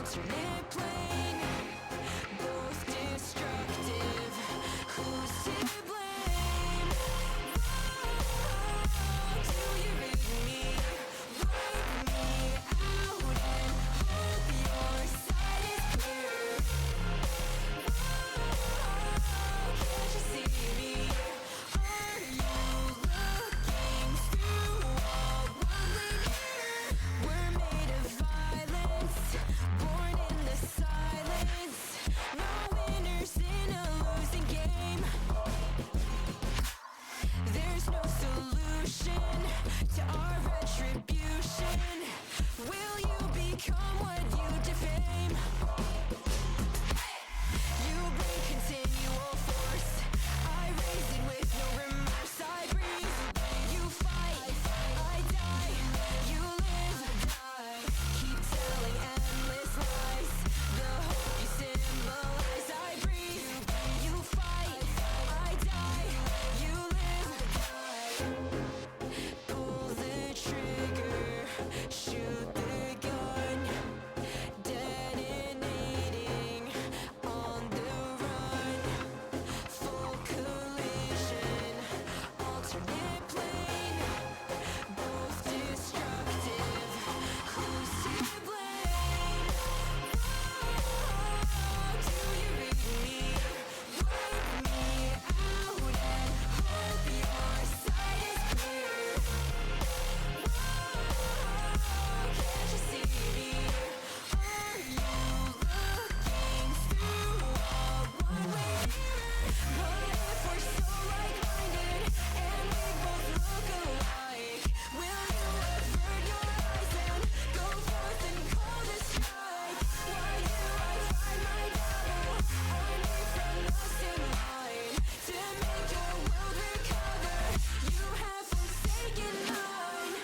alternate plane, both destructive. Who's to blame? Whoa, do you read me? Wipe me out and hope your side is clear. Whoa, can't you see me? Are you looking through a wobbling mirror? We're made of violence, born in the silence. No winners in a losing game. There's no solution to our retribution. Will you become what you defame? You bring continual force. I raise it with no remorse. I breathe. You fight. I die. You live. Keep telling endless lies. The hope you symbolize. I breathe. You fight. I die. You live. Pull the trigger. Shoot the gun. Detonating on the run. Full collision. Alternate plane. Both destructive. Who's to blame? Whoa, do you read me? Wipe me out and hope your side is clear. Whoa, can't you see me? Are you looking through a one-way mirror? What if we're so like-minded and we both look alike? Will you avert your eyes and go forth and call the strike? Why do I find my devil underneath from lust and wine? To make your world recover, you have forsaken mine.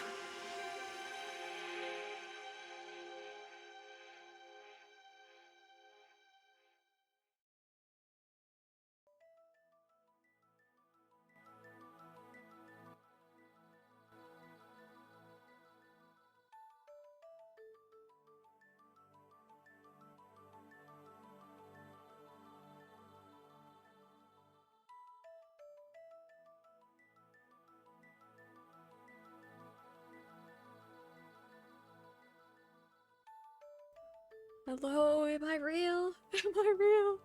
Hello, am I real? Am I real?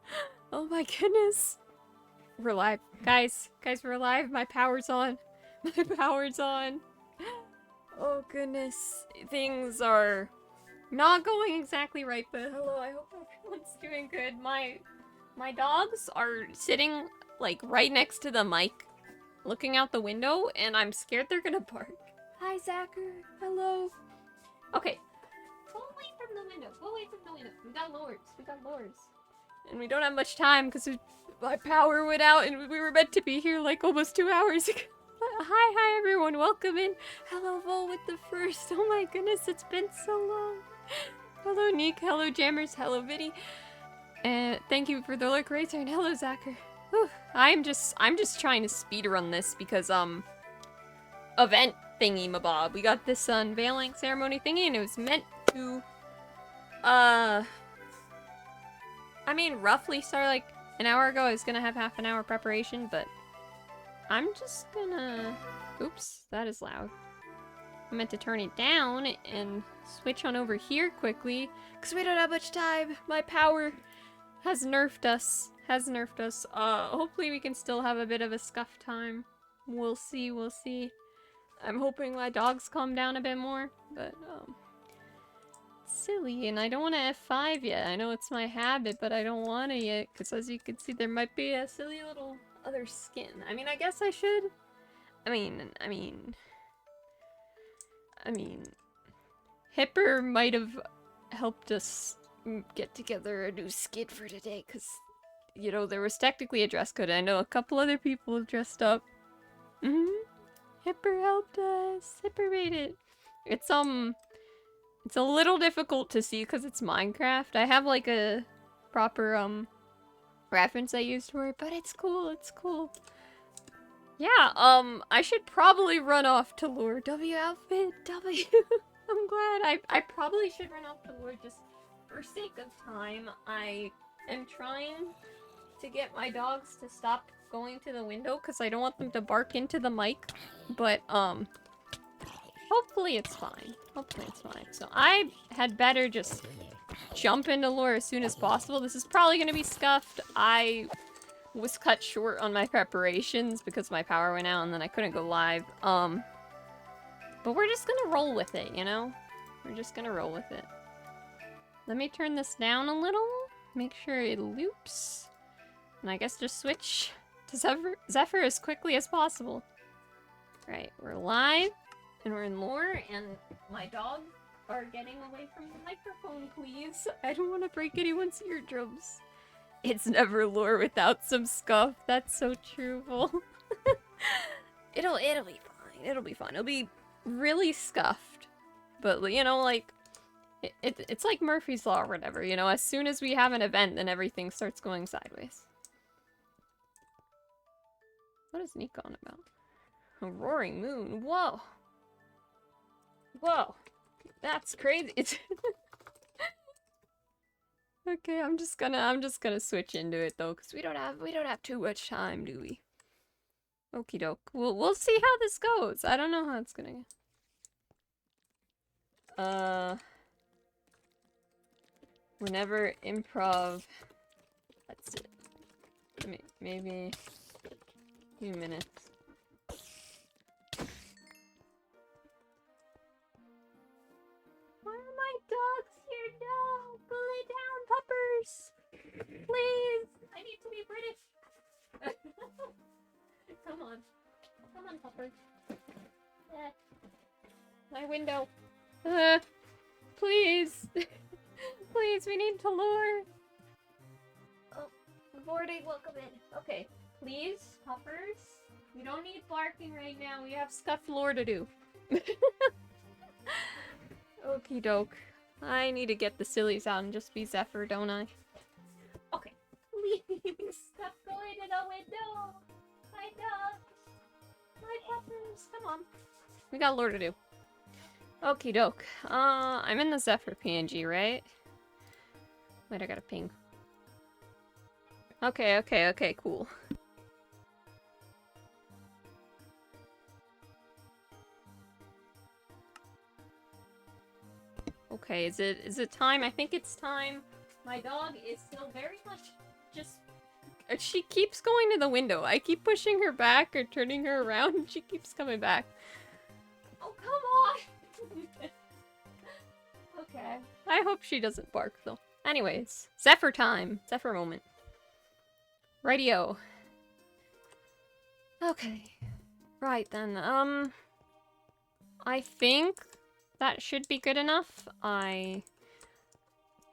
Oh my goodness. We're live. Guys, we're live. My power's on. My power's on. Oh goodness. Things are not going exactly right, but hello, I hope everyone's doing good. My dogs are sitting like right next to the mic, looking out the window, and I'm scared they're gonna bark. Hi, Zachar. Hello. Okay. Go away from the window. Go away from the window. We got lords. We got lords. And we don't have much time because my power went out and we were meant to be here like almost 2 hours ago. Hi everyone. Welcome in. Hello, Vol with the first. Oh my goodness, it's been so long. Hello, Neek. Hello, Jammers. Hello, Viddy. And thank you for the lurk raiser. And hello, Zachar. Whew. I'm just trying to speedrun this because, event thingy mabob. We got this unveiling ceremony thingy and it was meant to, I mean, roughly start like an hour ago. I was gonna have half an hour preparation, but I'm just gonna... Oops, that is loud. I meant to turn it down and switch on over here quickly, because we don't have much time. My power has nerfed us. Hopefully we can still have a bit of a scuff time. We'll see, we'll see. I'm hoping my dogs calm down a bit more, but, silly, and I don't want to F5 yet. I know it's my habit, but I don't want to yet, because as you can see, there might be a silly little other skin. I mean, I guess I should. I mean, Hipper might have helped us get together a new skin for today, because, you know, there was technically a dress code. I know a couple other people have dressed up. Hipper helped us. Hipper made it. It's a little difficult to see because it's Minecraft. I have like a proper reference I used for it, but it's cool, it's cool. Yeah, I should probably run off to lure W outfit W. I'm glad. I probably should run off to lure just for sake of time, I am trying to get my dogs to stop going to the window because I don't want them to bark into the mic. But, hopefully it's fine. Hopefully it's fine. So I had better just jump into lore as soon as possible. This is probably going to be scuffed. I was cut short on my preparations because my power went out and then I couldn't go live. But we're just gonna roll with it, you know? We're just gonna roll with it. Let me turn this down a little. Make sure it loops. And I guess just switch to Zephyr as quickly as possible. Right, we're live. And we're in lore. And my dogs are getting away from the microphone, please. I don't want to break anyone's eardrums. It's never lore without some scuff. That's so truthful. It'll be fine. It'll be fine. It'll be really scuffed. But, you know, like, it's like Murphy's Law or whatever, you know? As soon as we have an event, then everything starts going sideways. What is Nick on about? A roaring moon. Whoa. Whoa. That's crazy. Okay, I'm just gonna switch into it though, because we don't have too much time, do we? Okie doke. We'll see how this goes. I don't know how it's gonna go. Whenever improv. That's it. Maybe a few minutes. Why are my dogs here? No! Go lay down, puppers! Please! I need to be British! Come on. Come on, puppers. My window. Please! Please, we need to lure! Oh, boarding, welcome in. Okay, please, puppers. We don't need barking right now. We have stuff lore to do. Okie doke. I need to get the sillies out and just be Zephyr, don't I? Okay. Please stop going to the window! My dogs! My puppers! Come on. We got lore to do. Okie doke. I'm in the Zephyr PNG, right? Wait, I got a ping. Okay, cool. Okay, is it time? I think it's time. My dog is still very much just... She keeps going to the window. I keep pushing her back or turning her around and she keeps coming back. Oh, come on! Okay. I hope she doesn't bark, though. Anyways, Zephyr time. Zephyr moment. Radio. Okay. Right then, I think that should be good enough. I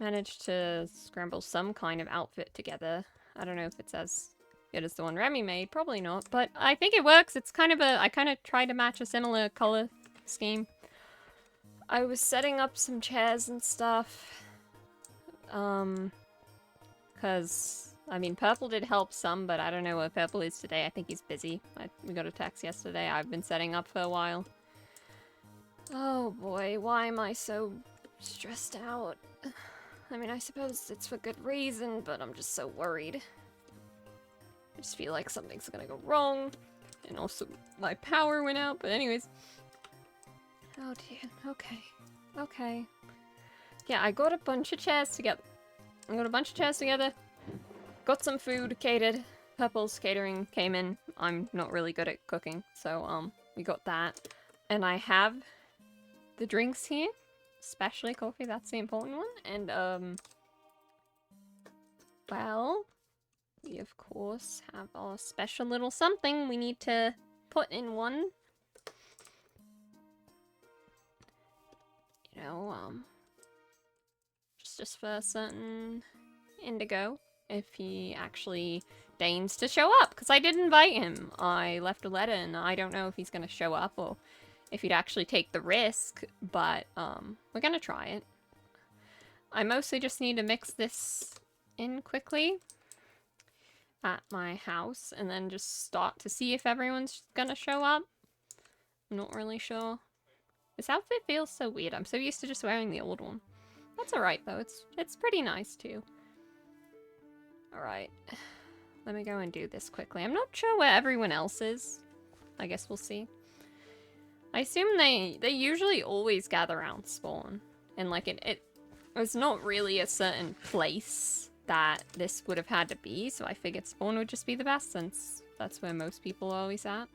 managed to scramble some kind of outfit together. I don't know if it's as good as the one Remy made. Probably not, but I think it works. It's kind of a... I kind of tried to match a similar color scheme. I was setting up some chairs and stuff. Cause, I mean, Purple did help some, but I don't know where Purple is today. I think he's busy. We got a text yesterday. I've been setting up for a while. Oh boy, why am I so stressed out? I mean, I suppose it's for good reason, but I'm just so worried. I just feel like something's gonna go wrong. And also, my power went out, but anyways. Oh dear, okay. Yeah, I got a bunch of chairs together. Got some food catered. Purple's catering came in. I'm not really good at cooking, so, we got that. And I have the drinks here. Especially coffee, that's the important one. And, well, we of course have our special little something we need to put in one. You know, just for a certain Indigo, if he actually deigns to show up, because I did invite him. I left a letter, and I don't know if he's gonna show up or if he'd actually take the risk, but we're gonna try it. I mostly just need to mix this in quickly at my house, and then just start to see if everyone's gonna show up. I'm not really sure. This outfit feels so weird. I'm so used to just wearing the old one. That's alright though. It's pretty nice too. Alright. Let me go and do this quickly. I'm not sure where everyone else is. I guess we'll see. I assume they usually always gather around spawn. And like it's not really a certain place that this would have had to be, so I figured spawn would just be the best since that's where most people are always at.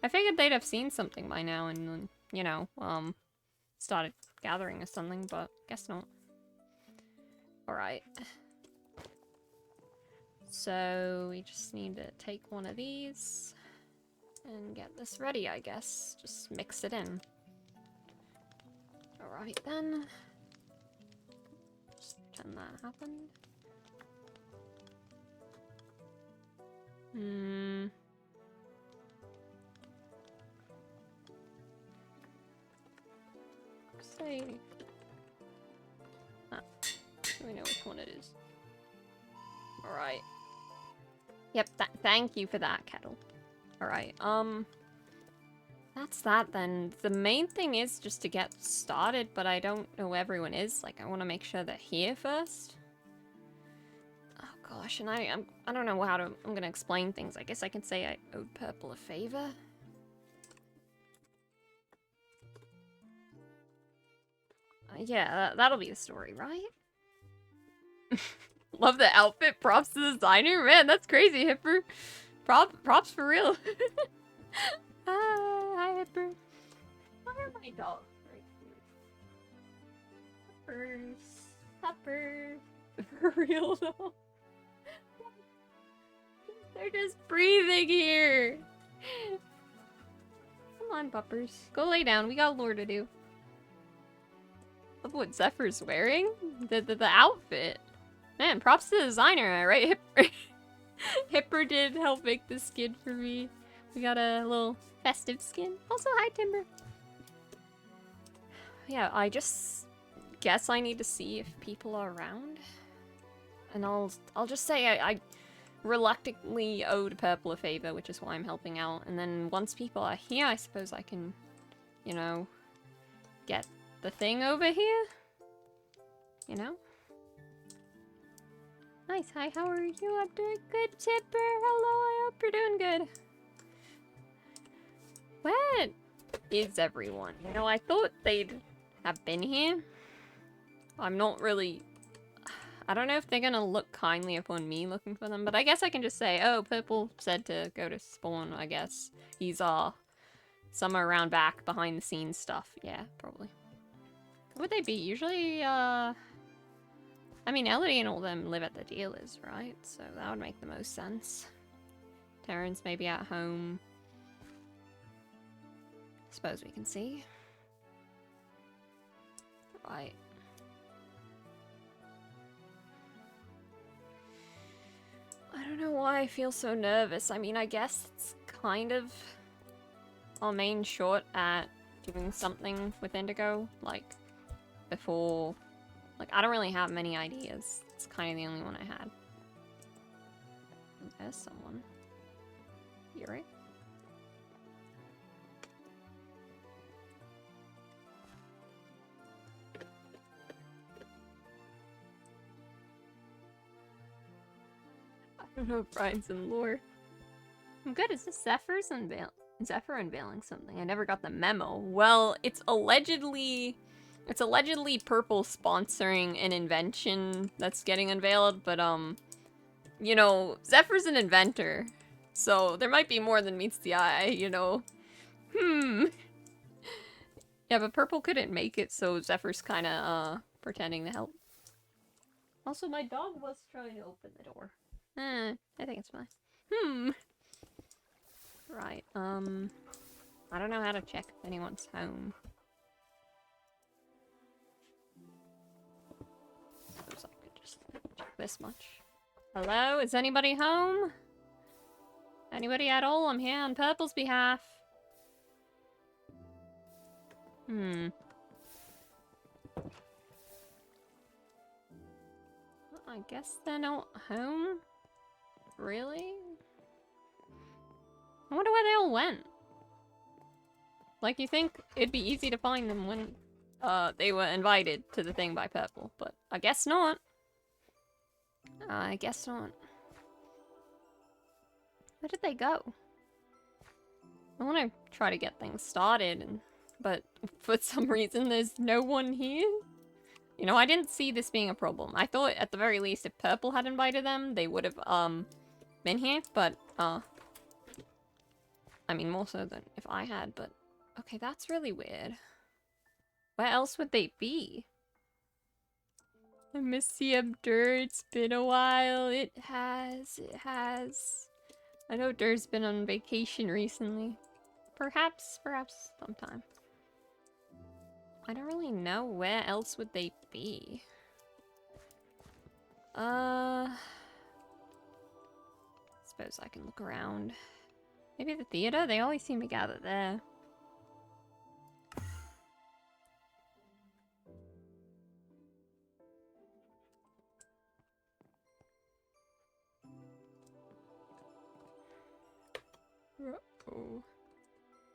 I figured they'd have seen something by now and, you know, started gathering or something, but guess not. Alright. So we just need to take one of these and get this ready, I guess. Just mix it in. Alright then. Just pretend that happened. Say. Ah, we know which one it is. Alright. Yep, thank you for that, Kettle. Alright, that's that then. The main thing is just to get started, but I don't know where everyone is. Like, I want to make sure they're here first. Oh gosh, and I don't know how to, I'm gonna explain things. I guess I can say I owed Purple a favor. Yeah, that'll be the story, right? Love the outfit. Props to the designer. Man, that's crazy, Hipper. Props for real. Hi, Hipper. Where are my dogs? Right here. Peppers. For real, though. They're just breathing here. Come on, puppers. Go lay down. We got lore to do. Love what Zephyr's wearing. The outfit. Man, props to the designer, right? Hipper. Hipper did help make this skin for me. We got a little festive skin. Also, hi, Timber. Yeah, I just guess I need to see if people are around. And I'll just say I reluctantly owed Purple a favor, which is why I'm helping out. And then once people are here, I suppose I can, you know, get the thing over here. You know? Nice. Hi, how are you? I'm doing good, Tipper. Hello, I hope you're doing good. Where is everyone? You know, I thought they'd have been here. I'm not really... I don't know if they're gonna look kindly upon me looking for them, but I guess I can just say, oh, Purple said to go to spawn, I guess. He's, somewhere around back, behind the scenes stuff. Yeah, probably. What would they be? Usually, I mean, Elodie and all them live at the dealers, right? So that would make the most sense. Terrence maybe at home. Suppose we can see. Right. I don't know why I feel so nervous. I mean, I guess it's kind of our main shot at doing something with Indigo, like, before... Like, I don't really have many ideas. It's kind of the only one I had. There's someone. You right? I don't know if Brian's in lore. I'm good. Is this Zephyr unveiling something? I never got the memo. Well, it's allegedly Purple sponsoring an invention that's getting unveiled, but, you know, Zephyr's an inventor, so there might be more than meets the eye, you know. Yeah, but Purple couldn't make it, so Zephyr's kinda, pretending to help. Also, my dog was trying to open the door. I think it's fine. Right, I don't know how to check if anyone's home. Suppose I could just check this much. Hello? Is anybody home? Anybody at all? I'm here on Purple's behalf. I guess they're not home? Really? I wonder where they all went. Like, you think it'd be easy to find them, wouldn't they were invited to the thing by Purple, but I guess not. I guess not. Where did they go? I want to try to get things started, but for some reason there's no one here. You know, I didn't see this being a problem. I thought at the very least if Purple had invited them, they would have been here, but I mean more so than if I had, but okay, that's really weird. Where else would they be? I miss you, Abdur. It's been a while. It has. I know Dur's been on vacation recently. Perhaps sometime. I don't really know where else would they be. Suppose I can look around. Maybe the theater? They always seem to gather there. Uh-oh.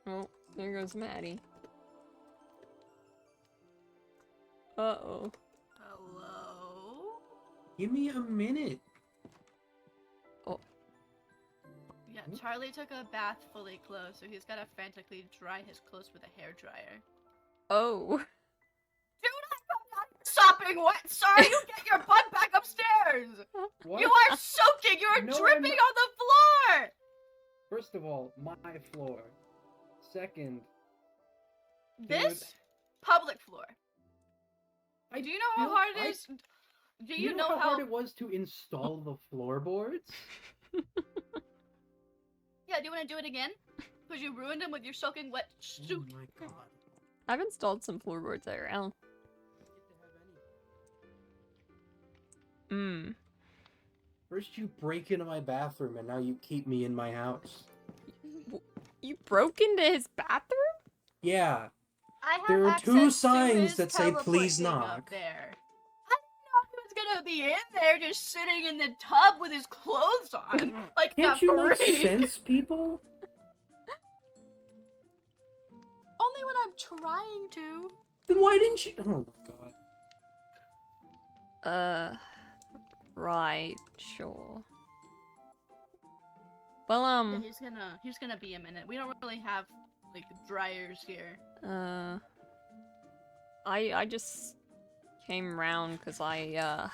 Oh, there goes Maddie. Uh-oh. Hello? Give me a minute. Oh. Yeah, Charlie took a bath fully clothed, so he's gotta frantically dry his clothes with a hairdryer. Oh. Dude, I'm not stopping wet! Sorry, you get your butt back upstairs! What? You are soaking! You are No, I'm dripping not. on the floor! First of all, my floor. Second, This dude, public floor. I Do you know how feel- hard I- it is? Do you know how how hard it was to install the floorboards? Yeah, do you want to do it again? Because you ruined them with your soaking wet Oh suit. my god. I've installed some floorboards IRL. First you break into my bathroom and now you keep me in my house. You broke into his bathroom? Yeah. I have There are access two to signs his that say, teleport "Please thing up knock." there. I didn't know he was gonna be in there just sitting in the tub with his clothes on. Like Can't a you like freak. sense people? Only when I'm trying to. Then why didn't you? Oh my god. Right, sure. Well, Yeah, he's gonna be a minute. We don't really have like dryers here. I just came round because I,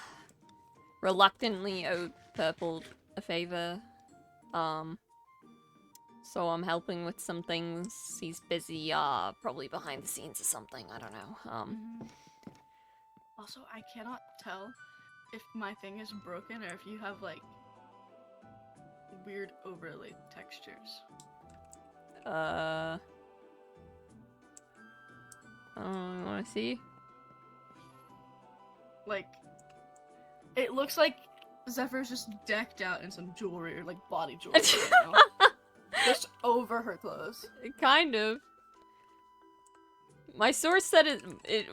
reluctantly owed Purple a favor. So I'm helping with some things. He's busy, probably behind the scenes or something, I don't know. Also, I cannot tell if my thing is broken or if you have like weird overlay textures. You wanna see? Like, it looks like Zephyr's just decked out in some jewelry or like body jewelry right now. Just over her clothes. Kind of. My source said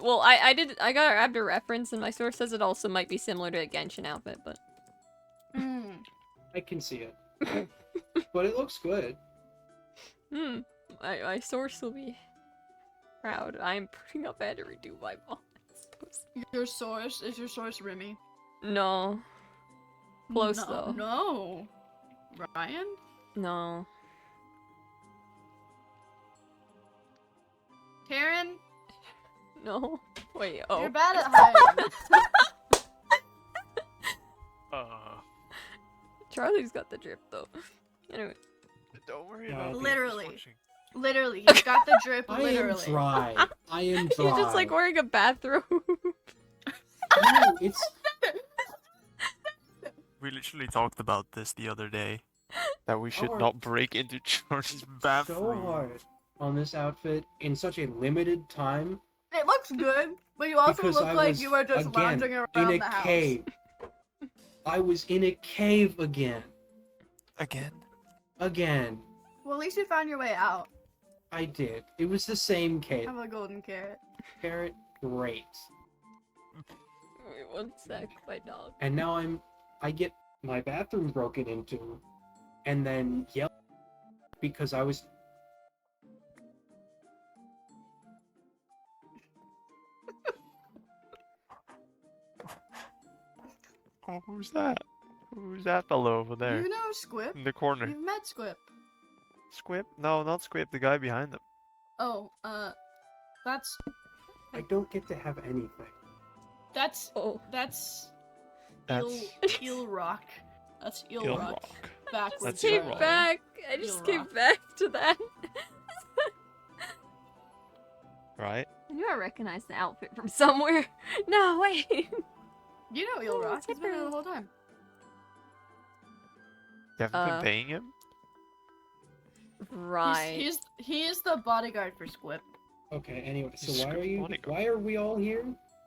well, I grabbed a reference, and my source says it also might be similar to a Genshin outfit, but... I can see it. But it looks good. My source will be proud. I'm putting up had to redo my bonds. Your source? Is your source Remy? No. Close, No, though. No. Ryan? No. Karen? No. Wait, oh. You're bad at hiding. Charlie's got the drip, though. Anyway. Don't worry Yeah, about me. literally. I'm just watching. Literally, he's got the drip, I literally. am dry. I am dry. You're just, like, wearing a bathrobe. No, it's We literally talked about this the other day. That we should hard. not break into George's so bathroom. hard on this outfit in such a limited time It looks good, but you also because look I like was you were just again lounging around in a the house. cave. I was in a cave again. Again? Again. Well, at least you found your way out. I did. It was the same cave. Have a golden carrot. Carrot, great. Wait, one sec, my dog. And now I get my bathroom broken into, and then yelled because I was. Oh, who's that? Who's that fellow over there? You know Squip. In the corner. You've met Squip. Squip? No, not Squip, the guy behind them. Oh, that's I don't get to have anything. that's Oh. that's That's Eel Rock. That's Eel Eel Rock. Rock. Backwards. That's Came Eel Rock. back. I just Eel came Rock. back to that. Right? I knew I recognized the outfit from somewhere. No, wait. You know Eel Oh, Rock. He's been there the Tipper. whole time. You haven't been paying him? Right. He is the bodyguard for Squip. Okay, anyway, so He's why are we all here?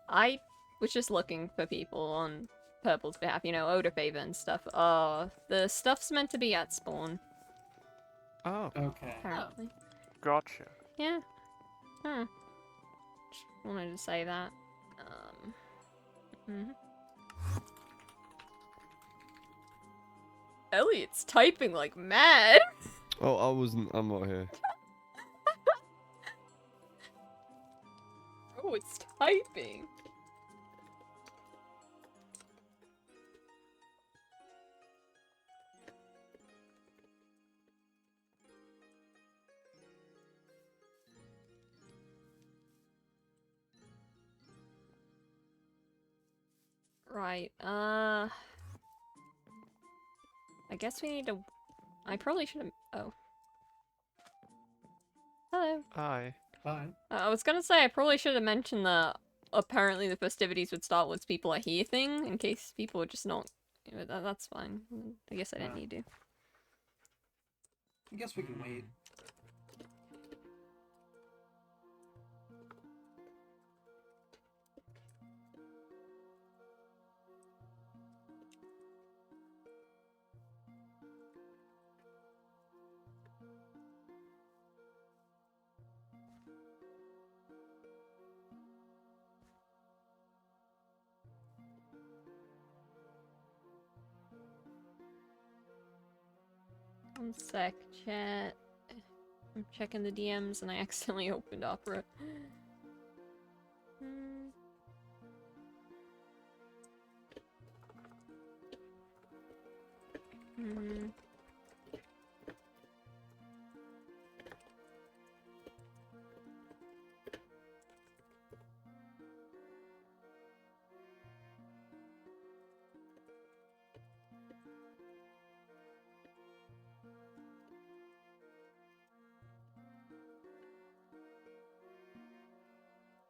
I was just looking for people on Purple's behalf, you know, odor favor and stuff. The stuff's meant to be at spawn, Oh, Okay. apparently. gotcha. Yeah. Huh. Just wanted to say that. Mhm. Elliot's typing like mad. Oh, I'm not here. Oh, it's typing. Right, I guess we need to... I probably should have... Oh. Hello. Hi. Bye. I was gonna say, I probably should have mentioned that apparently the festivities would start once people are here thing, in case people are just not... That's fine. I guess I didn't need to. I guess we can wait. One sec, chat. I'm checking the DMs and I accidentally opened Opera.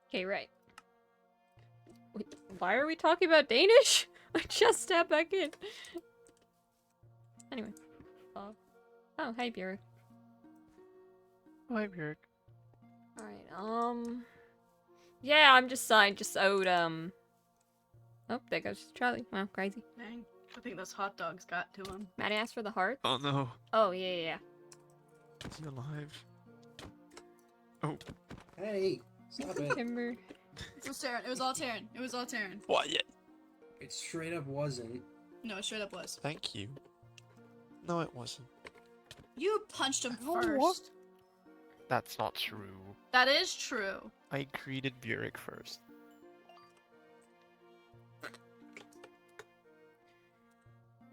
Okay, right. Wait, why are we talking about Danish? I just stepped back in. Anyway. Oh, hey, Björk. Hi, Björk. Alright, yeah, I just owed, oh, there goes Charlie. Wow, crazy. Dang. I think those hot dogs got to him. Maddie asked for the heart? Oh no. Oh, yeah. Is he alive? Oh. Hey, stop it. Timber. It was Taryn. It was all Taryn. It was all Taryn. What? Yeah. It straight up wasn't. No, it straight up was. Thank you. No, it wasn't. You punched him No. first. That's not true. That is true. I greeted Björk first.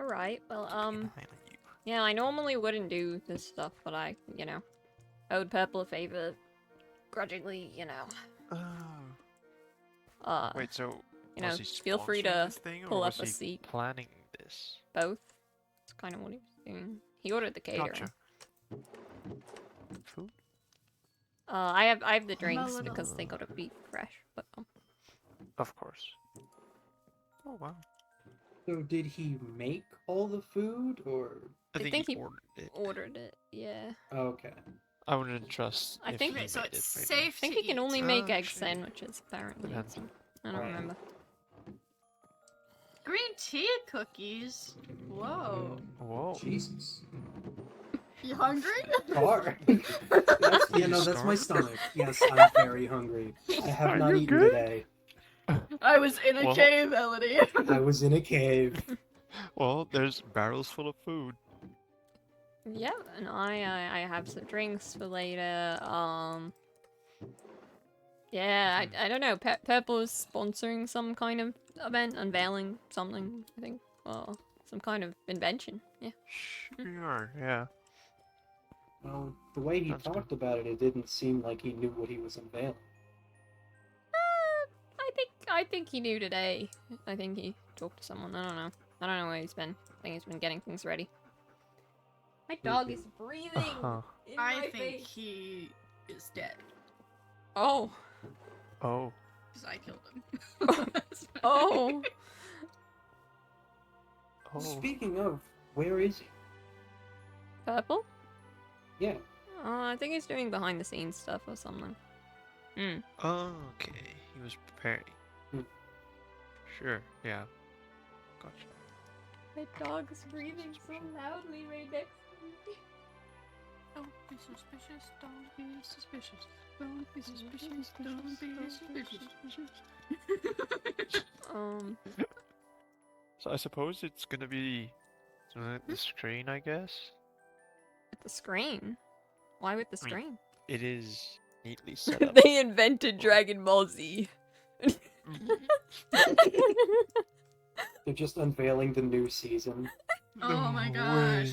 Alright, well, Behind you. yeah, I normally wouldn't do this stuff, but I, you know, owed Purple a favor, grudgingly, you know. Oh. Wait, so you know, was he feel free sponsoring to this thing, or pull was up a he seat. planning this? Both. It's kind of what he was doing. He ordered the catering. Gotcha. Food? I have the drinks little- because they gotta be fresh, but Of course. Oh wow. So did he make all the food, or? I I think think he he ordered it. ordered it, yeah. Okay. I wouldn't trust. I if think- he Okay, so made it's it, maybe. safe I think to he can eat. only make egg Actually, sandwiches, apparently. depends. I don't Right. remember. Green tea cookies. Whoa. Whoa. Jesus. You hungry? Car. That's my stomach. Yes, I'm very hungry. I have Are not you eaten good? today. I was in a Well- cave, Elodie. I was in a cave. Well, there's barrels full of food. Yeah, and I have some drinks for later. Yeah, I don't know. Purple is sponsoring some kind of event, unveiling something, I think. Well, some kind of invention. Yeah. Sure, yeah. Well, the way he Sounds good. talked about it, it didn't seem like he knew what he was unveiling. I think he knew today. I think he talked to someone. I don't know. I don't know where he's been. I think he's been getting things ready. My dog is breathing Uh-huh. in my I think face. he is dead. Oh. Oh. Because I killed him. Oh. Oh. Speaking of, where is he? Purple? Yeah. I think he's doing behind the scenes stuff or something. Hmm. Oh, okay. He was preparing. Hmm. Sure, yeah. Gotcha. My dog's breathing so loudly right next to me. Don't be suspicious, don't be suspicious. Don't be suspicious, don't be suspicious. So I suppose it's gonna be the screen, I guess? With the screen? Why with the I mean, screen? It is neatly set up. They invented Dragon Ball Z. They're just unveiling the new season. Oh my No gosh. way.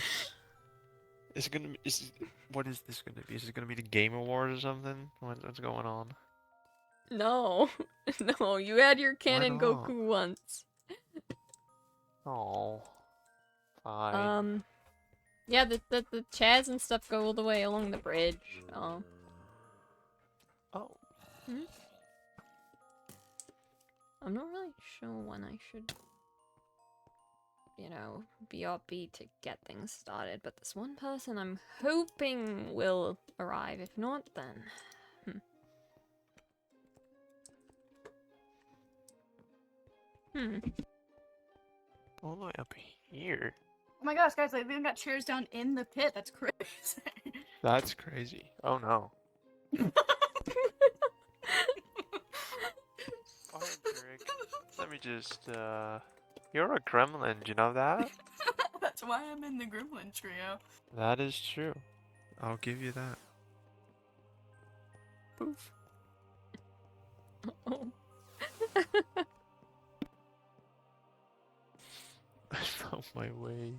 Is it gonna be, what is this gonna be? Is it gonna be the Game Awards or something? What's going on? No. No, you had your canon not? Goku once. Oh. Fine. Yeah, the chairs and stuff go all the way along the bridge. Oh. I'm not really sure when I should, be upbeat to get things started, but this one person I'm hoping will arrive. If not, then... All the way up here. Oh my gosh, guys, like, they even got chairs down in the pit. That's crazy. That's crazy. Oh no. Alright, Rick. Let me just, You're a gremlin, do you know that? That's why I'm in the Gremlin trio. That is true. I'll give you that. Poof. Oh. I found my way.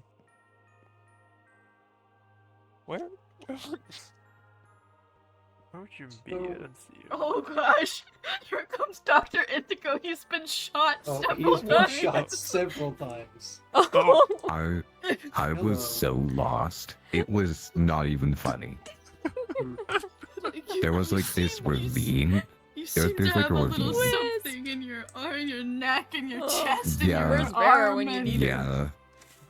Where would you be? I don't see you. Oh gosh, here comes Dr. Indigo. He's been shot Oh, several he's been times. shot several times. Oh. I was so lost. It was not even funny. There was like this ravine. You There- seem there's to like have a a little ravine. something in your arm, your neck, and your Oh. chest, and Yeah. your Where's Vera arm. when you and- need her?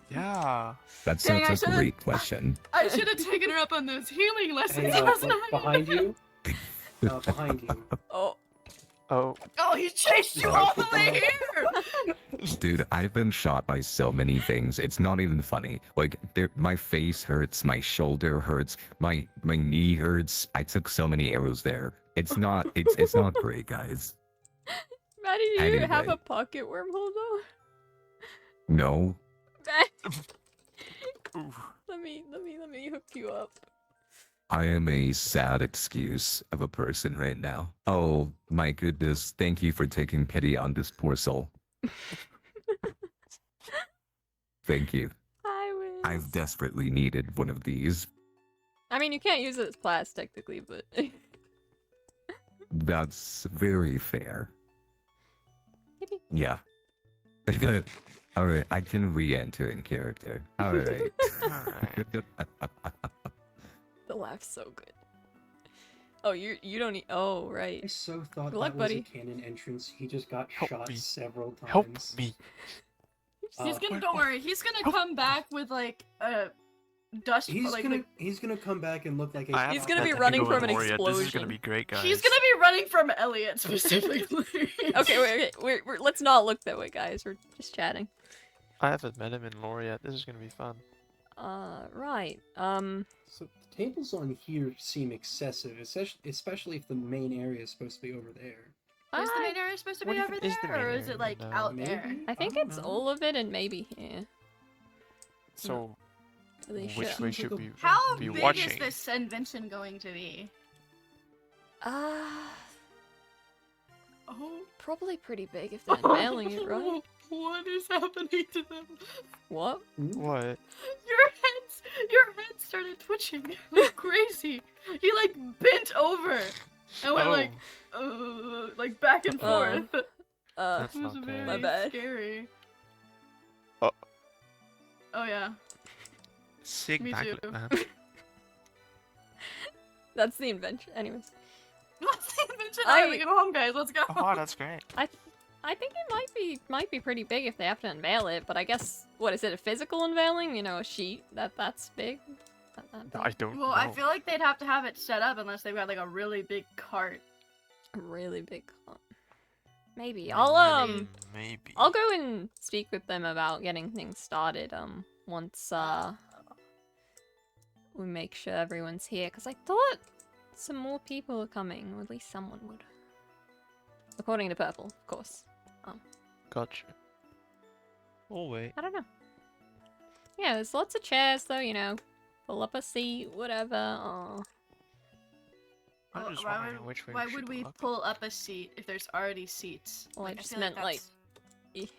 Yeah, Yeah. that's Dang, I such a should've- great question. I should have taken her up on those healing lessons Hey, last night. behind you. Behind you. Oh. Oh. Oh, he chased you all the way here. Dude, I've been shot by so many things. It's not even funny. Like, my face hurts, my shoulder hurts, my knee hurts. I took so many arrows there. It's not not great, guys. Maddie, do you have Anyway. a pocket wormhole though? No, Ooh. let me hook you up. I am a sad excuse of a person right now. Oh my goodness, thank you for taking pity on this poor soul. Thank you. I wish. I've desperately needed one of these. I mean, you can't use it as class technically, but That's very fair. Yippee. Yeah. Alright, I can re-enter in character. Alright. Alright. the laugh's so good. Oh, you don't need. Oh, right. I so thought Good luck, that was buddy. a canon entrance. He just got Help shot me. several times. Help me. He's gonna What- don't worry. He's gonna come back with like a dust. He's like, gonna like- he's gonna come back and look like a. I He's haven't gonna met be the running Indigo from an War yet. This is explosion. gonna be great, guys. he's gonna be running from Elliot specifically. Okay, wait. Let's not look that way, guys. We're just chatting. I haven't met him in lore yet. This is gonna be fun. Right. So the tables on here seem excessive, especially if the main area is supposed to be over there. Is the main area supposed to What be if over it is the there, or main is it area like now? out there? Maybe? I think don't it's know. all of it and maybe here. So, Really which should. way should we How be big watching? is this invention going to be? Oh. Probably pretty big if they're unveiling it, right? What is happening to them? What? What? Your head started twitching like crazy. He like bent over and went like back and Oh. forth. That's It was not very good. My bad. scary. Oh. Oh yeah. Sick Me backflip, too. man. That's the invention. Anyways. What's the invention? I- Alright, we go home, guys. Let's go. Oh, that's great. I think it might be pretty big if they have to unveil it, but I guess what is it, a physical unveiling? You know, a sheet that's big? That big? I don't Well, know. I feel like they'd have to have it set up unless they've got like a really big cart. A really big con. Maybe. I'll Maybe. I'll go and speak with them about getting things started once we make sure everyone's here, because I thought some more people are coming, or at least someone would. According to Purple, of course. Gotcha. Oh wait. I don't know. Yeah, there's lots of chairs though, you know. Pull up a seat, whatever. I'm Well, just why wondering which way Why we would should we look. pull up a seat if there's already seats? Well, I Like, just feel meant, like, that's-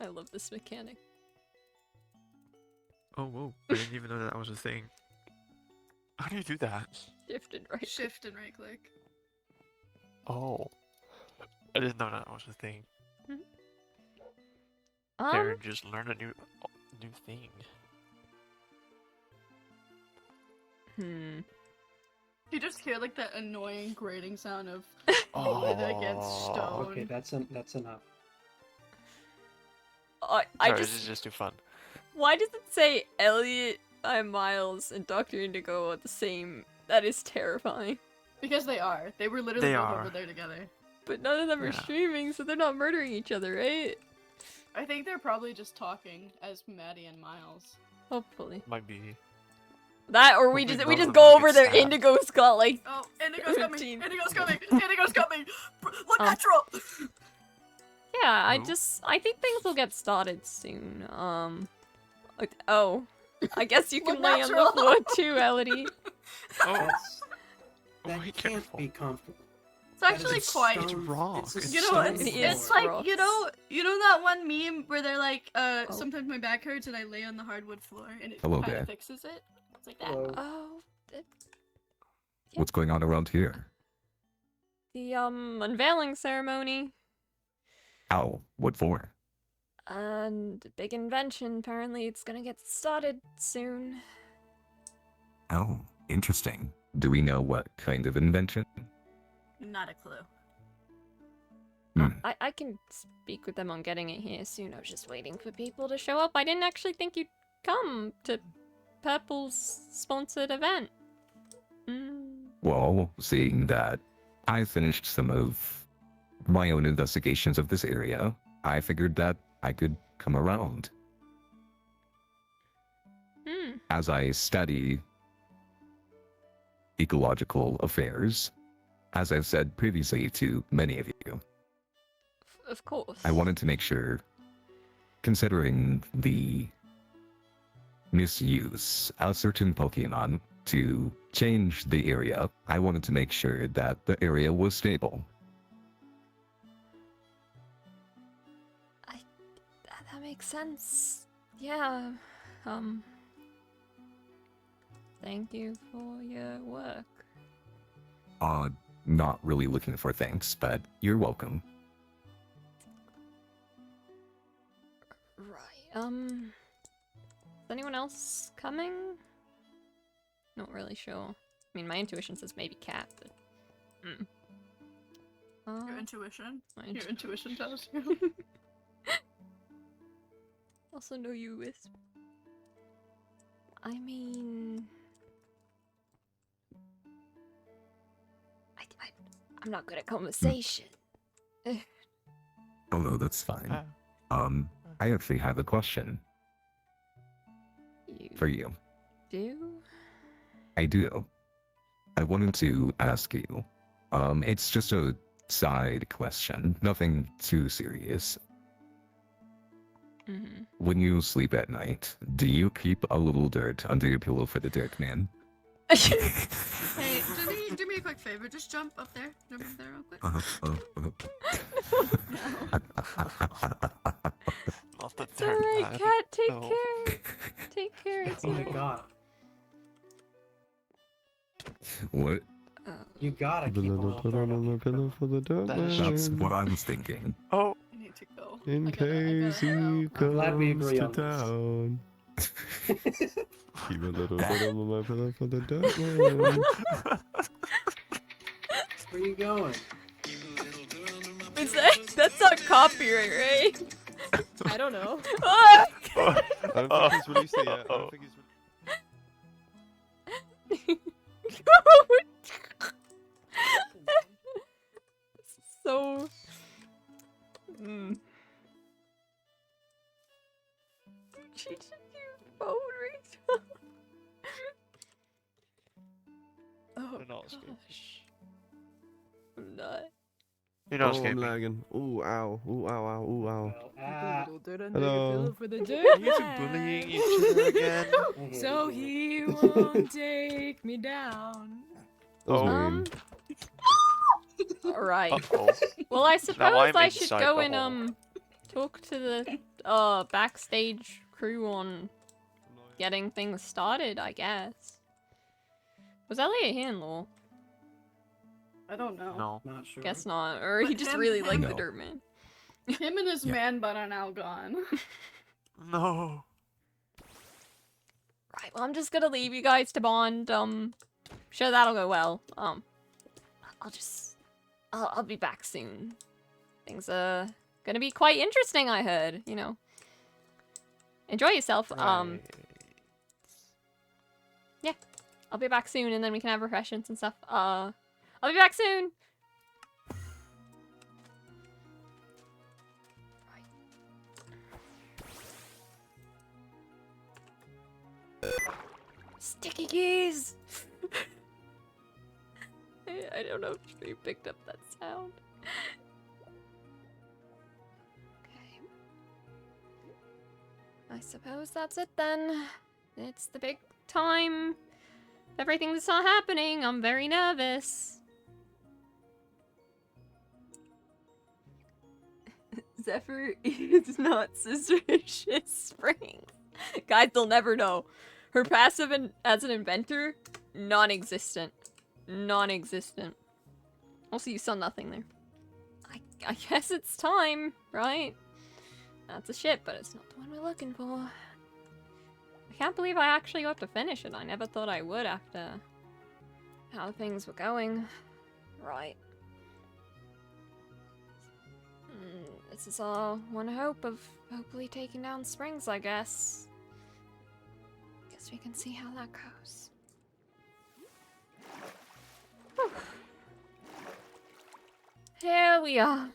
I love this mechanic. Oh whoa! I didn't even know that was a thing. How do you do that? Shift and right. Shift and right click. Oh. I didn't know that was a thing. Um, There, just learn a new thing. You just hear like that annoying grating sound of Oh. wood against stone. Okay, that's enough. I Sorry, just. this is just too fun. Why does it say Elliot, Miles, and Dr. Indigo are the same? That is terrifying. Because they are. They were literally They both are. over there together. But none of them are Yeah. streaming, so they're not murdering each other, right? I think they're probably just talking as Maddie and Miles. Hopefully. Might be. That, or we Hopefully just none of them go get over there. stabbed. Indigo's got like. Oh, Indigo's coming! 15. Indigo's coming! Indigo's coming! Look Oh. natural! Yeah, Who? I think things will get started soon. Oh, I guess you can Look lay on the natural. floor too, Elodie. Oh, That's, oh, that wait, can't careful. be comfortable. It's That actually is a quite. It's stone- wrong. It's a It's You know, stone it's, It floor. is it's like rocks. you know that one meme where they're like, Oh. sometimes my back hurts and I lay on the hardwood floor and it Hello kind there. of fixes it. It's like that. Hello. Oh, What's going on around here? the unveiling ceremony How? What for? and big invention. Apparently, it's gonna get started soon. Oh, interesting. Do we know what kind of invention? Not a clue. I can speak with them on getting it here soon. I was just waiting for people to show up. I didn't actually think you'd come to Purple's sponsored event. Well, seeing that I finished some of my own investigations of this area, I figured that I could come around. As I study ecological affairs, as I've said previously to many of you, Of course. I wanted to make sure, considering the misuse of certain Pokemon to change the area, I wanted to make sure that the area was stable. That makes sense. Yeah. Thank you for your work. Not really looking for thanks, but you're welcome. Right. Is anyone else coming? Not really sure. I mean, my intuition says maybe cat, but. Your intuition? my Your intu- intuition tells you. Also know you wisp. I mean, I'm not good at conversation. Oh no, that's fine. Ah. I actually have a question You for you. do? I do. I wanted to ask you. It's just a side question, nothing too serious. Mm-hmm. When you sleep at night, do you keep a little dirt under your pillow for the dirt man? Hey, Can you do me a quick favor? Just jump up there. Jump up there real quick. Not the It's alright, cat. Take No. care. Take care. It's Oh my alright. god. What? You gotta Put keep a another little put throat on up my your pillow throat. for the dark That's That's night. what I was thinking. Oh, I need to go. In I case gotta he go. glad we comes agree to on this. town. Keep a little bit on my pillow for the dark night. Where you going? Is that's not copyright, right? I don't know. I don't think he's released it yet. I don't think he's So. Mm. She just used phone rings. Oh You're not scared. gosh. I'm not. You're not Oh, scared. I'm lagging. Ooh, ow. Ooh, ow, ow. Ooh, ow. Well, Hello. For the Are you two bullying each other again? I hate So it. he won't take me down. That was Oh. mean. Alright. Uh-oh. Well, I Now suppose I'm I should inside go the and hole. talk to the backstage crew on getting things started, I guess. Was Elliot here in law? I don't know. No. Not sure. Guess not. Or he But just him- really liked the No. dirt man. Him and his Yeah. man bun are now gone. No. Right, well I'm just gonna leave you guys to bond. Sure that'll go well. I'll be back soon. Things are gonna be quite interesting, I heard, you know. Enjoy yourself. Right. I'll be back soon and then we can have refreshments and stuff. I'll be back soon! Sticky keys! I don't know if you picked up that sound. Okay. I suppose that's it then. It's the big time. Everything that's not happening. I'm very nervous. Zephyr is not suspicious springs. Guys, they'll never know. Her passive as an inventor, non-existent. Non-existent. Also, you saw nothing there. I guess it's time, right? That's a ship, but it's not the one we're looking for. I can't believe I actually got to finish it. I never thought I would after how things were going. Right. This is all one hope of hopefully taking down Springs, I guess. Guess we can see how that goes. Whew. Here we are.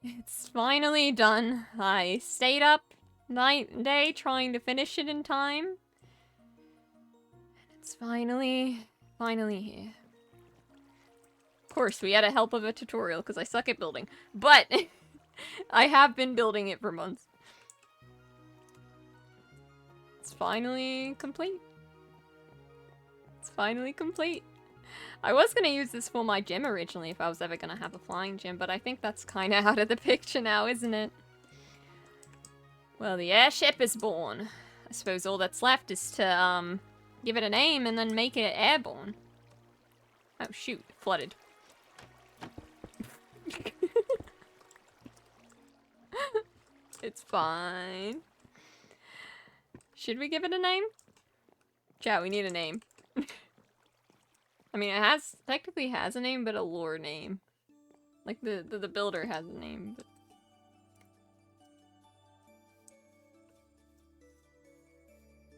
It's finally done. I stayed up night and day trying to finish it in time. And it's finally here. Of course, we had a help of a tutorial because I suck at building. But I have been building it for months. It's finally complete. It's finally complete. I was going to use this for my gym originally if I was ever going to have a flying gym, but I think that's kind of out of the picture now, isn't it? Well, the airship is born. I suppose all that's left is to, give it a name and then make it airborne. Oh, shoot. It flooded. It's fine. Should we give it a name? Chat, we need a name. I mean, it technically has a name, but a lore name. Like, the builder has a name, but...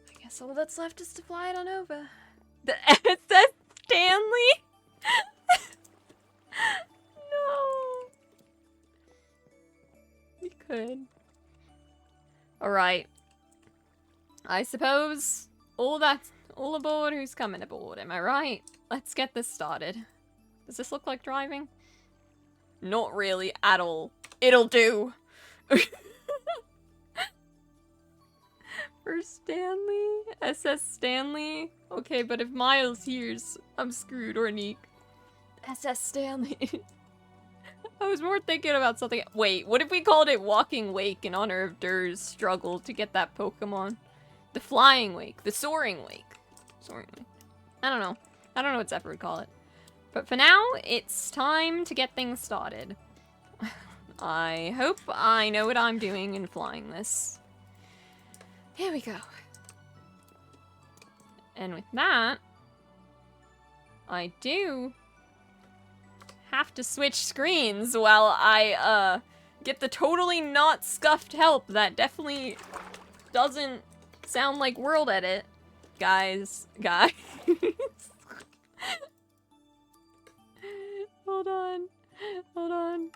I guess all that's left is to fly it on over. The SS Stanley? No. We could. Alright. I suppose all aboard who's coming aboard, am I right? Let's get this started. Does this look like driving? Not really at all. It'll do. For Stanley? SS Stanley? Okay, but if Miles hears, I'm screwed, or Neek. SS Stanley. I was more thinking about something. Wait, what if we called it Walking Wake in honor of Durr's struggle to get that Pokemon? The Flying Wake. The Soaring Wake. Soaring Wake. I don't know. I don't know what Zephyr would call it. But for now, it's time to get things started. I hope I know what I'm doing in flying this. Here we go. And with that, I do have to switch screens while I, get the totally not scuffed help that definitely doesn't sound like World Edit. Guys. Hold on.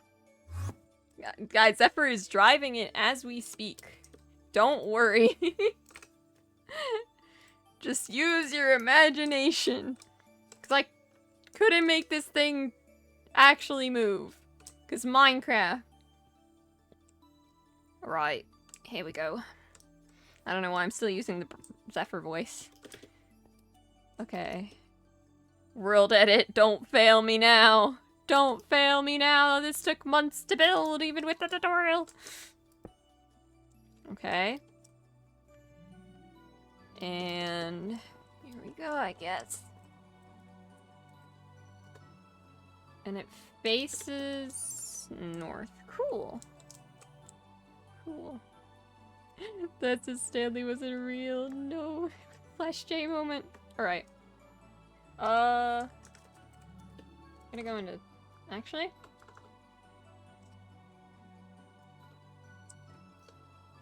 Guys, Zephyr is driving it as we speak. Don't worry. Just use your imagination. Because I couldn't make this thing actually move. Because Minecraft. Right. Here we go. I don't know why I'm still using the Zephyr voice. Okay. World Edit, don't fail me now. Don't fail me now. This took months to build, even with the tutorial. Okay. And here we go, I guess. And it faces north. Cool. Cool. That's a Stanley wasn't real. No. Flash J moment. Alright. Gonna go into... Actually?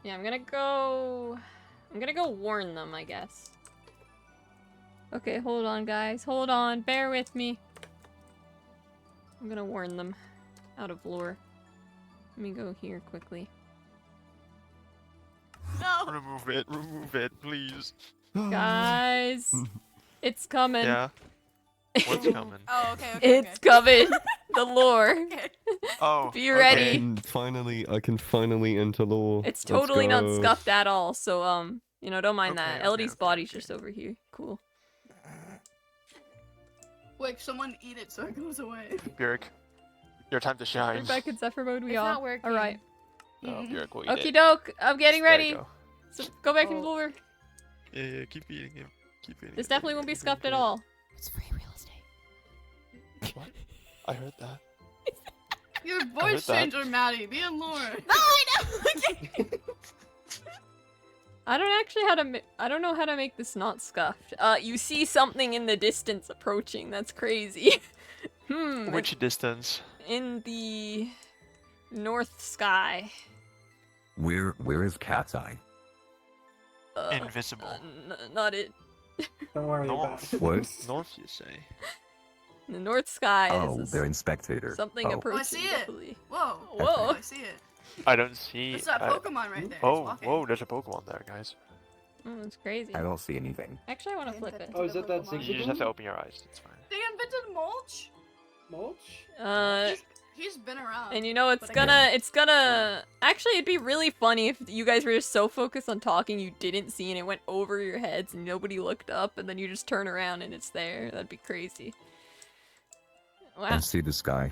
Yeah, I'm gonna go warn them, I guess. Okay, hold on, guys. Hold on. Bear with me. I'm gonna warn them. Out of lore. Let me go here quickly. No. Remove it, please. Guys! It's coming. Yeah. What's coming? Oh, okay. It's coming. The lore. Okay. Oh. Be ready. I can finally enter lore. It's Let's totally not go. scuffed at all, so, you know, don't mind that. Okay, LD's okay, body's okay. just over here. Cool. Wait, someone eat it so it goes away. Bjork, your time to shine. We're back in Zephyr mode, we It's are. not working. Alright. Oh, Bjork will eat Okie it. doke, I'm getting There you ready. go. So go back in Oh. lore. Yeah, keep eating him. Keep eating This it, definitely keep won't be eating scuffed at it. all. It's free real estate. What? I heard that. Your heard voice that. changer, Maddie. Be in lore. No, I know. I don't know how to make this not scuffed. You see something in the distance approaching. That's crazy. Which distance? In the north sky. Where is Cat's Eye? Invisible. Not it. Don't worry about North. it. What? North, you say? The north sky Oh, is they're in Spectator. something Oh. approaching. I see it. definitely. Whoa. Whoa. I see it. I don't see. It's that I- Pokemon right there. It's Oh, walking. whoa, there's a Pokemon there, guys. Oh, that's crazy. I don't see anything. Actually, I want to flip it. Oh, is that that Pokemon. You just have to Zigzagoon? open your eyes. It's fine. They invented mulch? Mulch? He's been around. And you know, it's But gonna, actually, it'd be really funny if you guys were just so focused on talking you didn't see and it went over your heads and nobody looked up and then you just turn around and it's there. That'd be crazy. Wow. I see the sky.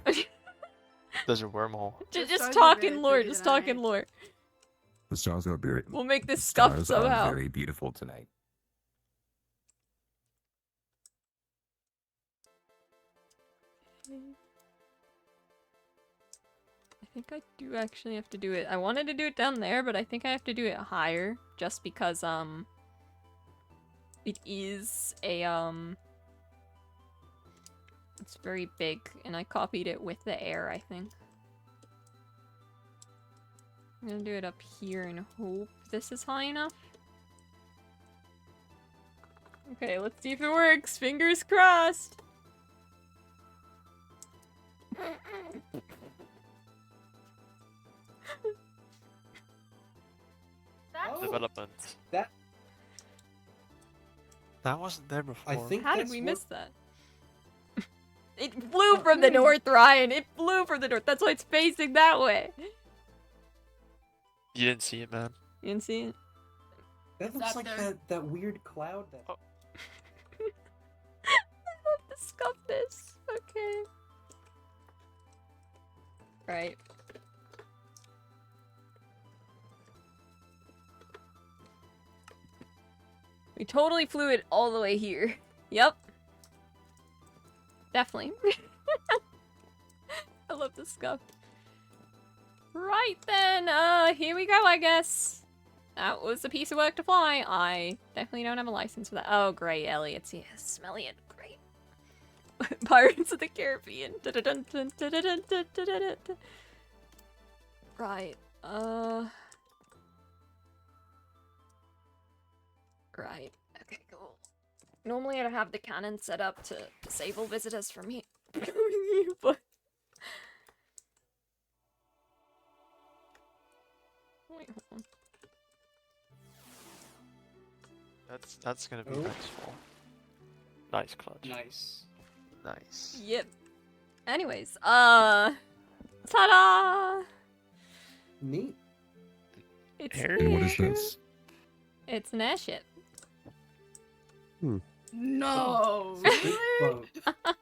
There's a wormhole. The Just stars are talk very in lore, pretty just talk in tonight. lore. The stars are very, We'll make this scuff stars somehow. are very beautiful tonight. I think I do actually have to do it. I wanted to do it down there, but I think I have to do it higher just because, it is a, it's very big and I copied it with the air, I think. I'm gonna do it up here and hope this is high enough. Okay, let's see if it works. Fingers crossed. Oh, Development. that That wasn't there before. I think How did that's we what- miss that? It flew from the north, Ryan. It flew from the north. That's why it's facing that way. You didn't see it, man. You didn't see it? That looks Up like there. that weird cloud that. Oh. Let's scuff this. Okay. Right. We totally flew it all the way here. Yep. Definitely. I love this scuff. Right then, here we go, I guess. That was a piece of work to fly. I definitely don't have a license for that. Oh, great, Elliot's here. Smelly it. Great. Pirates of the Caribbean. Dun-dun-dun-dun-dun-dun-dun-dun-dun. Right. Right. Okay, cool. Normally I'd have the cannon set up to disable visitors from here. But... Wait, hold on. That's gonna be Oh. useful. Nice clutch. Nice. Nice. Yep. Anyways, ta-da! Neat. It's Here? And what is here. this? It's an airship. No, Big really? boat.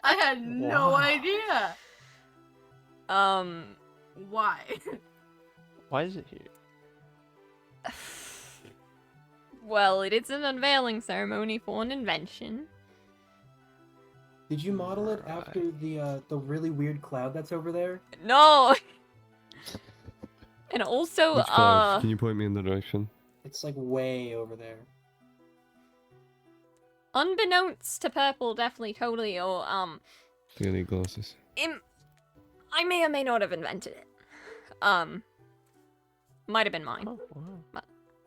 I had no Wow. idea. Why? Why is it here? Well, it is an unveiling ceremony for an invention. Did you model it after the really weird cloud that's over there? No! And also, Which part? Can you point me in the direction? It's like way over there. unbeknownst to Purple, definitely, totally, or, Do you need glasses? I may or may not have invented it. Might have been mine. Oh, wow.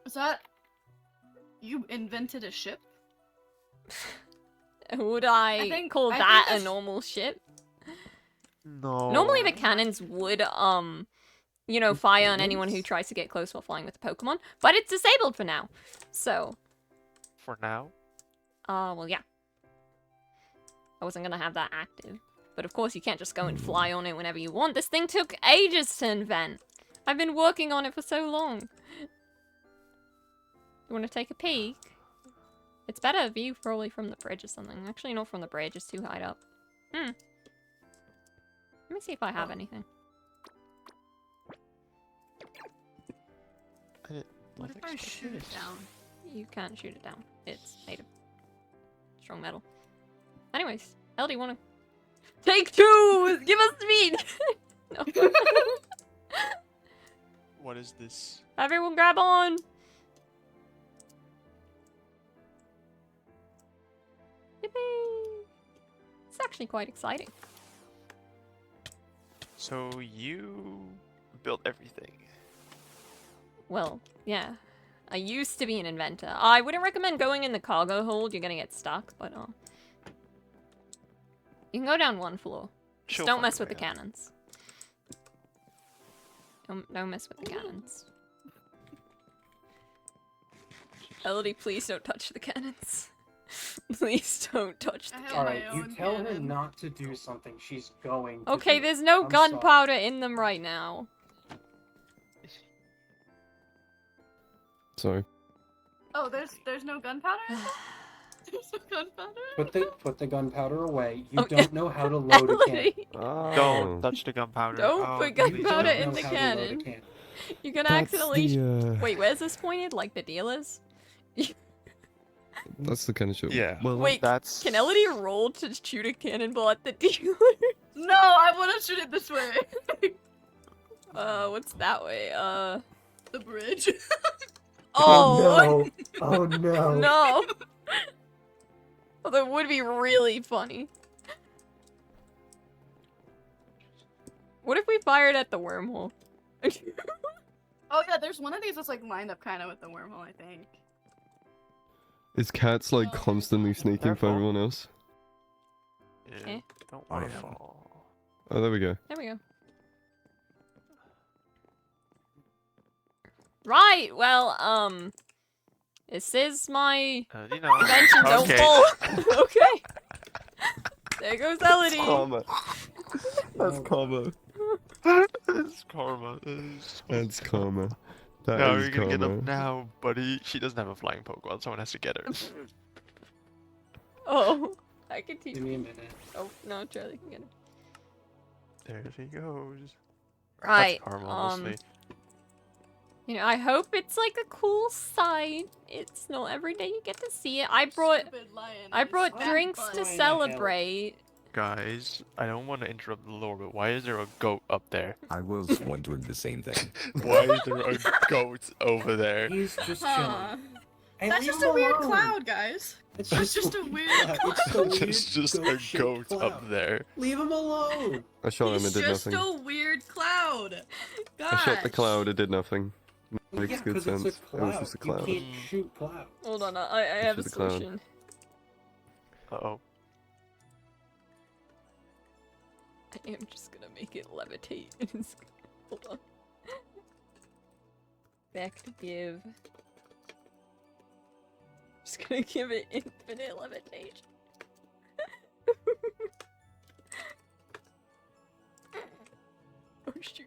Is that... You invented a ship? Would I, think- call I that think a that's- normal ship? No. Normally the cannons would, you know, fire on anyone who tries to get close while flying with the Pokemon, but it's disabled for now. So, For now? well, yeah. I wasn't gonna have that active. But of course you can't just go and fly on it whenever you want. This thing took ages to invent. I've been working on it for so long. You wanna take a peek? It's better view probably from the bridge or something. Actually, not from the bridge, it's too high up. Let me see if I have anything. What if I shoot it down? You can't shoot it down. It's made of strong metal. Anyways, LD, wanna... Take two! Give us speed! No. What is this? Everyone grab on! Yippee! It's actually quite exciting. So you built everything. Well, yeah. I used to be an inventor. I wouldn't recommend going in the cargo hold, you're gonna get stuck, but you can go down one floor. Just She'll don't find mess a with the way out. cannons. Don't mess with the cannons. Elodie, please don't touch the cannons. Please don't touch the I have cannons. Alright, my you own tell her cannon. not to do something, she's going to Okay, do it. there's no I'm sorry. gunpowder in them right now. Sorry. Oh, there's no gunpowder? There's no gunpowder? Put the gunpowder away. You Oh, don't know how to load a cannon. Elodie, Don't touch the gunpowder. Don't Oh, put please gunpowder Don't in know the how to load a cannon. cannon. you're gonna That's accidentally... the, Wait, where's this pointed? Like the dealers? that's the kind of shit. Yeah. Well, Wait, That's... can Elodie roll to shoot a cannonball at the dealer? No, I want to shoot it this way. What's that way? The bridge. Oh! no! Oh no! No! Well, that would be really funny. What if we fired at the wormhole? Oh yeah, there's one of these that's like lined up kind of with the wormhole, I think. is Cats like constantly sneaking for Careful. everyone else? Yeah, Okay. Don't I am. waterfall. Oh, there we go. There we go. Right, well, this is my You know. invention, don't Okay. fall! Okay. There goes Elodie. Karma. That's Oh. karma. It's karma. It's That's karma. That No, is you're gonna get up karma. now, buddy. She doesn't have a flying Pokemon. Someone has to get her. Oh, I can teach. Give me a minute. Oh no, Charlie can get it. There she goes. Right. That's karma, mostly. You know, I hope it's like a cool sight. It's not every day you get to see it. I brought fat drinks butt. to Trying to help. celebrate. Guys, I don't want to interrupt the lore, but why is there a goat up there? I was wondering the same thing. Why is there a goat over there? He's just Huh. chilling. Hey, That's leave just him a weird alone. cloud, guys. It's That's just a weird cloud. It's a weird It's just a goat-shaped goat cloud. up there. Leave him alone. I shot him, it He's did just nothing. a weird cloud. Gosh. I shot the cloud, it did nothing. Makes Yeah, good 'cause sense. it's a It cloud. was just a cloud. You can't shoot clouds. Hold on, I have a just a cloud. solution. Uh-oh. I am just gonna make it levitate. Hold on. Back to give. Just gonna give it infinite levitation. Oh shoot.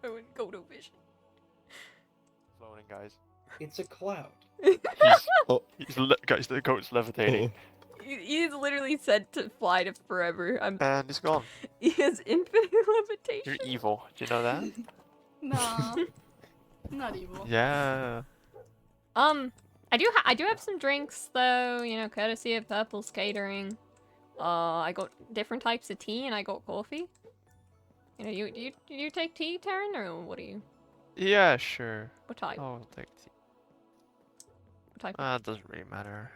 I went Godo vision. Floating, guys. It's a cloud. Guys, the goat's levitating. He's literally said to fly to forever. And he's gone. He has infinite levitation. You're evil. Do you know that? Nah. Not evil. Yeah. I do have some drinks though, you know, courtesy of Purple's Catering. I got different types of tea and I got coffee. You know, do you take tea, Taryn, or what do you? Yeah, sure. What type? I'll take tea. What type? It doesn't really matter.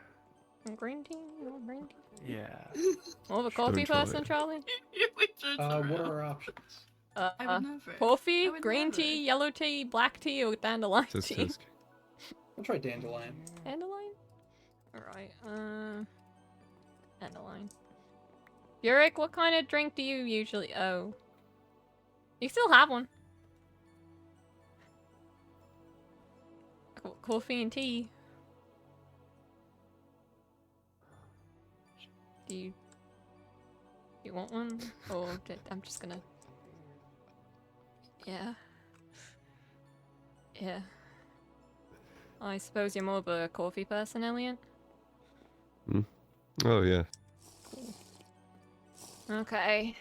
Green tea? You want green tea? Yeah. More of a coffee try person, it. Charlie? What are our options? I would never. Coffee, I would green never. tea, yellow tea, black tea, or dandelion Tisk tea? tisk. I'll try dandelion. Dandelion? Alright, dandelion. Burek, what kind of drink do you usually... Oh. You still have one. Coffee and tea. Do you want one? Or I'm just gonna... Yeah. Yeah. I suppose you're more of a coffee person, Elliot? Oh yeah. Okay.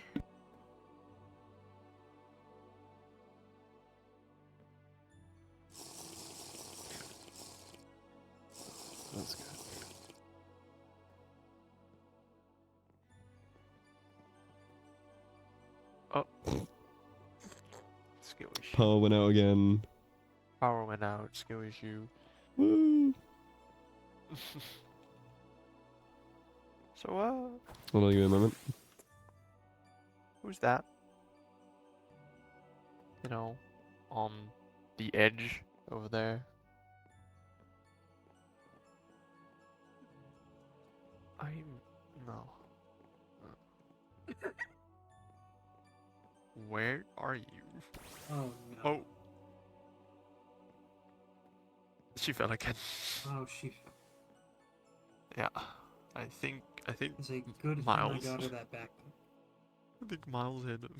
That's good. Oh. Skill issue. Power went out again. Power went out. Skill issue. Woo! So, Hold on, give me a moment. who's that? You know, on the edge over there. No. Where are you? Oh no. Oh. She fell again. Oh, she. Yeah. I think It's a good thing Miles. I got her that back. I think Miles hit him.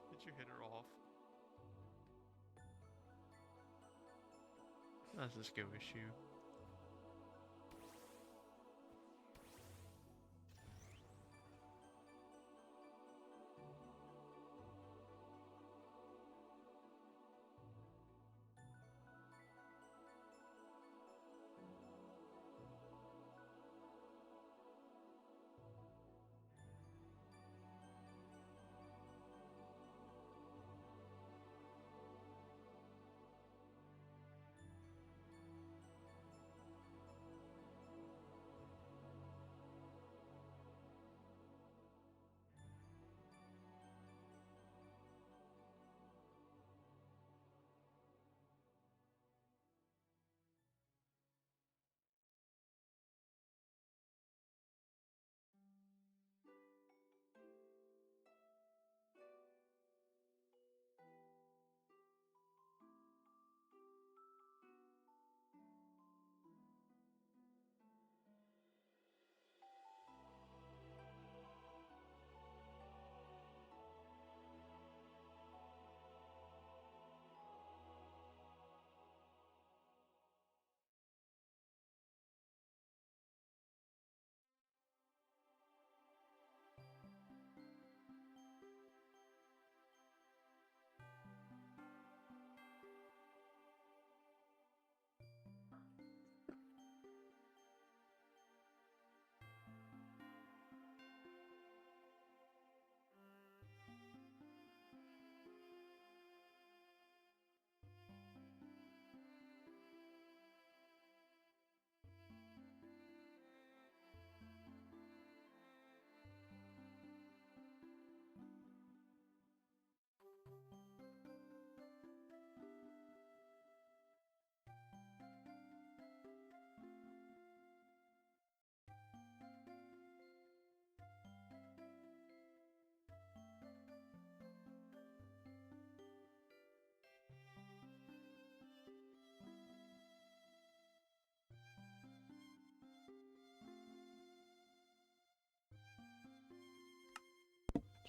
Did you hit her off? That's a skill issue.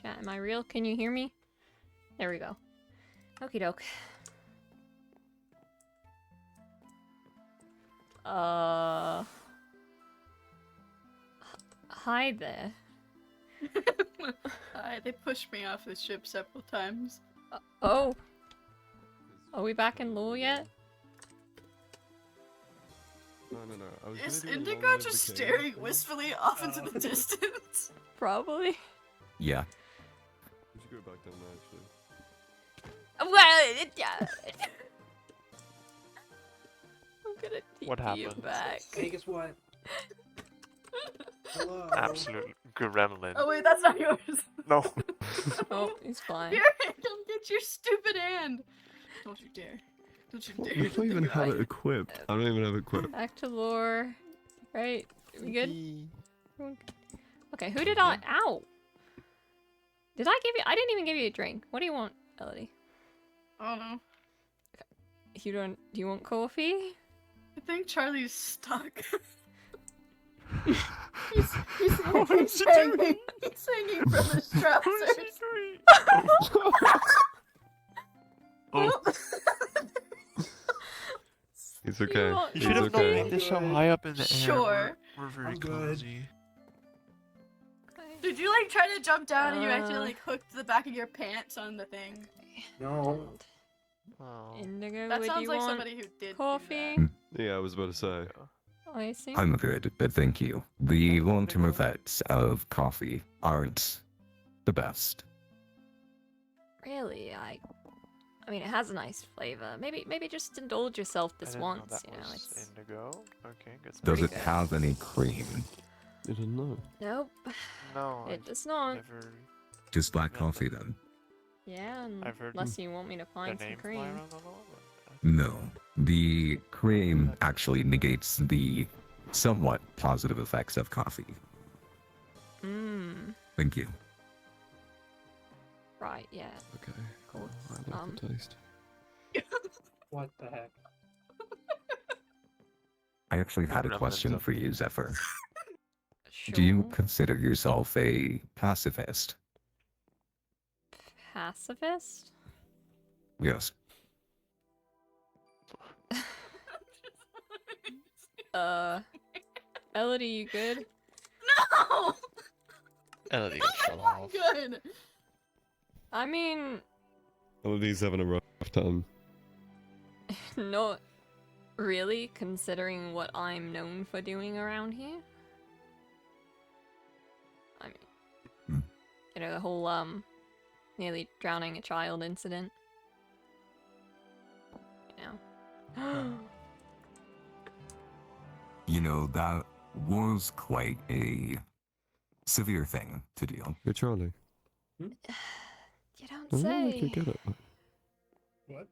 Chat, am I real? Can you hear me? There we go. Okie doke. Hi there. They pushed me off the ship several times. Oh. Are we back in lore yet? No. I was Is gonna do a Indigo long live just the king staring thing. wistfully off into the distance? Probably. Yeah. We should go back down there actually. Well, yeah. I'm gonna What TP you happened? back. Hey, guess what? Hello. Absolute gremlin. Oh wait, that's not yours. No. Oh, he's fine. Here, come get your stupid hand. Don't you dare. Don't you dare. If I even have it equipped, I don't even have it equipped. Back to lore. Right? We good? Yippee. Everyone good? Okay, who did I? Ow! Did I give you? I didn't even give you a drink. What do you want, Elodie? I don't know. You don't? Do you want coffee? I think Charlie's stuck. What is he doing? He's hanging from his trousers. Oh, It's okay. want you It's should have not okay. made this so high up in the air. Sure. We're very I'm good. clumsy. Did you like try to jump down and you Uh. actually like hooked the back of your pants on the thing? No. Oh. Indigo, That would sounds you like want somebody who did coffee? do Yeah, I was about to say. I see. I'm good, but thank you. The long-term effects of coffee aren't the best. Really, I mean, it has a nice flavor. Maybe just indulge yourself I this didn't know once. that You know, was it's indigo. Okay, good. Does pretty it good. have any cream? I didn't know. nope. No, It does not. never. Just black Yeah. coffee then? Yeah, I've heard unless you want me to The find some name fly cream. around a lot, but No. The cream actually negates the somewhat positive effects of coffee. Mmm. Thank you. Right. Yeah. Okay. Cool. I like the taste. What the heck? I actually had a Gremlins question up. for you, Zephyr. Sure. Do you consider yourself a pacifist? Pacifist? Yes. Elodie, you good? No! Elodie, shut I'm off. good. I mean, Elodie's having a rough time. not really, considering what I'm known for doing around here. I mean, Hmm. you know, the whole, nearly drowning a child incident. You know? You know, that was quite a severe thing to do. Hey, Charlie. You don't I really like you say. get it. What?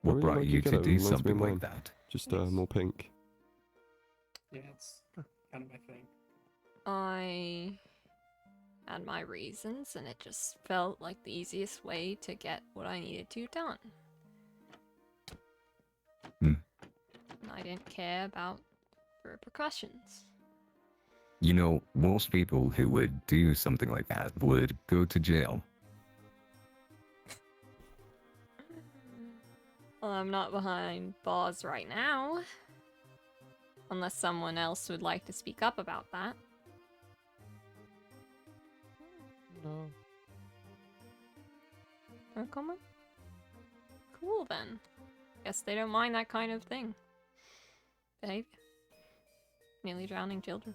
What really brought like you your to getup, do reminds me of something like mine. that? Just Nice. more pink. Yeah, it's kind of my thing. I had my reasons, and it just felt like the easiest way to get what I needed to done. Hmm. And I didn't care about the repercussions. You know, most people who would do something like that would go to jail. Well, I'm not behind bars right now. Unless someone else would like to speak up about that. No. No comment? Cool then. Guess they don't mind that kind of thing. Behavior. Nearly drowning children.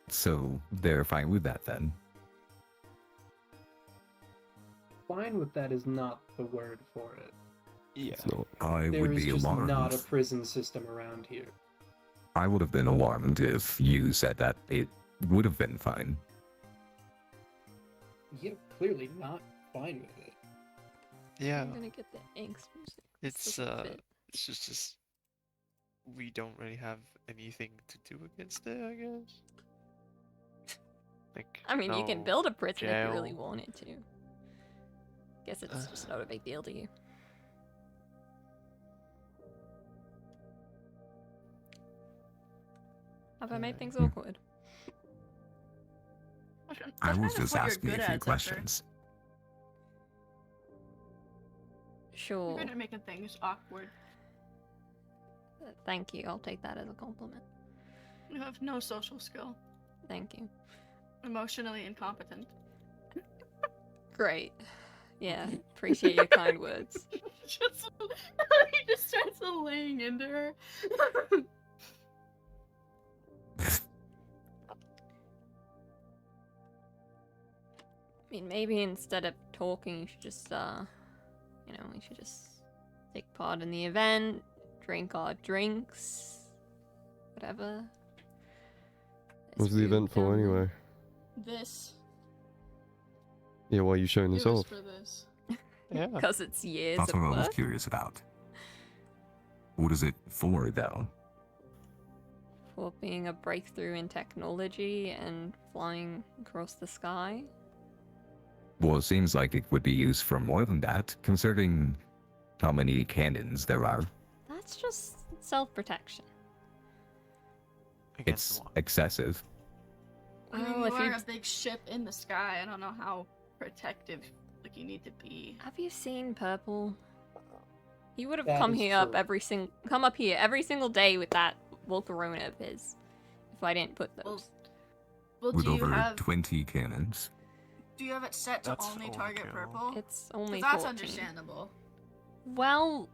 So they're fine with that then. Fine with that is not the word for it. Yeah. It's not. I There would is be just alarmed. not a prison system around here. I would have been alarmed if you said that it would have been fine. You're clearly not fine with it. Yeah. I'm gonna get the angst music. This It's doesn't fit. it's just we don't really have anything to do against it, I guess. Like, I mean, you can no build a prison if you really jail. wanted to. Guess it's just not a big deal to you. Have I made things Hmm. awkward? I That's was kind of just what you're asking good a at, few Zephyr. questions. You're Sure. good at making things awkward. Thank you. I'll take that as a compliment. You have no social skill. Thank you. Emotionally incompetent. Great. Yeah, appreciate your kind words. Just, he just starts laying into her. I mean, maybe instead of talking, you should just, we should just take part in the event, drink our drinks, whatever. What's the event for anyway? This. Yeah, why are you showing this It was off? for this. Yeah. Because it's years That's of what I was work. curious about. What is it for, though? For being a breakthrough in technology and flying across the sky. Well, it seems like it would be used for more than that, considering how many cannons there are. That's just self-protection. Against It's what? excessive. I mean, Well, you if are you- a big ship in the sky. I don't know how protective like you need to be. Have you seen Purple? He would have That come is here up true. come up here every single day with that Volcarona of his. If I didn't put those. Well, With do you over have 20 cannons. it set to That's only target overkill. purple? It's 'Cause only that's 14. understandable. Well,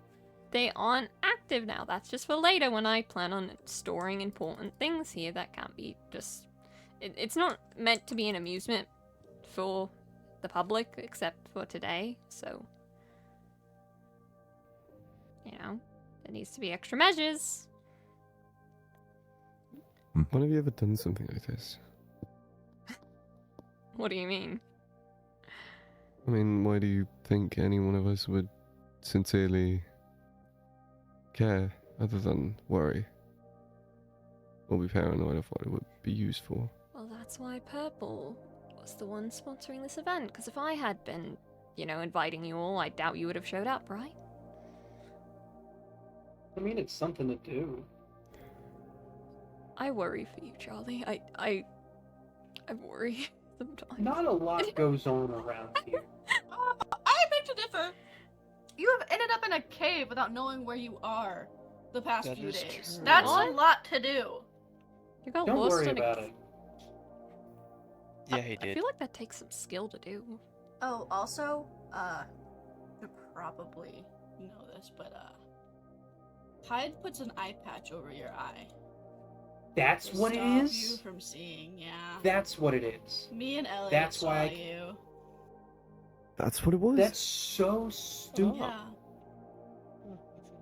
they aren't active now. That's just for later when I plan on storing important things here that can't be just... It's not meant to be an amusement for the public, except for today, so... there needs to be extra measures. When have you ever done something like this? What do you mean? I mean, why do you think any one of us would sincerely care other than worry? Or be paranoid of what it would be used for? Well, that's why Purple was the one sponsoring this event, because if I had been, inviting you all, I doubt you would have showed up, right? I mean, it's something to do. I worry for you, Charlie. I worry sometimes. Not a lot goes on around here. I beg to differ. You have ended up in a cave without knowing where you are the past That few is days. true. That's What? a lot to do. You got Don't lost worry in a... about it. Yeah, he I did. feel like that takes some skill to do. Oh, also, you probably know this, but Hyde puts an eye patch over your eye. That's to what it stop you is? from seeing, yeah. That's what it is. Me and Elliot That's saw why I- you. That's what it was? That's so stupid. Yeah.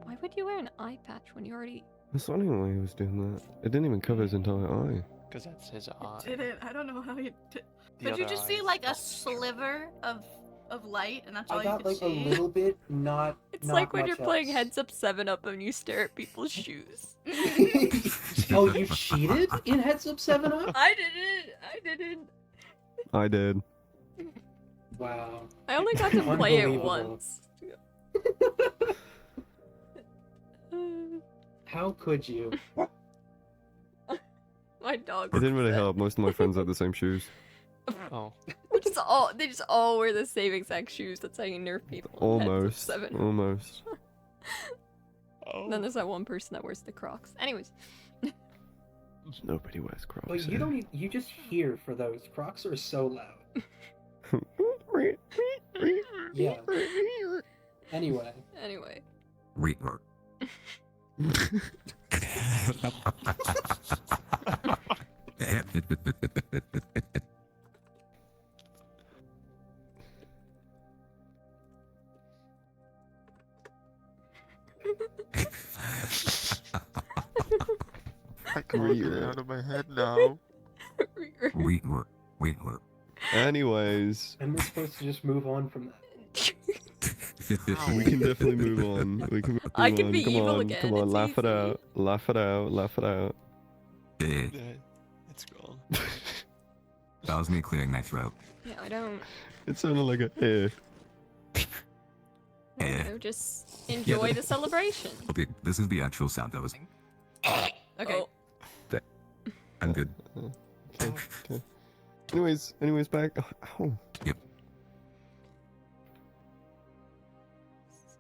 Why would you wear an eye patch when you already... That's not even why he was doing that. It didn't even cover his entire eye. Because that's his eye. Didn't. I don't know how you did. The Could you other just eye see is like a not sliver of light, and that's all I you got could like see? a little bit, not. It's not like when much you're playing else. Heads Up 7-Up and you stare at people's shoes. Oh, you cheated in Heads Up 7 Up? I didn't. I did. Wow. I only got to play it Unbelievable. once. How could you? My dog. It didn't really help. Most of my friends had the same shoes. Oh. They just all wear the same exact shoes. That's how you nerf people. in Heads Up Almost. 7. Almost. Oh. And then there's that one person that wears the Crocs. Anyways, Nobody wears Crocs. But you don't. You just hear for those. Crocs are so loud. Yeah. Anyway. anyway. Reaper. I can't get it out of my head now. Reaper. Anyways, And we're supposed to just move on from that. we can definitely move on. We can move I can on. be come evil on, again, Come on, it's laugh it easy. out. Laugh it out. Laugh it out. Eh, Yeah, it's gone. that was me clearing my throat. Yeah, I don't. It sounded like a Just enjoy the celebration. Okay, this is the actual sound that was. Okay. That- I'm good. Okay, okay. Anyways, back. Oh,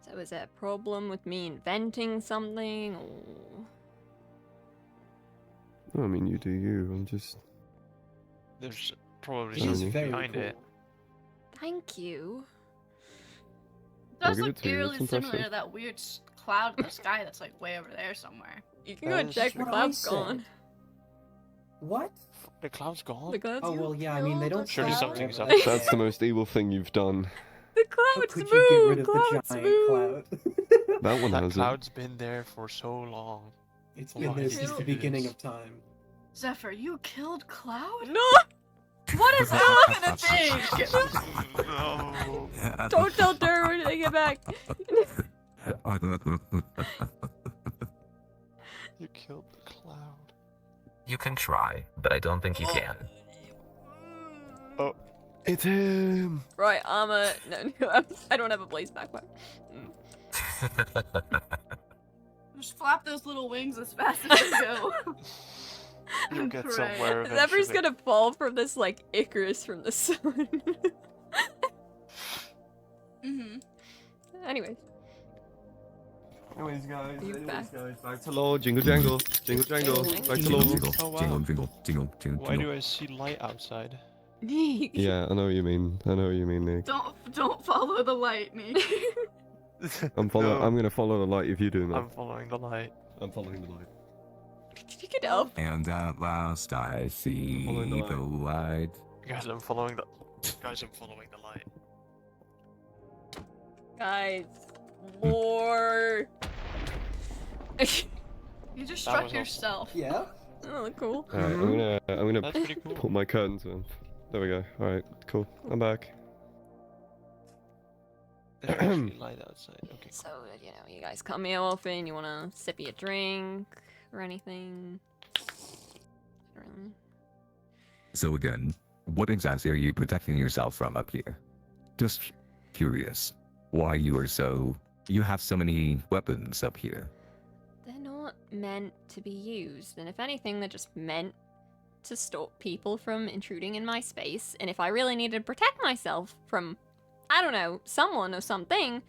So is there a problem with me inventing something, or... I mean, you do you. I'm just. There's probably She's something very behind cool. it. Thank you. It does give look it to you, eerily it's similar to impressive. that weird cloud in the sky that's like way over there somewhere. You can go and That check is the what I cloud's said. gone. What? The cloud's gone. The cloud's Oh gone. well, yeah. I mean, they don't Surely stay something's forever. up. That's the most evil thing you've done. The How clouds could move! you get rid of Clouds the giant move! cloud? That one That hasn't. cloud's been there for so long. It's Why been there did since you the do beginning this? of time. Zephyr, you killed Cloud? No! What is that gonna take? No. Don't tell Derwin to get back! You killed the cloud. You can try, but I don't think you can. Oh, It's him. Right, no, I don't have a blaze backpack. Just flap those little wings as fast as you go. you'll get Right. somewhere Zephyr's eventually. gonna fall from this, like, Icarus from the sun. Mm-hmm. Anyways. Anyways, guys. You back? Back to law. Jingle jangle. Jingle jangle. Back to Jingle, law. jingle, Oh, wow. jingle, jingle, jingle, jingle, Why do jingle. I see light outside? Yeah, I know what you mean. I know what you mean, Nick. Don't follow the light, Nick. I'm gonna follow the light if you do that. I'm following the light. I'm following the light. Did you get up? And at last I see Following the the light. Guys, I'm following the. Guys, I'm following the light. Guys, more. You just That struck was awesome. yourself. Yeah. Oh, cool. Alright, I'm gonna That's pretty cool. pull my curtains on. There we go. Alright, cool. I'm back. There's actually light outside. Okay. So, you know, you guys come here often, you wanna sip your drink or anything? Really? So again, what exactly are you protecting yourself from up here? Just curious. Why you are so... You have so many weapons up here. They're not meant to be used, and if anything, they're just meant to stop people from intruding in my space. And if I really needed to protect myself from, I don't know, someone or something,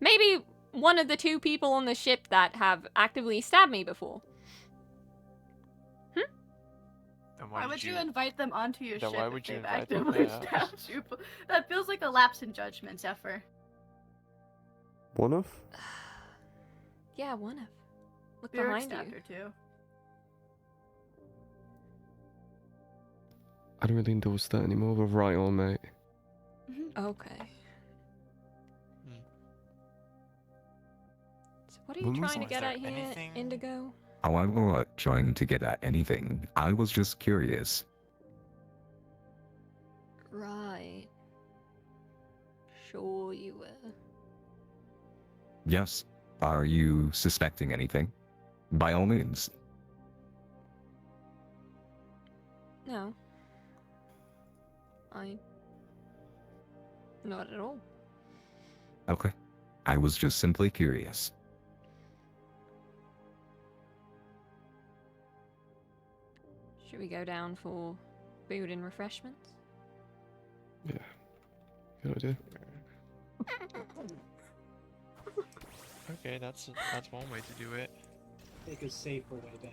maybe one of the two people on the ship that have actively stabbed me before. And Why did would you invite them onto your Then ship why if would you they've invite them? actively Yeah. stabbed you? That feels like a lapse in judgment, Zephyr. One of? Yeah, one of. Look Bjork behind stabbed you. her too. I don't really endorse that anymore, but right on, mate. Okay. Hmm. So what are you When was trying to Was get there at here, anything- Indigo? Oh, I'm not trying to get at anything. I was just curious. Right. Sure you were. Yes. Are you suspecting anything? By all means. No. Not at all. Okay. I was just simply curious. Should we go down for food and refreshments? Yeah. Good idea. Okay, that's one way to do it. Take a safer way down.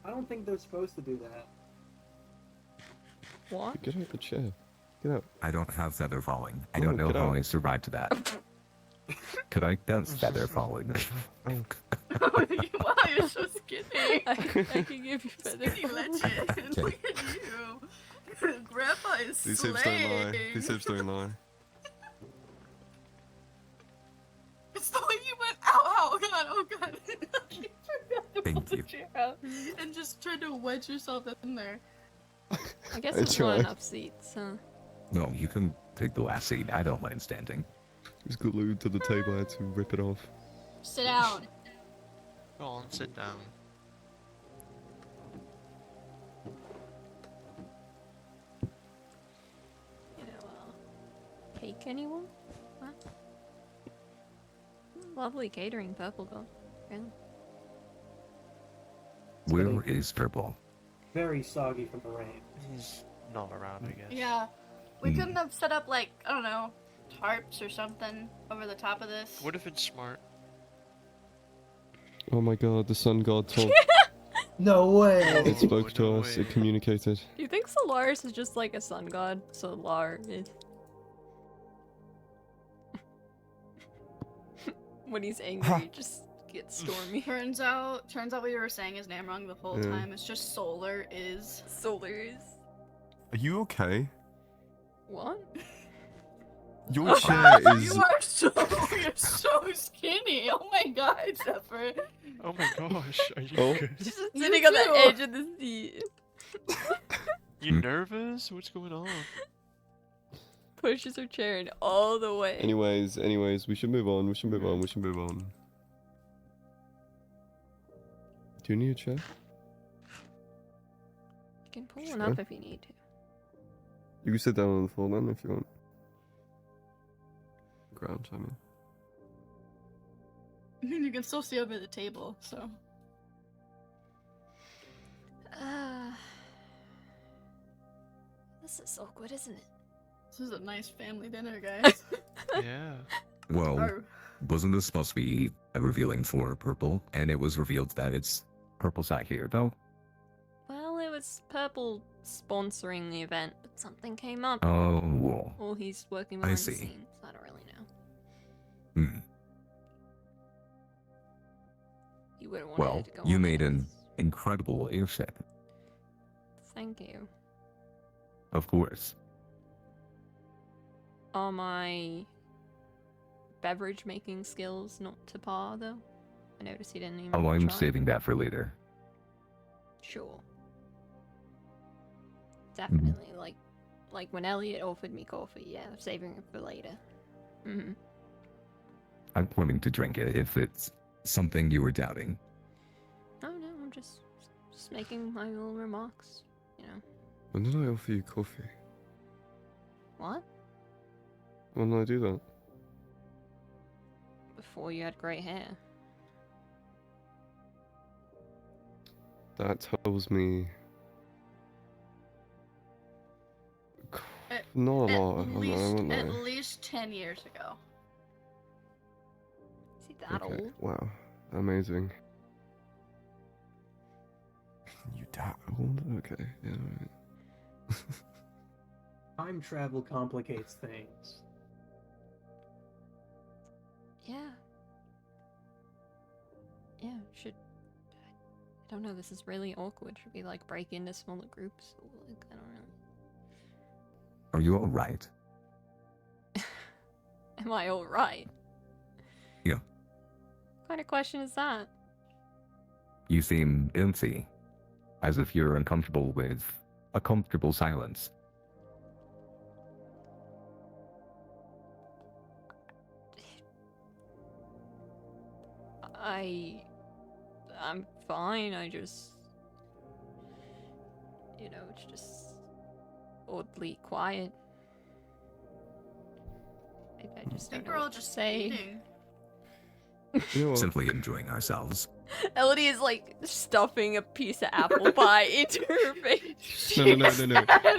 I don't think they're supposed to do that. What? Get out the chair. Get out. I don't have feather falling. I Oh, don't know get how out. I survived that. Could I dance feather falling? Wow, you're so skinny. I can give you feather. Skinny legend. Look at you. Grandpa is These slaying. hips don't lie. These hips don't lie. It's the way you went, ow, oh god, oh god. You forgot to pull Thank the you. chair out and just tried to wedge yourself in there. I guess I there's not tried. enough seats, huh? No, you can take the last seat. I don't mind standing. It was glued to the table. I had to rip it off. Sit down. Go on, sit down. Cake, anyone? What? Lovely catering, Purple God. Really? Where is Purple? Very soggy from the rain. He's not around, I guess. Yeah. We Hmm. couldn't have set up, like, I don't know, tarps or something over the top of this. What if it's smart? Oh my god, the sun god talked. No way. It spoke to no us. way. It communicated. Do you think Solaris is just like a sun god? Solar is. When he's angry, he just gets stormy. Turns out we were saying his name wrong the whole Yeah. time. It's just Solar is. Solaris. Are you okay? What? Your chair is. You are you're so skinny. Oh my god, Zephyr. Oh my gosh, are you Oh. good? Just You sitting on the too. edge of the seat. You nervous? What's going on? Pushes her chair in all the way. Anyways, we should move on. We should move on. Do you need a chair? You can pull one Sure. up if you need to. You can sit down on the floor then if you want. Ground, I mean. I mean, you can still see over the table, so. This is awkward, isn't it? This is a nice family dinner, guys. Yeah. Well, Or- wasn't this supposed to be a revealing for Purple? And it was revealed that it's Purple's not here, though? Well, it was Purple sponsoring the event, but something came up. Oh, well. Well, he's working I behind the see. scenes. I don't really know. Hmm. You wouldn't want Well, it to go you on made an this. incredible airship. Thank you. Of course. Are my beverage making skills not to par, though? I noticed he didn't even Oh, I'm try. saving that for later. Sure. Definitely, like when Elliot offered me coffee, yeah, saving it for later. Mm-hmm. I'm planning to drink it if it's something you were doubting. Oh no, I'm just making my little remarks, you know. When did I offer you coffee? What? When did I do that? Before you had great hair. That tells me. At- Not a lot. At I least, won't at lie. least 10 years ago. Is he that Okay. old? Wow. Amazing. You that old? Okay. Yeah. Alright. Time travel complicates things. Yeah. Yeah, should. I don't know, this is really awkward. Should we, like, break into smaller groups? Or, like, I don't know. Are you alright? Am I alright? Yeah. What kind of question is that? You seem empty. As if you're uncomfortable with a comfortable silence. I'm fine, I just... You know, it's just... oddly quiet. I just I think don't know we're all what to just say. eating. You know what? Simply enjoying ourselves. Elodie is like stuffing a piece of apple pie into her face. No.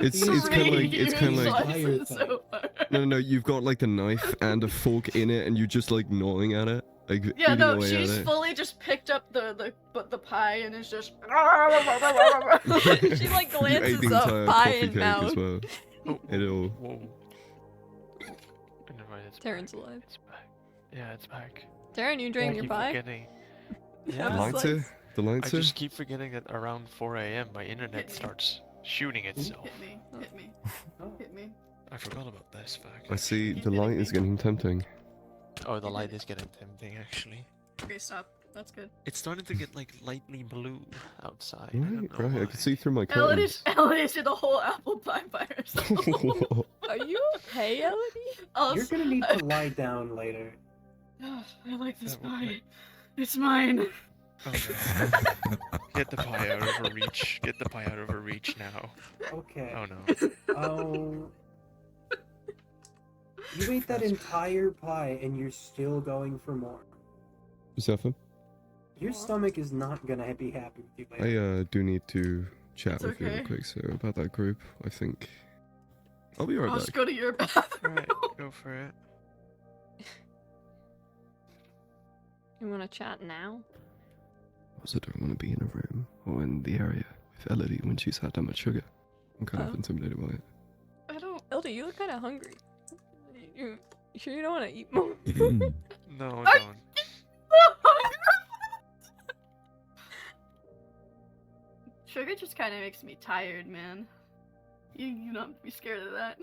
It's kind of like no. You've got like the knife and a fork in it, and you're just like gnawing at it, like Yeah, eating no, away she's at it. fully just picked up the pie and is just. She like You ate glances the up, entire pie coffee in cake mouth. as well. Oh, It'll. whoa. Never mind, it's Terran's back. alive. It's back. Yeah, it's back. Terran, you drank I your keep pie? forgetting. Yeah, Yeah, it's Lighter? like- The I lighter? just keep forgetting that around 4 a.m. my internet starts shooting itself. Hit me, hit me, hit me. I forgot about this fact. I see Keep the hitting light me. is getting tempting. Oh, the light is getting tempting actually. Okay, stop. That's good. It's starting to get like lightly blue outside. I Right, don't know right. I why. can see through my Elodie curtains. did the whole apple pie by herself. Are you okay, Elodie? You're gonna need to lie down later. I like this Yeah, pie. It's mine. Oh, no. Get the pie out of her reach. Get the pie out of her reach now. Okay. Oh no. Oh. You ate that That's- entire pie and you're still going for more. Zephyr, Your stomach is not gonna be happy with you I later. do need to chat It's with you real okay. quick, sir, about that group. I think I'll be right I'll just back. go to your bathroom. Alright, go for it. You want to chat now? I also don't want to be in a room or in the area with Elodie when she's had that much sugar. I'm kind of Oh. intimidated by it. I don't. Elder, you look kind of hungry. You sure you don't want to eat more? No, I- don't. Sugar just kind of makes me tired, man. You not be scared of that.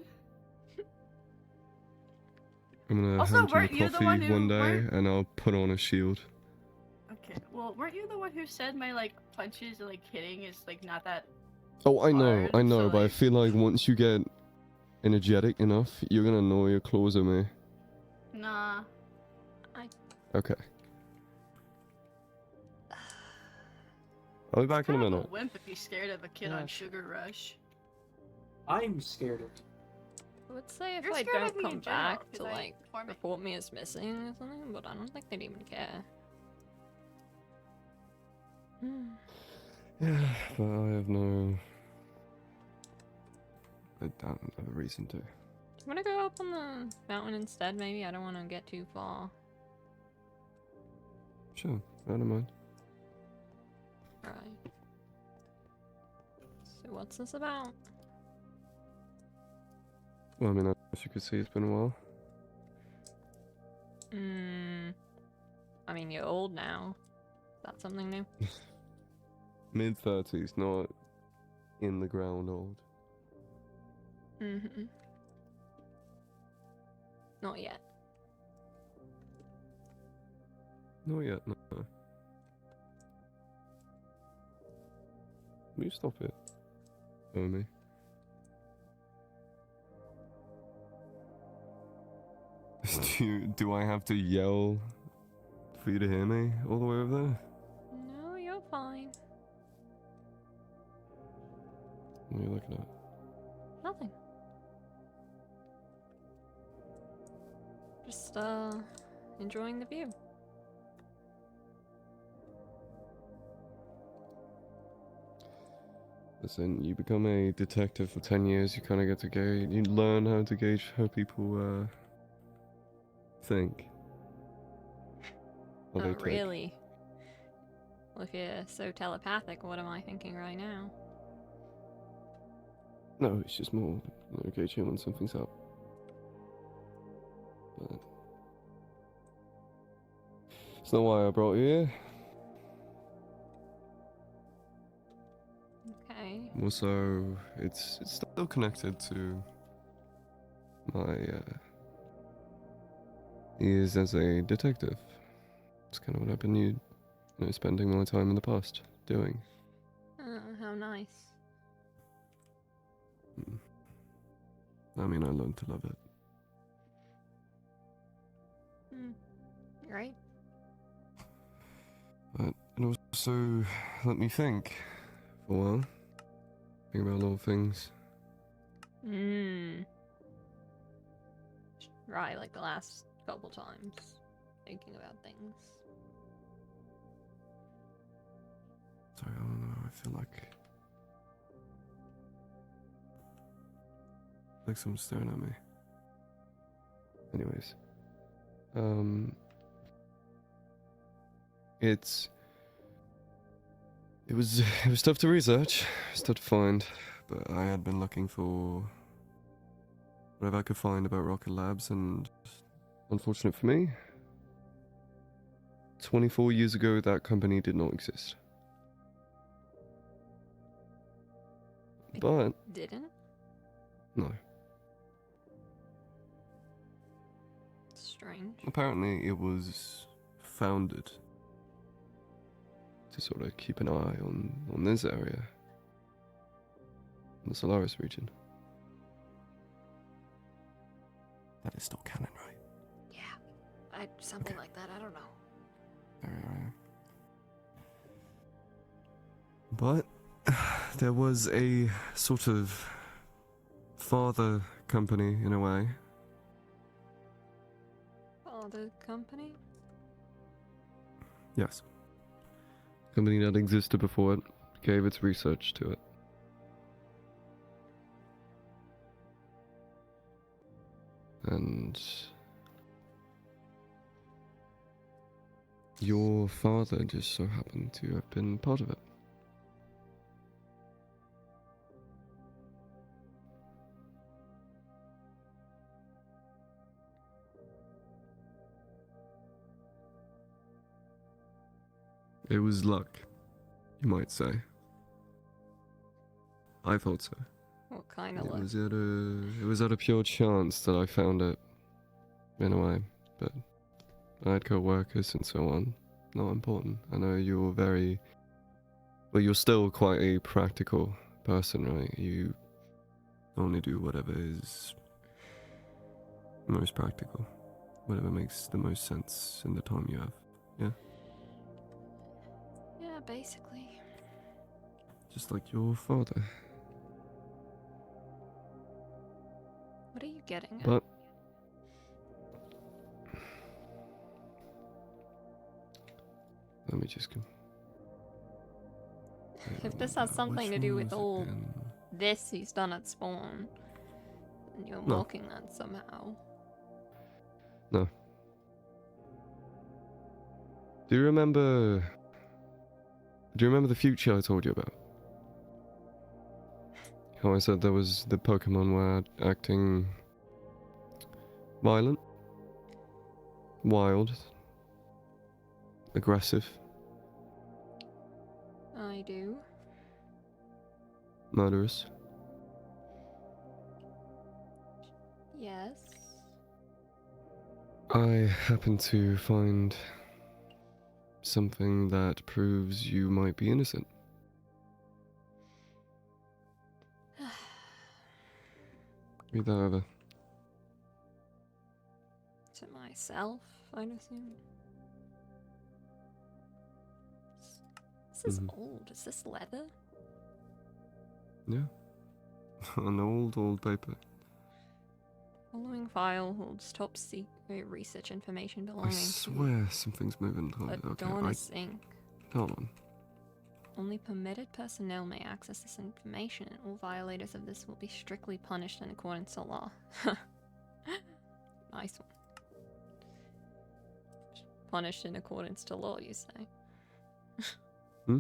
I'm gonna Also, hand you weren't the you the coffee one who- one day, weren't- and I'll put on a shield. Okay. Well, weren't you the one who said my like punches like hitting is like not that? Oh, I Hard, so, but I like- feel like once you get energetic enough, you're gonna gnaw your claws at me. Nah. Okay. I'll be back in a Kind of minute. a wimp if he's scared of a kid Yeah, on sure. Sugar Rush. I'm scared of Let's say if You're I scared of don't me come in general, back 'cause to I like torment report me as missing or something, but I don't think they'd even care. Yeah, but I have no. I don't have a reason to. You want to go up on the mountain instead, maybe? I don't want to get too far. Sure, I don't mind. Right. So what's this about? Well, I mean, as you can see, it's been a while. I mean, you're old now. Is that something new? Mid-30s, not in the ground old. Mm-hmm. Not yet. Not yet, no. Will you stop it? Oh, me. Do I have to yell for you to hear me all the way over there? No, you're fine. What are you looking at? Nothing. Just, enjoying the view. Listen, you become a detective for 10 years, you kind of get to gauge, you learn how to gauge how people, think. How they Oh, take. really? Well, if you're so telepathic, what am I thinking right now? No, it's just more, gauging when something's up. But it's not why I brought you here. Okay. Also, it's still connected to my years as a detective. It's kind of what I've been spending my time in the past doing. Oh, how nice. I mean, I learned to love it. Right? But it also let me think for a while. Think about a lot of things. Right, like the last couple times. Thinking about things. Sorry, I don't know. I feel like someone's staring at me. Anyways, it was tough to research, it was tough to find, but I had been looking for whatever I could find about Rocket Labs, and unfortunate for me, 24 years ago that company did not exist. But Didn't? no, Strange. apparently it was founded to sort of keep an eye on this area, in the Solaris region. That is still canon, right? Yeah. Something like that, I don't know. Very rare. But there was a sort of father company in a way the company? Yes. Company that existed before it gave its research to it. And your father just so happened to have been part of it. It was luck, you might say. I thought so. What kind of It luck? was at a pure chance that I found it, in a way. But I had co-workers and so on. Not important. I know you're very... Well, you're still quite a practical person, right? You only do whatever is most practical. Whatever makes the most sense in the time you have. Yeah? Yeah, basically. Just like your father. What are you getting at? But... Let me just go. If this has something to do with all Again? this he's done at spawn, then you're No. mocking that somehow. No. Do you remember the future I told you about? How I said there was the Pokemon were acting violent, wild, aggressive, I do. murderous. Yes. I happen to find something that proves you might be innocent. Read that over. To myself, I'd assume. This is Mhm. old. Is this leather? Yeah. An old paper. Following file holds top secret research information I belonging swear something's moving. to Okay, Adonis Inc. hold on. Only permitted personnel may access this information, and all violators of this will be strictly punished in accordance to law. Nice one. Punished in accordance to law, you say? Hmm?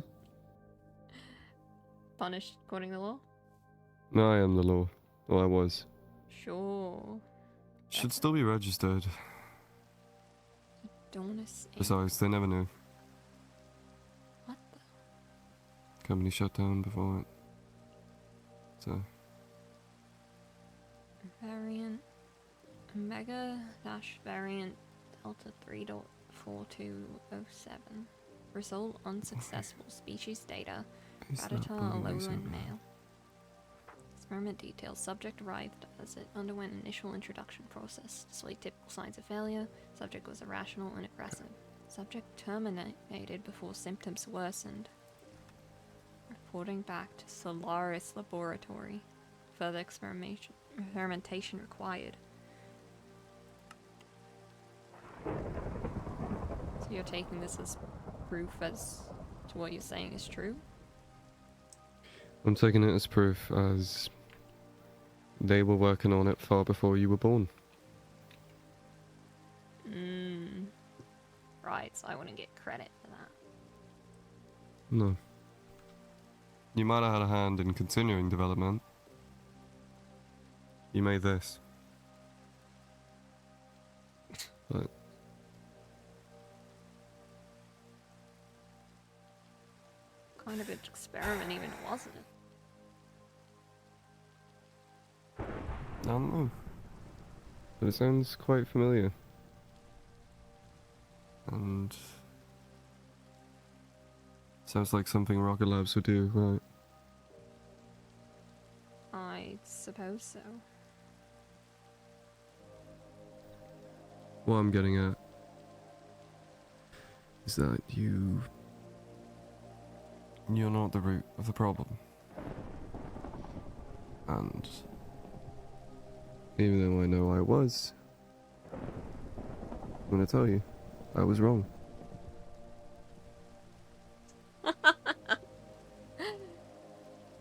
Punished according to law? No, I am the law. Or I was. Sure. Should still be registered. Adonis Inc. Besides, they never knew. What the? Company shut down before it. So, Variant Omega dash variant Delta 3.4207. Result unsuccessful. Species data. is that Predator building lowland over there? male. Experiment details. Subject arrived as it underwent initial introduction process. Displayed typical signs of failure. Subject was irrational and aggressive. Subject terminated before symptoms worsened. Reporting back to Solaris Laboratory. Further experimentation required. So you're taking this as proof as to what you're saying is true? I'm taking it as proof as they were working on it far before you were born. Right, so I wouldn't get credit for that. No. You might have had a hand in continuing development. You made this. But What kind of an experiment even was it? I don't know. But it sounds quite familiar. And sounds like something Rocket Labs would do, right? I suppose so. What I'm getting at is that you're not the root of the problem. And even though I know I was, I'm gonna tell you, I was wrong.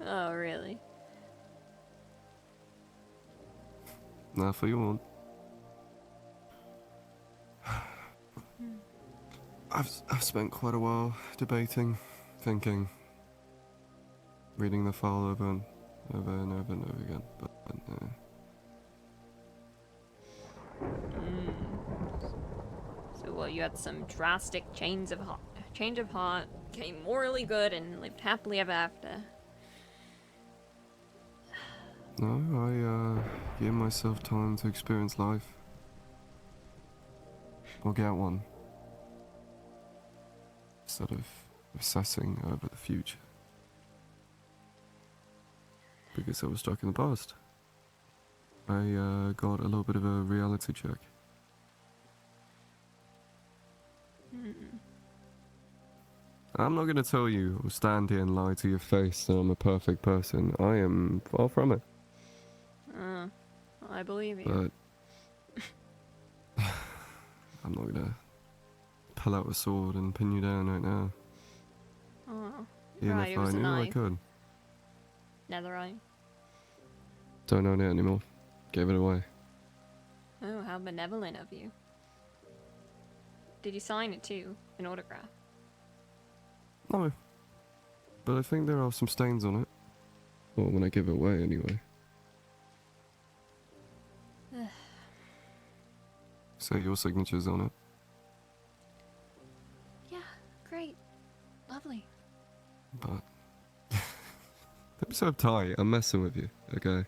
Oh, really? Now for you on. I've spent quite a while debating, thinking, reading the file over and over and over and over again, but So what? You had some drastic change of heart, became morally good, and lived happily ever after. no, I gave myself time to experience life. Or get one. Instead of obsessing over the future. Because I was stuck in the past. I got a little bit of a reality check. I'm not gonna tell you or stand here and lie to your face that I'm a perfect person. I am far from it. I believe you. But I'm not gonna pull out a sword and pin you down right now. Oh, Even right, if it I was a knew I knife. could. Netherite. Don't own it anymore. Gave it away. Oh, how benevolent of you. Did you sign it too? An autograph? No. But I think there are some stains on it. Well, when I give it away anyway. So your signature's on it. Yeah, great. Lovely. But don't be so uptight. I'm messing with you, okay?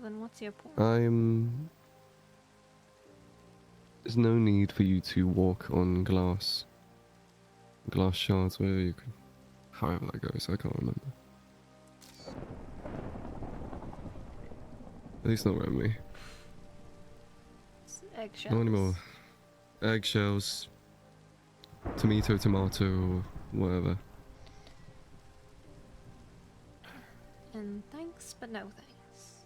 Then what's your point? There's no need for you to walk on glass. Glass shards, whatever you can. However that goes, I can't remember. At least not around me. It's eggshells. Not anymore. Eggshells. Tomato, or whatever. And thanks, but no thanks.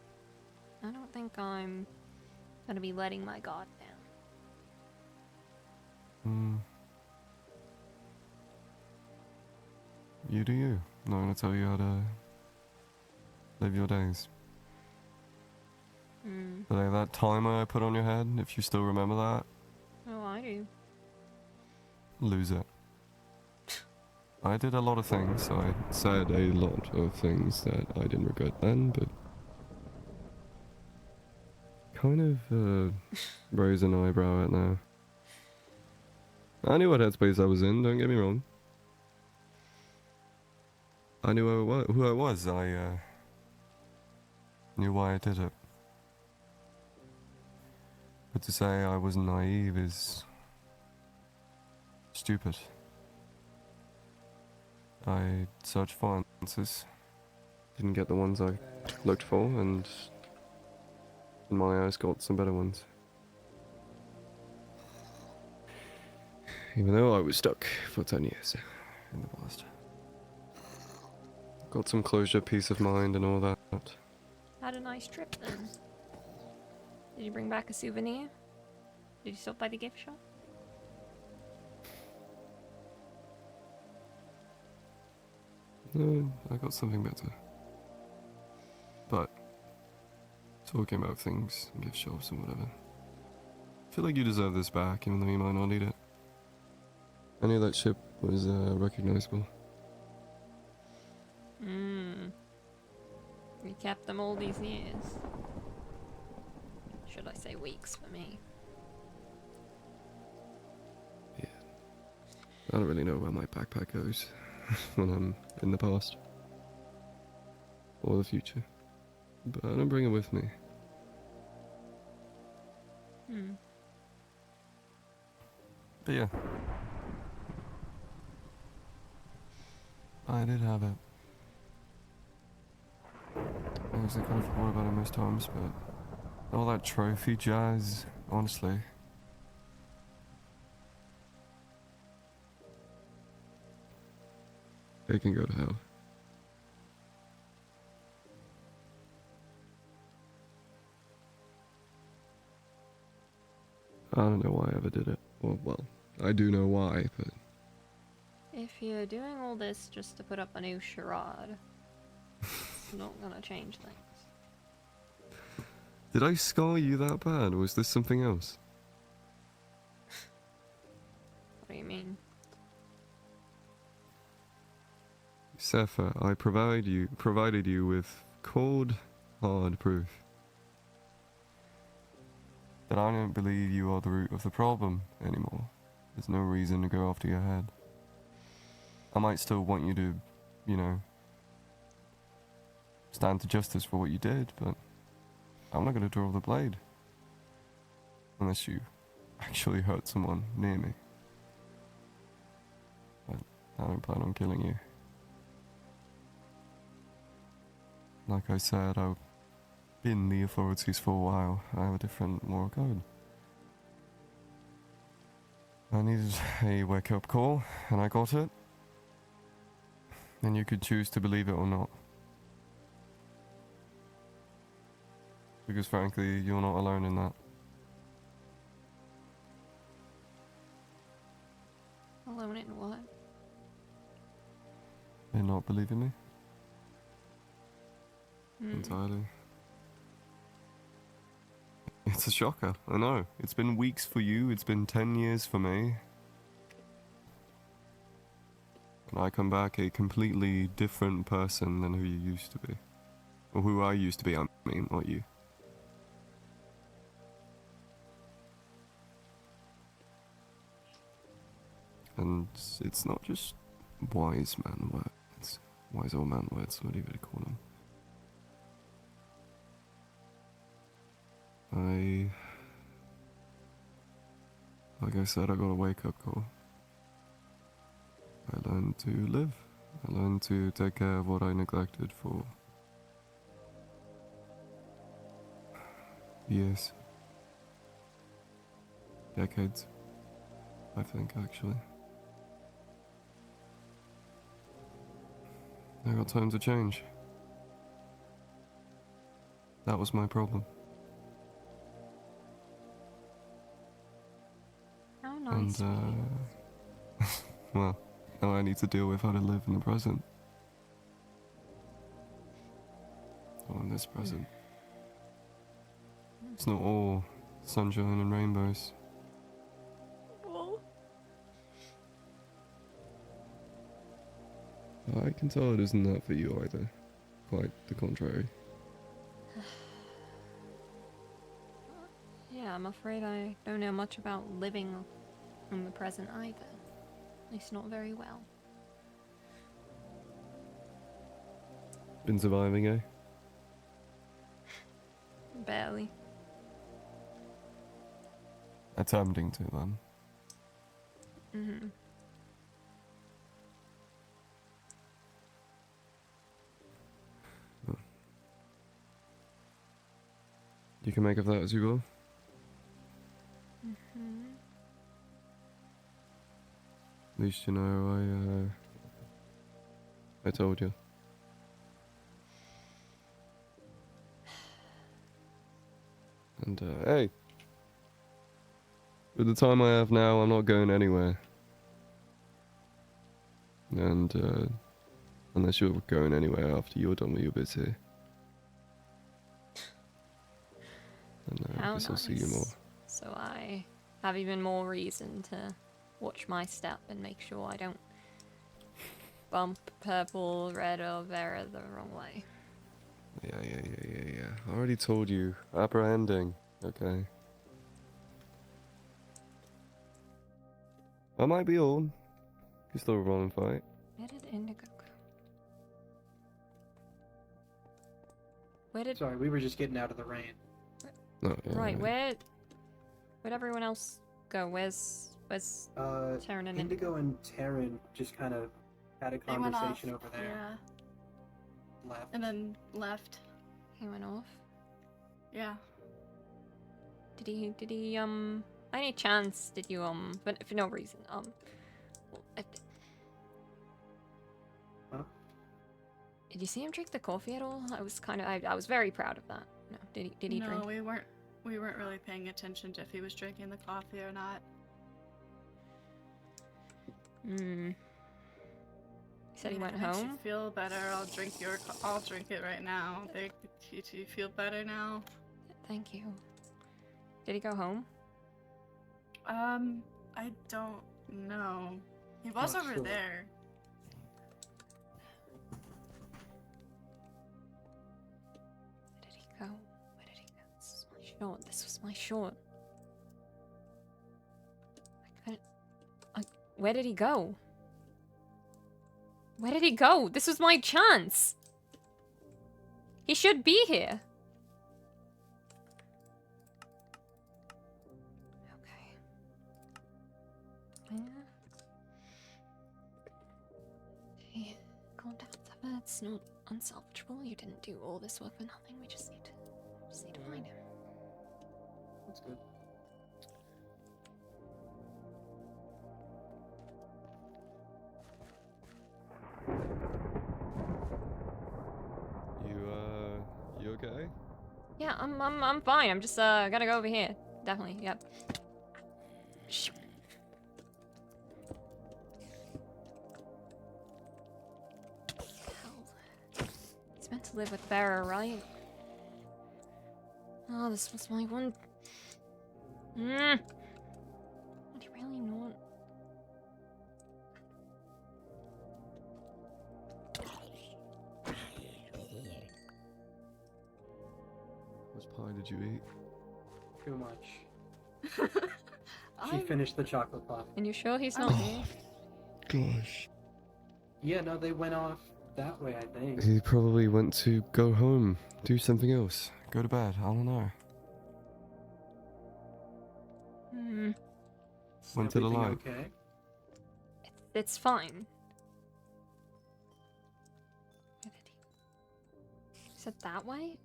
I don't think I'm gonna be letting my guard down. You do you. I'm not gonna tell you how to live your days. But like that timer I put on your head, if you still remember that, Oh, I do. lose it. I did a lot of things. I said a lot of things that I didn't regret then, but kind of raise an eyebrow at now. I knew what headspace I was in, don't get me wrong. I knew who I was. I knew why I did it. But to say I was naive is stupid. I searched for answers. Didn't get the ones I looked for, and in my eyes got some better ones. Even though I was stuck for 10 years in the past. Got some closure, peace of mind, and all that. Had a nice trip then. Did you bring back a souvenir? Did you stop by the gift shop? No, I got something better. But, talking about things, gift shops and whatever. I feel like you deserve this back, even though you might not need it. I knew that ship was recognizable. You kept them all these years. Should I say weeks for me? Yeah. I don't really know where my backpack goes when I'm in the past. Or the future. But I don't bring it with me. But yeah. I did have it. I guess I kind of forgot about it most times, but all that trophy jazz, honestly. They can go to hell. I don't know why I ever did it. Well, I do know why, but If you're doing all this just to put up a new charade, it's not gonna change things. did I scar you that bad, or was this something else? What do you mean? Sepha, I provided you with cold, hard proof that I don't believe you are the root of the problem anymore. There's no reason to go after your head. I might still want you to, you know, stand to justice for what you did, but I'm not going to draw the blade. Unless you actually hurt someone near me. But I don't plan on killing you. Like I said, I've been the authorities for a while. I have a different moral code. I needed a wake-up call, and I got it. And you could choose to believe it or not. Because frankly, you're not alone in that. Alone in what? You're not believing me? Hmm. Entirely. It's a shocker, I know. It's been weeks for you, it's been 10 years for me. And I come back a completely different person than who you used to be. Or who I used to be, I mean, not you. And it's not just wise man words. Wise old man words, what do you really call them? Like I said, I got a wake-up call. I learned to live. I learned to take care of what I neglected for years. Decades, I think, actually. I got time to change. That was my problem. How nice. And, well, now I need to deal with how to live in the present. Or in this present. It's not all sunshine and rainbows. Well, I can tell it isn't that for you either. Quite the contrary. yeah, I'm afraid I don't know much about living in the present either. At least not very well. Been surviving, eh? Barely. Attempting to, then. Mm-hmm. You can make of that as you will. Mm-hmm. At least you know I told you. And hey, with the time I have now, I'm not going anywhere. And unless you're going anywhere after you're done with your bits here. And I How guess I'll see you more. nice. So I have even more reason to watch my step and make sure I don't bump purple, red, or Vera the wrong way. Yeah. I already told you. Apprehending, okay? I might be old. You're still a rolling fight. Where did Indigo go? Where did... Sorry, we were just getting out of the rain. No, yeah, Right, where'd everyone else go? Where's Taryn and Indigo and Taryn just kind of had a They went off. conversation over there. Yeah. Left. And then left. He went off. Yeah. Did he, by any chance, did you, but for no reason, well, Huh? Did you see him drink the coffee at all? I was kind of, I was very proud of that. No, did he no, drink? we weren't We weren't really paying attention to if he was drinking the coffee or not. Hmm. He said he went Makes you home? feel better. I'll drink I'll drink it right now. Do you feel better now? Thank you. Did he go home? I don't know. He was Not over sure. there. Where did he go? Where did he go? This was my short. This was my short. I couldn't. Where did he go? Where did he go? This was my chance. He should be here. Okay. Yeah. Okay. Calm down, Zephyr. It's not unsalvageable. You didn't do all this work for nothing. We just need to find him. That's good. You okay? Yeah, I'm fine. I'm just gonna go over here. Definitely. Yep. Shoot. Hell. He's meant to live with Farah, right? Oh, this was my one. Would he really not? What pie did you eat? Too much. She I'm- finished the chocolate pie. And you sure he's not here? Gosh. Yeah, no, they went off that way, I think. He probably went to go home, do something else, go to bed. I don't know. Hmm. Went to the Everything light. okay? It's fine. Where did he? Is it that way?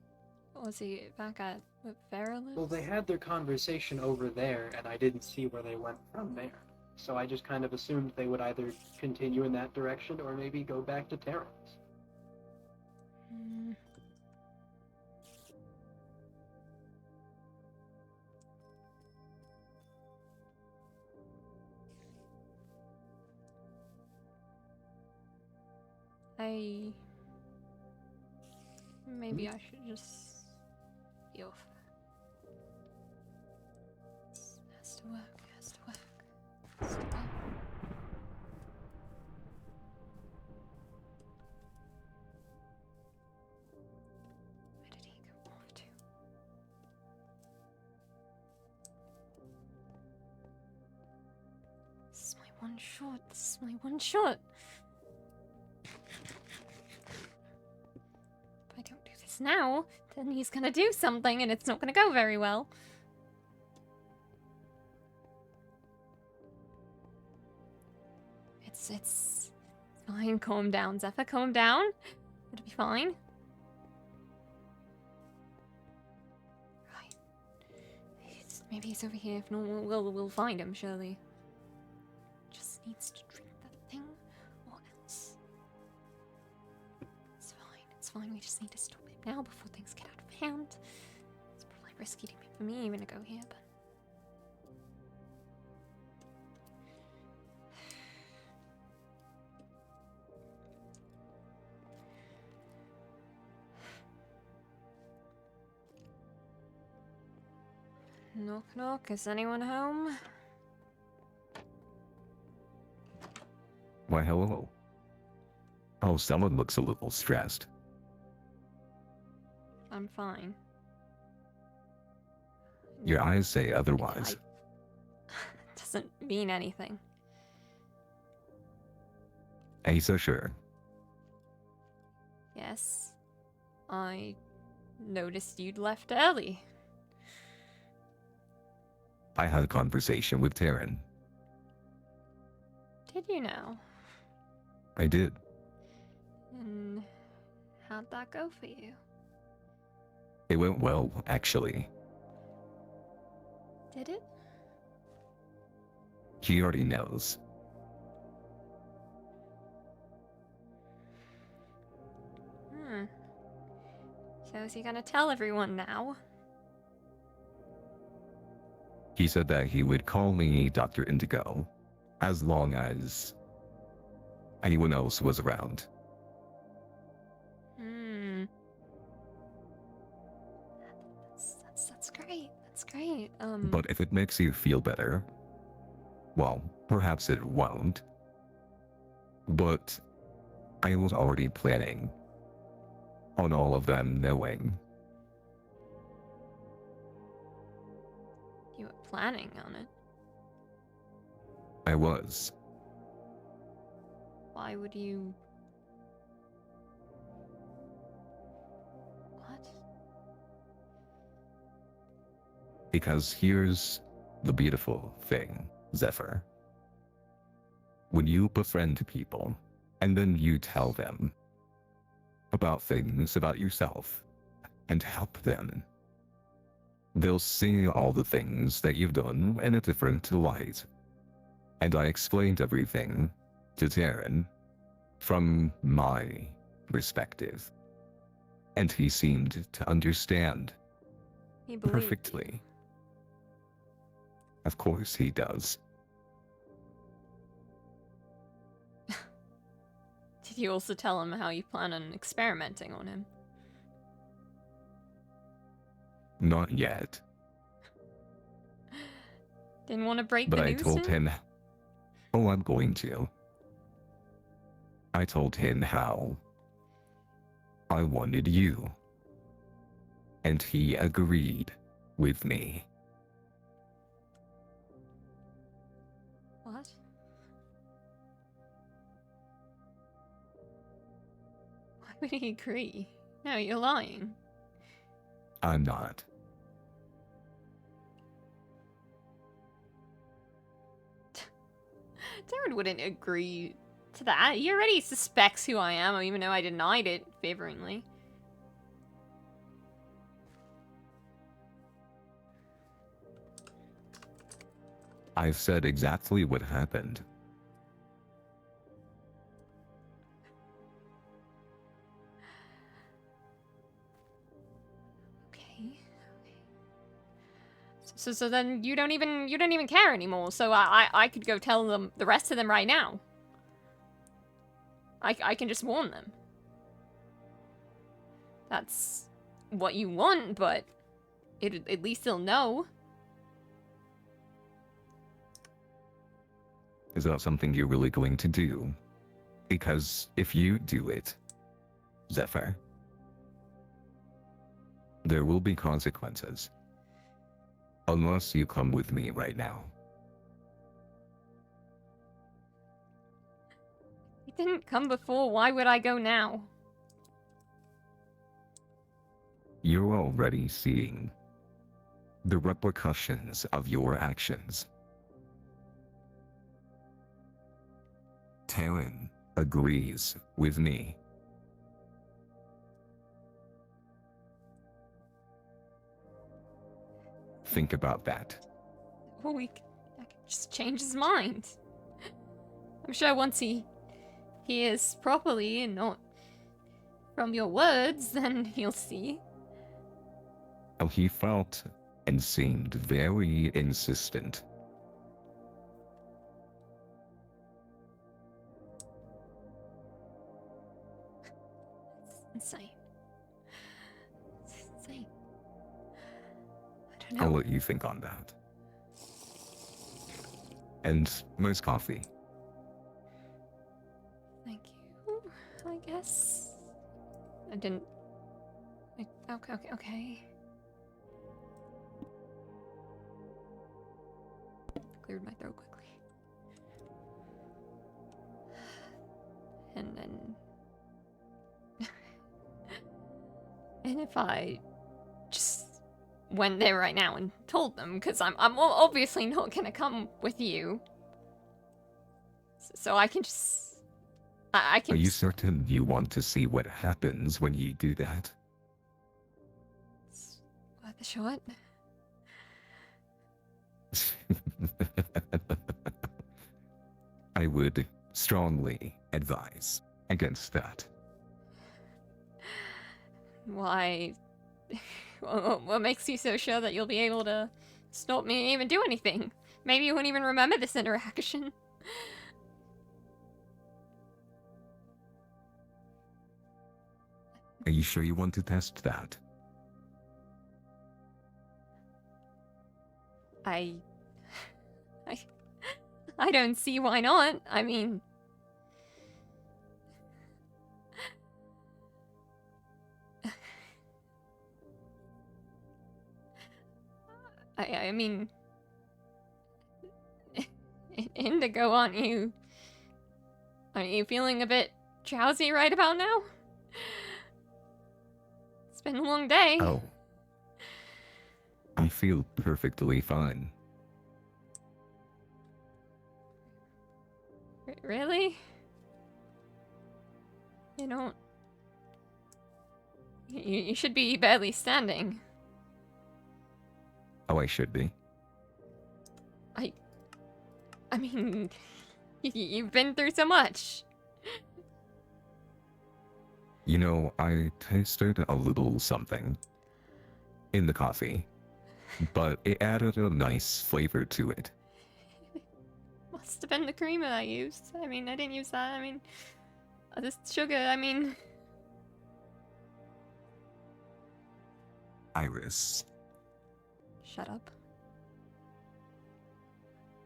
Or was he back at where Farah lives? Well, they had their conversation over there, and I didn't see where they went from there. So I just kind of assumed they would either continue in that direction or maybe go back to Terrence. Hmm. Maybe I should just be off. Has to work, has to work, has to work. Where did he go off to? This is my one shot, this is my one shot. If I don't do this now, then he's gonna do something and it's not gonna go very well. It's fine. Calm down, Zephyr. Calm down. It'll be fine. Right. Maybe he's over here. If not, we'll find him. Surely. Just needs to drink that thing, or else. It's fine. It's fine. We just need to stop him now before things get out of hand. It's probably risky for me even to go here, but. Knock knock, is anyone home? Why, hello. Oh, someone looks a little stressed. I'm fine. Your eyes say otherwise. Doesn't mean anything. Are you so sure? Yes. I noticed you'd left early. I had a conversation with Taryn. Did you now? I did. And how'd that go for you? It went well, actually. Did it? He already knows. So is he gonna tell everyone now? He said that he would call me Dr. Indigo as long as anyone else was around. Hmm. That's great. That's great. But if it makes you feel better, well, perhaps it won't. But I was already planning on all of them knowing. You were planning on it. I was. Why would you? What? Because here's the beautiful thing, Zephyr. When you befriend people, and then you tell them about things about yourself, and help them, they'll see all the things that you've done in a different light. And I explained everything to Darren from my perspective. And he seemed to understand He believed you. perfectly. Of course he does. Did you also tell him how you plan on experimenting on him? Not yet. Didn't want to break But the I news told to him? him, oh, I'm going to. I told him how I wanted you. And he agreed with me. What? Why would he agree? No, you're lying. I'm not. Darren wouldn't agree to that. He already suspects who I am, even though I denied it favoringly. I've said exactly what happened. Okay. So then you don't even care anymore. So I could go tell them, the rest of them, right now. I can just warn them. That's what you want, but at least they'll know. Is that something you're really going to do? Because if you do it, Zephyr, there will be consequences. Unless you come with me right now. You didn't come before, why would I go now? You're already seeing the repercussions of your actions. Taryn agrees with me. Think about that. Well, I could just change his mind. I'm sure once he hears properly and not from your words, then he'll see. How he felt and seemed very insistent. It's insane. It's insane. I don't I'll know. let you think on that. And most coffee. Thank you, I guess. I didn't... Okay. Cleared my throat quickly. And then... and if I just went there right now and told them, because I'm obviously not gonna come with you. So I can just... I can Are you just... certain you want to see what happens when you do that? It's worth a shot. I would strongly advise against that. Why? What makes you so sure that you'll be able to stop me to even do anything. Maybe you won't even remember this interaction. Are you sure you want to test that? I don't see why not. I mean... I mean... Indigo, aren't you feeling a bit drowsy right about now? It's been a long day. Oh. I feel perfectly fine. Really? You don't... You should be barely standing. Oh, I should be. I mean, you've been through so much. You know, I tasted a little something in the coffee, but it added a nice flavor to it. Must have been the creamer I used. I mean, I didn't use that. I mean, just sugar. I mean... Iris, Shut up.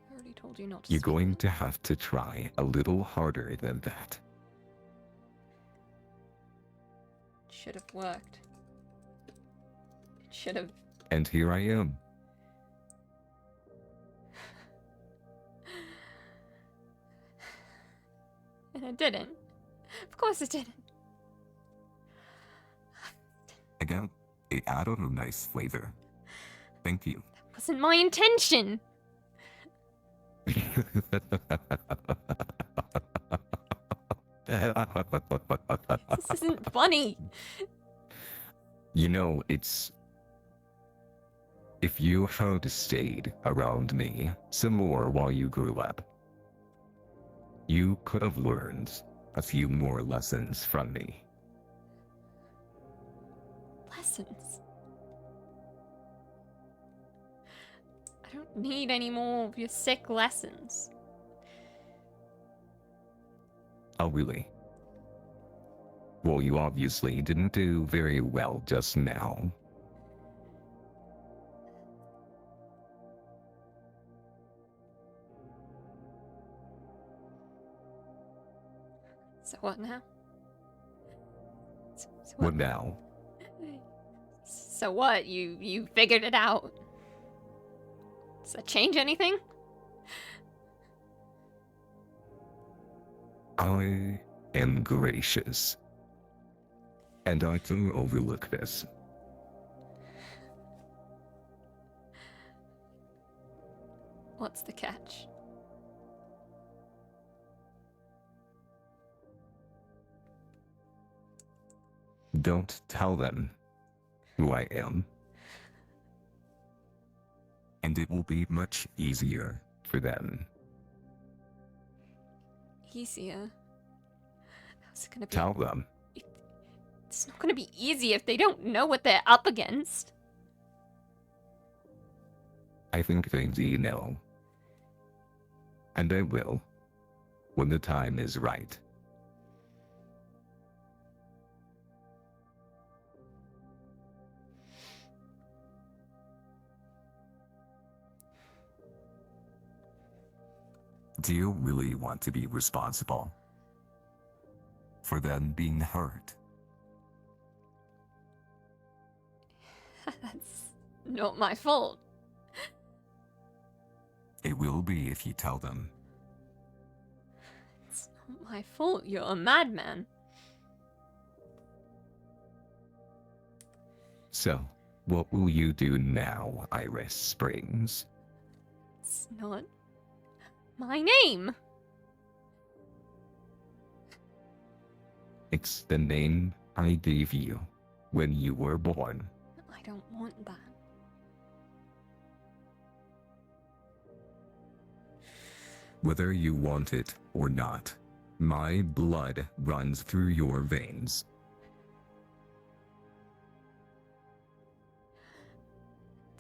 I already told you not to you're speak. going to have to try a little harder than that. Should have worked. It should have... And here I am. And it didn't. Of course it didn't. Again, it added a nice flavor. Thank you. Wasn't my intention. This isn't funny. You know, it's... If you had stayed around me some more while you grew up, you could have learned a few more lessons from me. Lessons. I don't need any more of your sick lessons. Oh, really? Well, you obviously didn't do very well just now. So what now? So What now? So what? You figured it out. Does that change anything? I am gracious. And I can overlook this. What's the catch? Don't tell them who I am. And it will be much easier for them. Easier? How's it gonna be? Tell them. It's not gonna be easy if they don't know what they're up against. I think they do know. And I will, when the time is right. Do you really want to be responsible for them being hurt? That's not my fault. It will be if you tell them. It's not my fault. You're a madman. So, what will you do now, Iris Springs? It's not my name. It's the name I gave you when you were born. I don't want that. Whether you want it or not, my blood runs through your veins.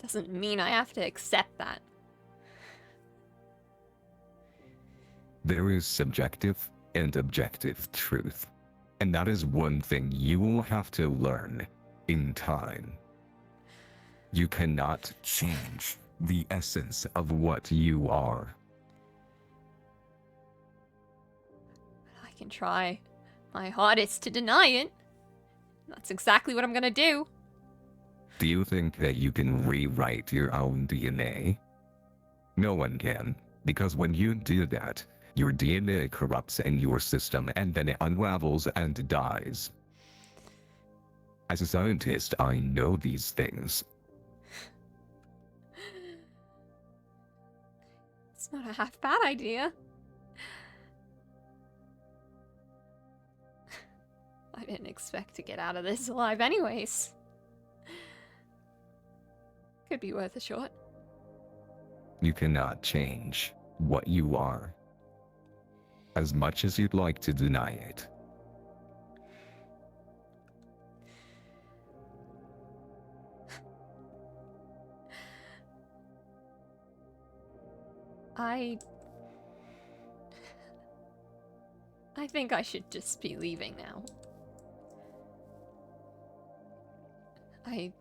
Doesn't mean I have to accept that. There is subjective and objective truth. And that is one thing you will have to learn in time. You cannot change the essence of what you are. I can try my hardest to deny it. That's exactly what I'm gonna do. Do you think that you can rewrite your own DNA? No one can, because when you do that, your DNA corrupts in your system and then it unravels and dies. As a scientist, I know these things. It's not a half bad idea. I didn't expect to get out of this alive anyways. Could be worth a shot. You cannot change what you are, as much as you'd like to deny it. I think I should just be leaving now. I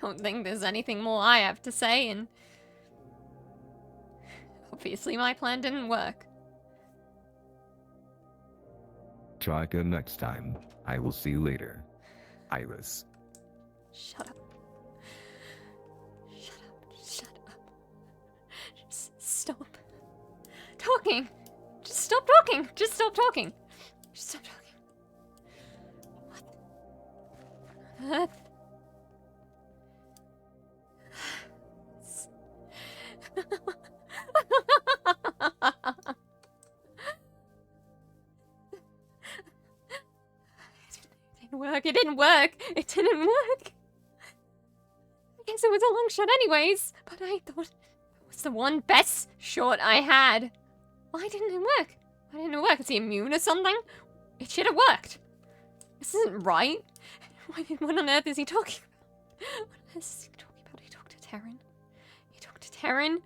don't think there's anything more I have to say, and obviously my plan didn't work. Try again next time. I will see you later. Iris. Shut up. Shut up. Shut up. Just stop talking. Just stop talking. Just stop talking. Just stop talking. What on earth? It didn't work. It didn't work. It didn't work. I guess it was a long shot anyways, but I thought it was the one best shot I had. Why didn't it work? Why didn't it work? Is he immune or something? It should have worked. This isn't right. What on earth is he talking about? What on earth is he talking about? He talked to Terran. He talked to Terran.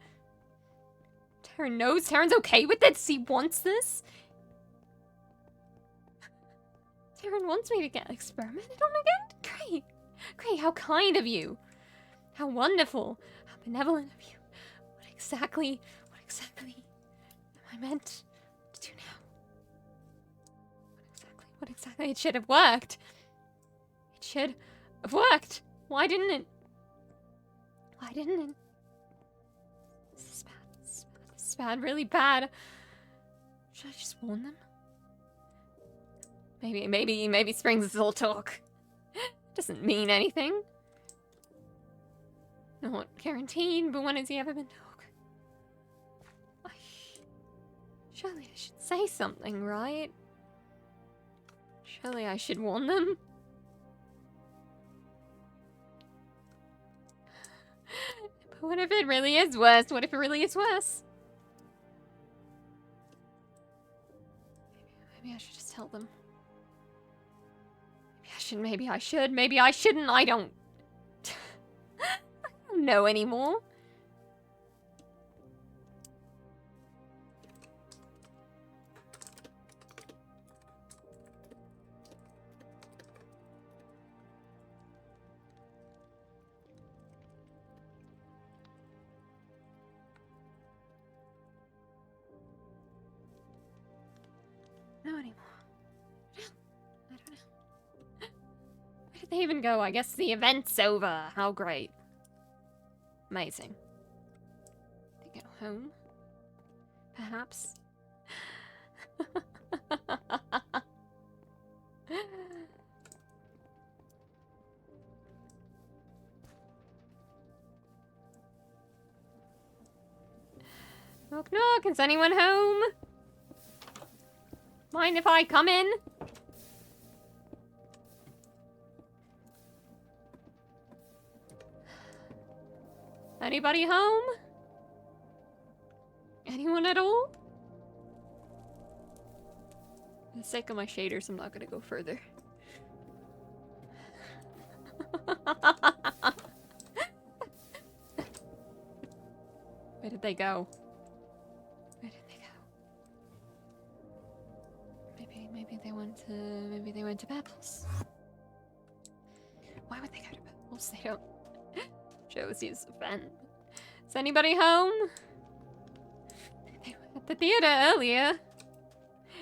Terran knows. Terran's okay with this. He wants this. Terran wants me to get experimented on again? Great. Great. How kind of you. How wonderful. How benevolent of you. What exactly am I meant to do now? What exactly? It should have worked. It should have worked. Why didn't it? Why didn't it? This is bad. This is bad. This is bad. Really bad. Should I just warn them? Maybe Springs will talk. Doesn't mean anything. Not guaranteed, but when has he ever been talk? Surely I should say something, right? Surely I should warn them. But what if it really is worse? What if it really is worse? Maybe I should just tell them. Maybe I should, maybe I shouldn't, I don't know anymore. No anymore. I don't know. Where did they even go? I guess the event's over. How great. Amazing. They go home? Perhaps? Knock knock, is anyone home? Mind if I come in? Anybody home? Anyone at all? For the sake of my shaders, I'm not gonna go further. Where did they go? Where did they go? Maybe they went to Pebbles. Why would they go to Pebbles? They don't. Shows he's a fan. Is anybody home? They were at the theater earlier.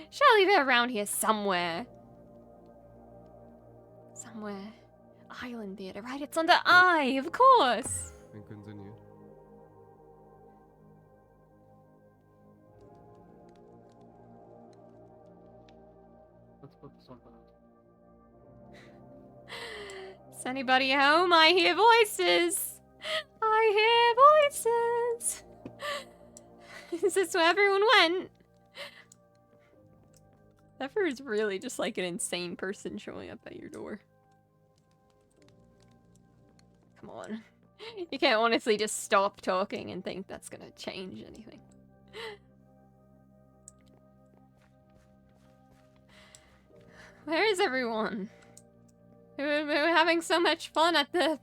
Surely they're around here somewhere. Somewhere. Island Theater, right? It's under I, of course. And continue. Let's put this on pause. Is anybody home? I hear voices. I hear voices. Is this where everyone went? Zephyr is really just like an insane person showing up at your door. Come on. You can't honestly just stop talking and think that's gonna change anything. Where is everyone? We were having so much fun at the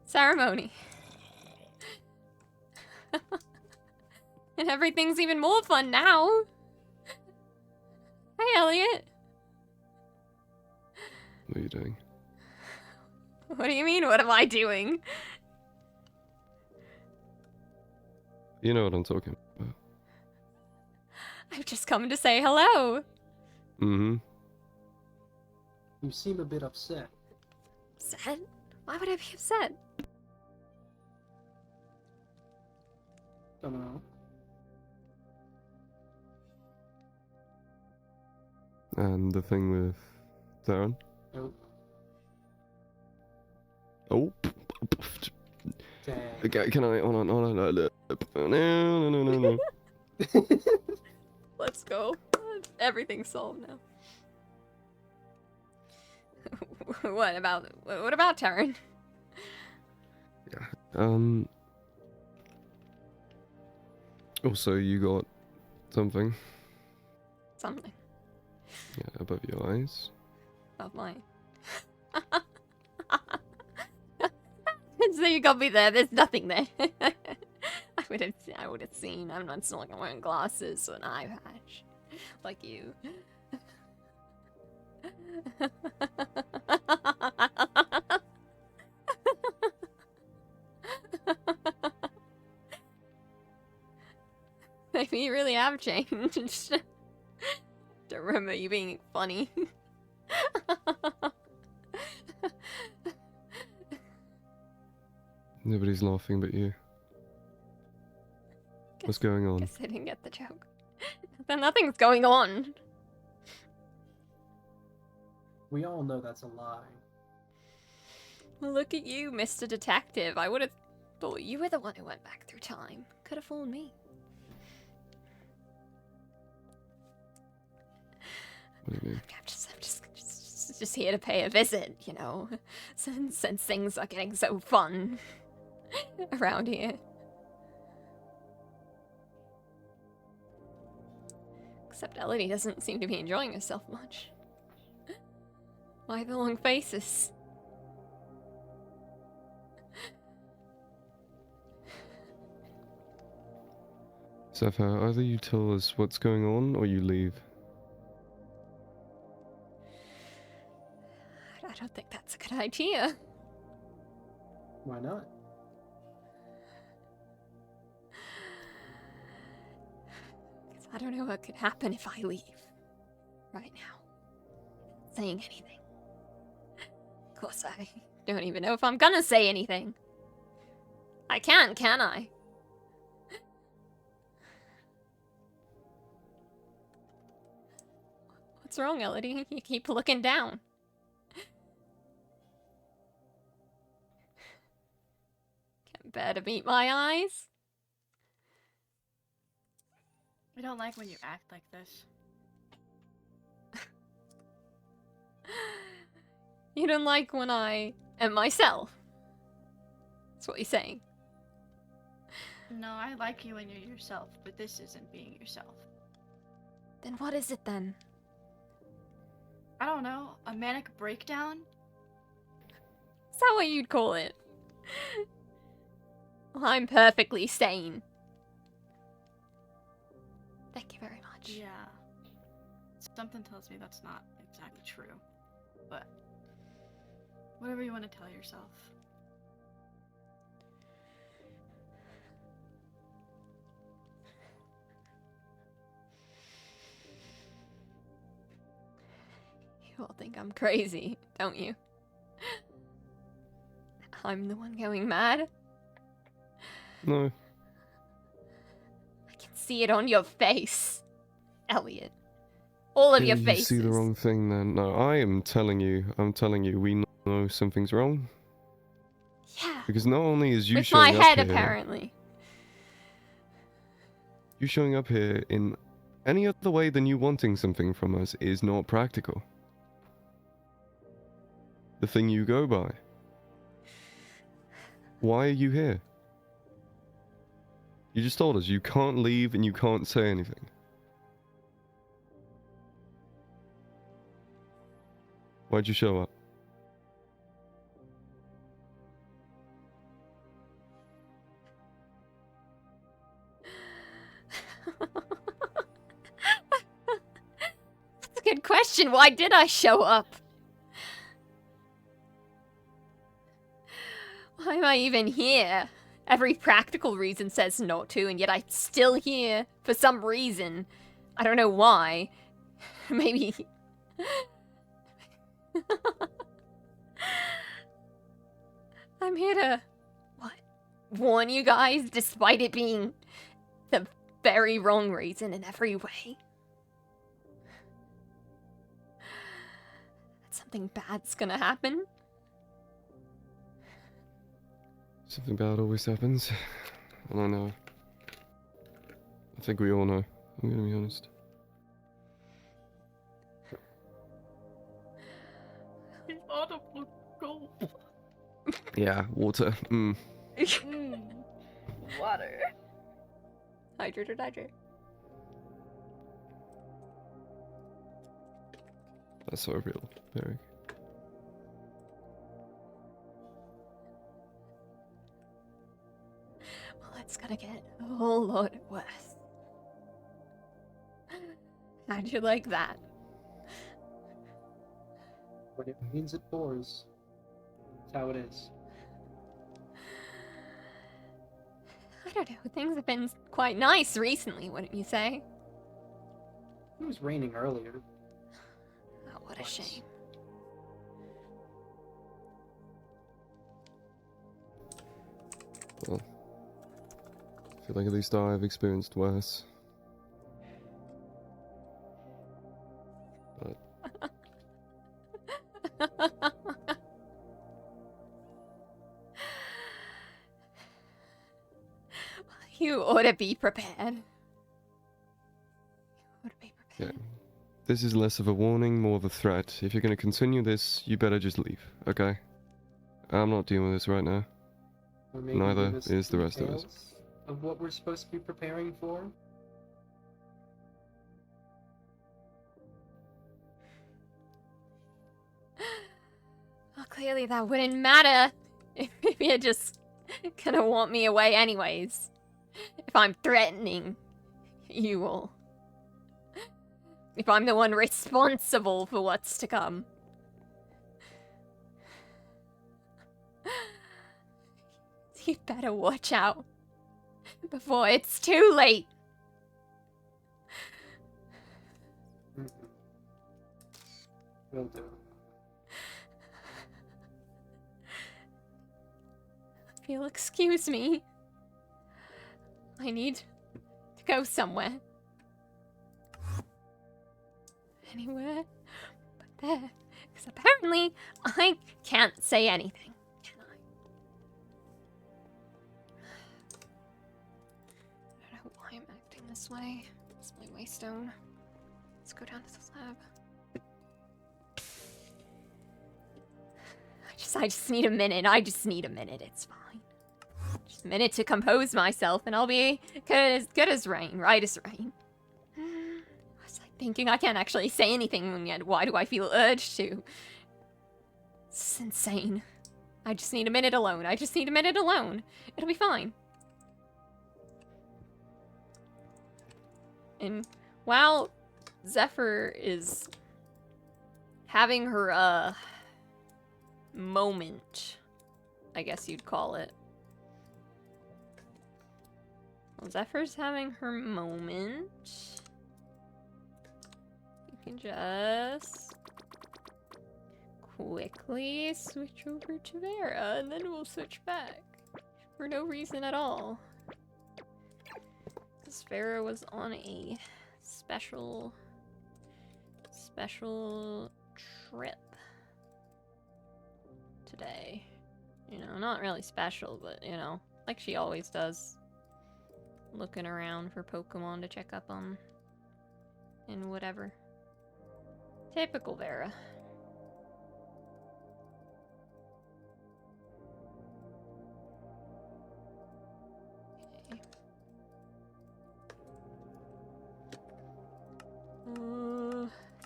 ceremony. And everything's even more fun now. Hey, Elliot. What are you doing? What do you mean, what am I doing? You know what I'm talking about. I've just come to say hello. Mm-hmm. You seem a bit upset. Upset? Why would I be upset? Don't know. And the thing with Darren? Nope. Oh. Dang. Okay, can I? Hold on. No. Let's go. Everything's solved now. What about Taryn? Also, you got something. Something. Yeah, above your eyes. Of mine. So you got me there. There's nothing there. I would have seen. I'm not like I'm wearing glasses or an eye patch, like you. Maybe you really have changed. Don't remember you being funny. Nobody's laughing but you. What's going on? Guess I didn't get the joke. Then nothing's going on. We all know that's a lie. Well, look at you, Mr. Detective. I would have thought you were the one who went back through time. Could have fooled me. What do you mean? I'm just here to pay a visit, you know, since things are getting so fun around here. Except Elodie doesn't seem to be enjoying herself much. Why the long faces? Sapphire, either you tell us what's going on or you leave. I don't think that's a good idea. Why not? Because I don't know what could happen if I leave. Right now. Saying anything. Of course, I don't even know if I'm gonna say anything. I can I? What's wrong, Elodie? You keep looking down. Can't bear to meet my eyes. I don't like when you act like this. You don't like when I am myself. That's what you're saying. No, I like you when you're yourself, but this isn't being yourself. Then what is it then? I don't know, a manic breakdown? Is that what you'd call it? Well, I'm perfectly sane. Thank you very much. Yeah. Something tells me that's not exactly true. But whatever you want to tell yourself. You all think I'm crazy, don't you? I'm the one going mad. No. I can see it on your face, Elliot. All of your You faces. see the wrong thing then. No, I'm telling you, we know something's wrong. Yeah. Because not only is you With my showing head, up here, apparently. you showing up here in any other way than you wanting something from us is not practical. The thing you go by. Why are you here? You just told us you can't leave and you can't say anything. Why'd you show up? That's a good question. Why did I show up? Why am I even here? Every practical reason says not to, and yet I'm still here for some reason. I don't know why. Maybe... I'm here to... what? Warn you guys, despite it being the very wrong reason in every way. That something bad's gonna happen. Something bad always happens. And I know. I think we all know. I'm gonna be honest. I thought of the gold. Yeah, water. Water. Hydrate or hydrate. That's so real, Eric. Well, it's gonna get a whole lot worse. How'd you like that? When it rains, it pours. That's how it is. I don't know, things have been quite nice recently, wouldn't you say? It was raining earlier. Oh, what a shame. Well, I feel like at least I've experienced worse. You ought to be prepared. You ought to be Yeah. prepared. This is less of a warning, more of a threat. If you're gonna continue this, you better just leave, okay? I'm not dealing with this right now. Or maybe Neither give us is the rest of us. details of what we're supposed to be preparing for. Well, clearly that wouldn't matter if you're just gonna want me away anyways. If I'm threatening you all. If I'm the one responsible for what's to come. You'd better watch out before it's too late. Mhm. Will do. If you'll excuse me, I need to go somewhere. Anywhere but there. Because apparently I can't say anything, can I? I don't know why I'm acting this way. It's my waystone. Let's go down to the slab. I just need a minute. I just need a minute. It's fine. Just a minute to compose myself, and I'll be good as rain. Right as rain. I was like thinking I can't actually say anything, and yet why do I feel urged to? It's insane. I just need a minute alone. I just need a minute alone. It'll be fine. And while Zephyr is having her, moment, I guess you'd call it. Well, Zephyr's having her moment. You can just quickly switch over to Vera, and then we'll switch back. For no reason at all. Because Vera was on a special trip today. You know, not really special, but, you know, like she always does. Looking around for Pokemon to check up on. And whatever. Typical Vera. Okay.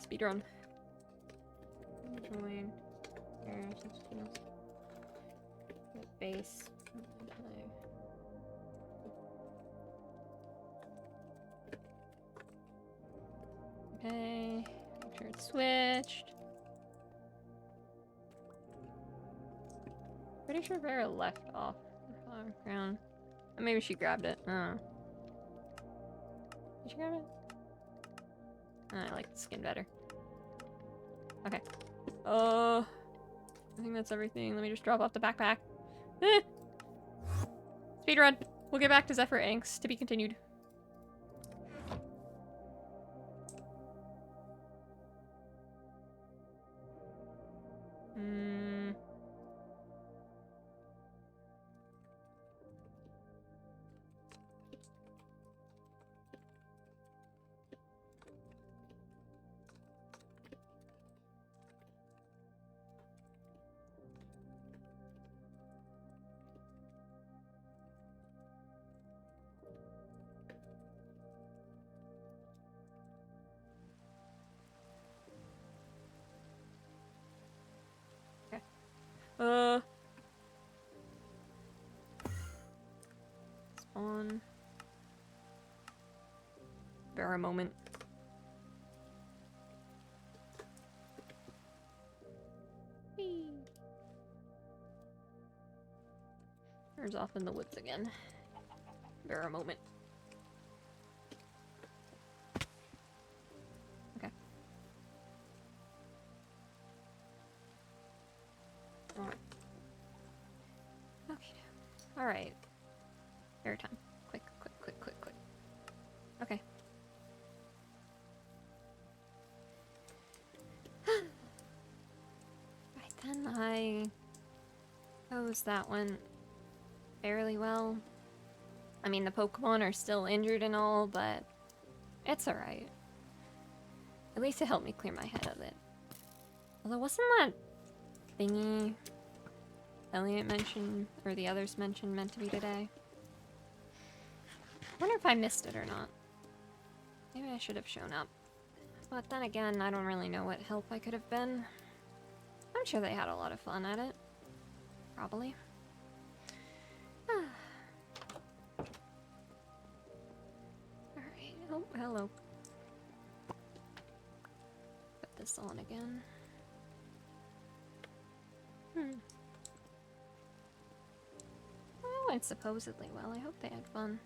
Speedrun. Join. Base. Okay, make sure it's switched. Pretty sure Vera left off the flower ground. Or maybe she grabbed it. I don't know. Did she grab it? I like the skin better. Okay. I think that's everything. Let me just drop off the backpack. Speedrun. We'll get back to Zephyr Angst to be continued. Spawn. Vera moment. Whee! There's off in the woods again. Vera moment. Okay. Alright. Okay. Alright. Air time. Quick. Okay. Right then, I suppose that went fairly well. I mean, the Pokemon are still injured and all, but it's alright. At least it helped me clear my head of it. Although, wasn't that thingy Elliot mentioned, or the others mentioned, meant to be today? I wonder if I missed it or not. Maybe I should have shown up. But then again, I don't really know what help I could have been. I'm sure they had a lot of fun at it. Probably. Alright, oh, hello. Put this on again. Well, it went supposedly well. I hope they had fun.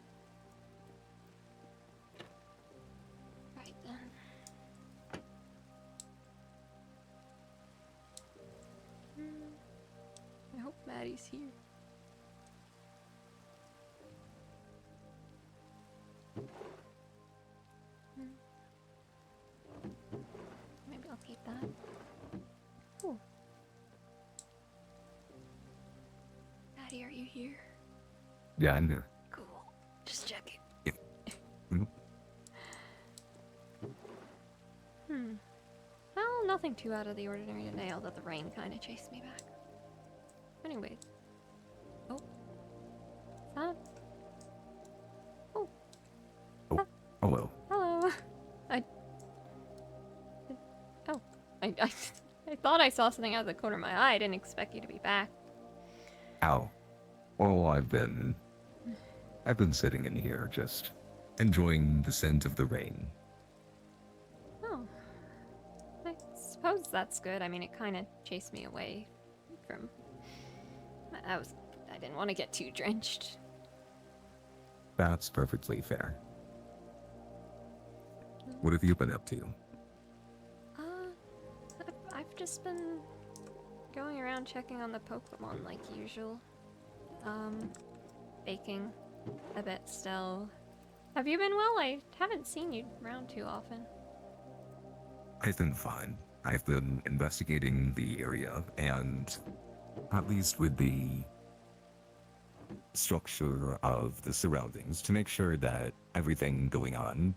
Right then. I hope Maddie's here. Maybe I'll keep that. Ooh. Maddie, are you here? Yeah, I'm here. Cool. Just checking. Yeah. Mhm. Well, nothing too out of the ordinary today, although the rain kind of chased me back. Anyways. Oh. That? Oh. Hello. Hello. I thought I saw something out of the corner of my eye. I didn't expect you to be back. Ow. Oh, I've been sitting in here just enjoying the scent of the rain. Oh. I suppose that's good. I mean, it kind of chased me away from... I didn't want to get too drenched. That's perfectly fair. What have you been up to? I've just been going around checking on the Pokemon like usual. Baking a bit still. Have you been well? I haven't seen you around too often. I've been fine. I've been investigating the area and, at least with the structure of the surroundings, to make sure that everything going on,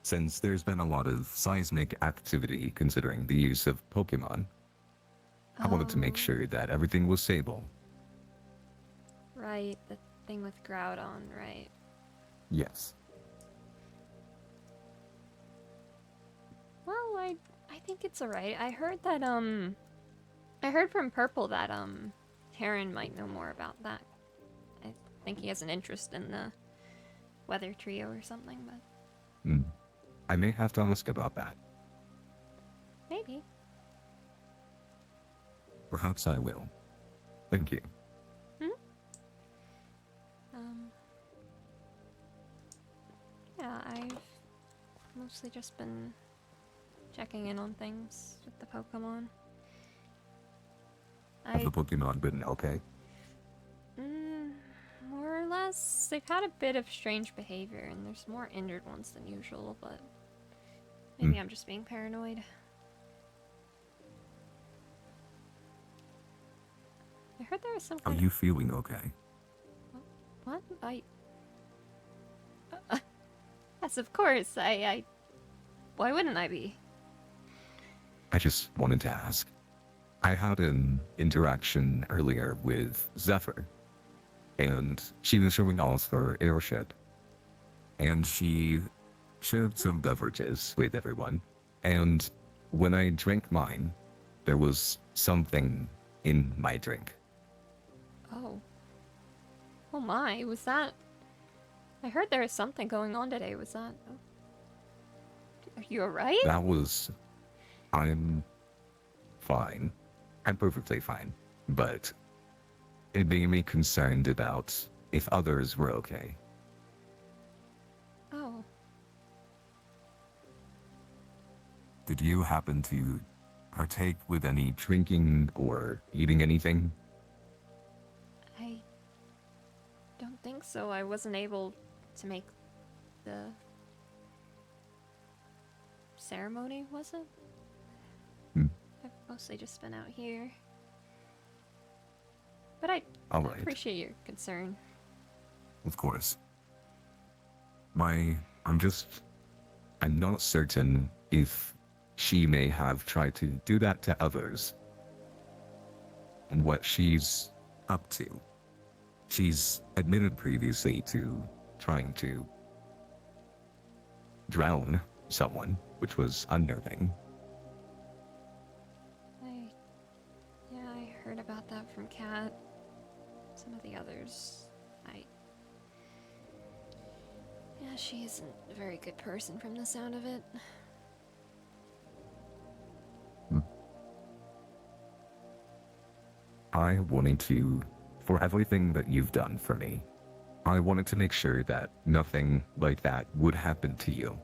since there's been a lot of seismic activity considering the use of Pokemon, I wanted to make sure that everything was stable. Right, the thing with Groudon, right. Yes. Well, I think it's alright. I heard that, I heard from Purple that, Terran might know more about that. I think he has an interest in the Weather Trio or something, but... I may have to ask about that. Maybe. Perhaps I will. Thank you. Yeah, I've mostly just been checking in on things with the Pokemon. Have the Pokemon been okay? More or less. They've had a bit of strange behavior, and there's more injured ones than usual, but maybe I'm just being paranoid. I heard there was some Are kind you feeling okay? What? Yes, of course. Why wouldn't I be? I just wanted to ask. I had an interaction earlier with Zephyr, and she was showing off her airship. And she shared some beverages with everyone. And when I drank mine, there was something in my drink. Oh. Oh my, was that... I heard there was something going on today, was that... Are you alright? That was... I'm fine. I'm perfectly fine. But it made me concerned about if others were okay. Oh. Did you happen to partake with any drinking or eating anything? I don't think so. I wasn't able to make the ceremony, was it? I've mostly just been out here. But I Alright. appreciate your concern. Of course. I'm not certain if she may have tried to do that to others. And what she's up to. She's admitted previously to trying to drown someone, which was unnerving. I heard about that from Kat. Some of the others. Yeah, she isn't a very good person from the sound of it. I wanted to, for everything that you've done for me, I wanted to make sure that nothing like that would happen to you.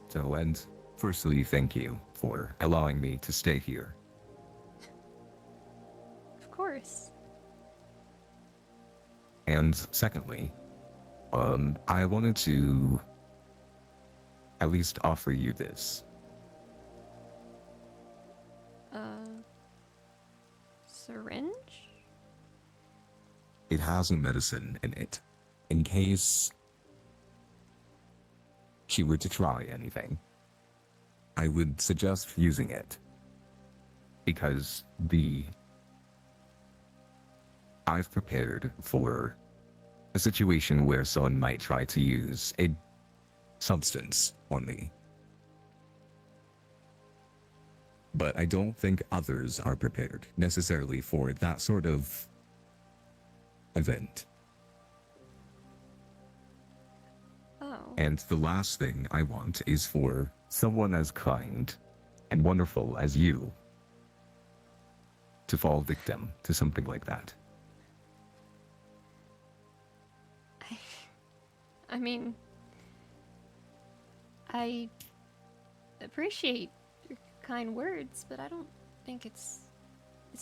So, and firstly, thank you for allowing me to stay here. Of course. And secondly, I wanted to at least offer you this. Syringe? It has a medicine in it, in case she were to try anything. I would suggest using it, because I've prepared for a situation where someone might try to use a substance on me. but I don't think others are prepared necessarily for that sort of event. Oh. And the last thing I want is for someone as kind and wonderful as you to fall victim to something like that. I mean, I appreciate your kind words, but I don't think is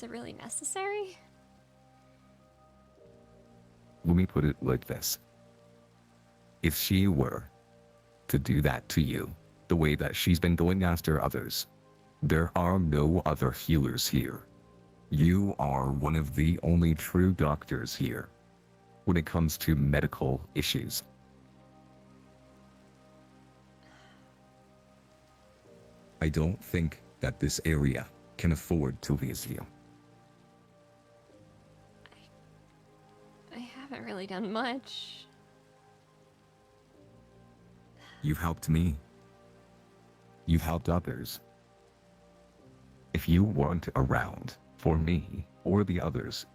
it really necessary? Let me put it like this. If she were to do that to you, the way that she's been going after others, there are no other healers here. You are one of the only true doctors here when it comes to medical issues. I don't think that this area can afford to lose you. I haven't really done much. You've helped me. You've helped others. If you weren't around for me or the others,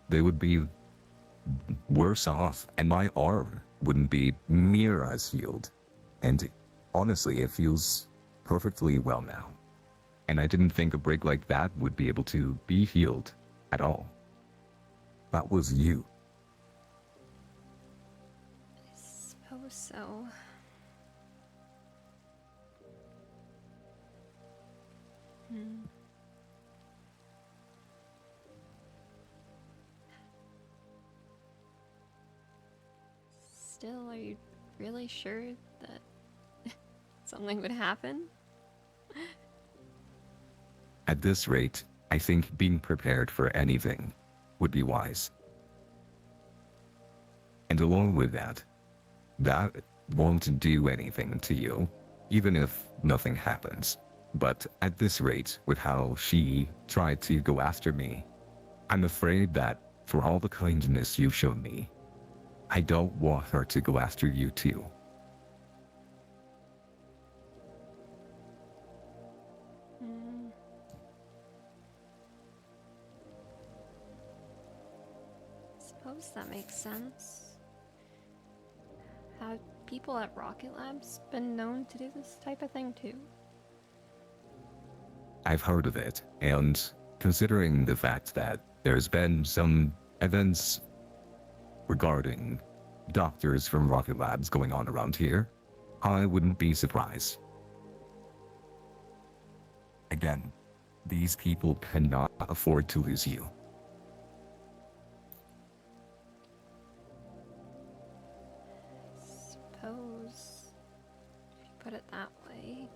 they would be worse off, and my arm wouldn't be near as healed. And honestly, it feels perfectly well now. And I didn't think a break like that would be able to be healed at all. That was you. I suppose so. Hmm. Still, are you really sure that something would happen? At this rate, I think being prepared for anything would be wise. And along with that won't do anything to you, even if nothing happens. But at this rate, with how she tried to go after me, I'm afraid that for all the kindness you've shown me, I don't want her to go after you too. Hmm. Suppose that makes sense. Have people at Rocket Labs been known to do this type of thing too? I've heard of it, and considering the fact that there's been some events regarding doctors from Rocket Labs going on around here, I wouldn't be surprised. Again, these people cannot afford to lose you. Suppose if you put it that way.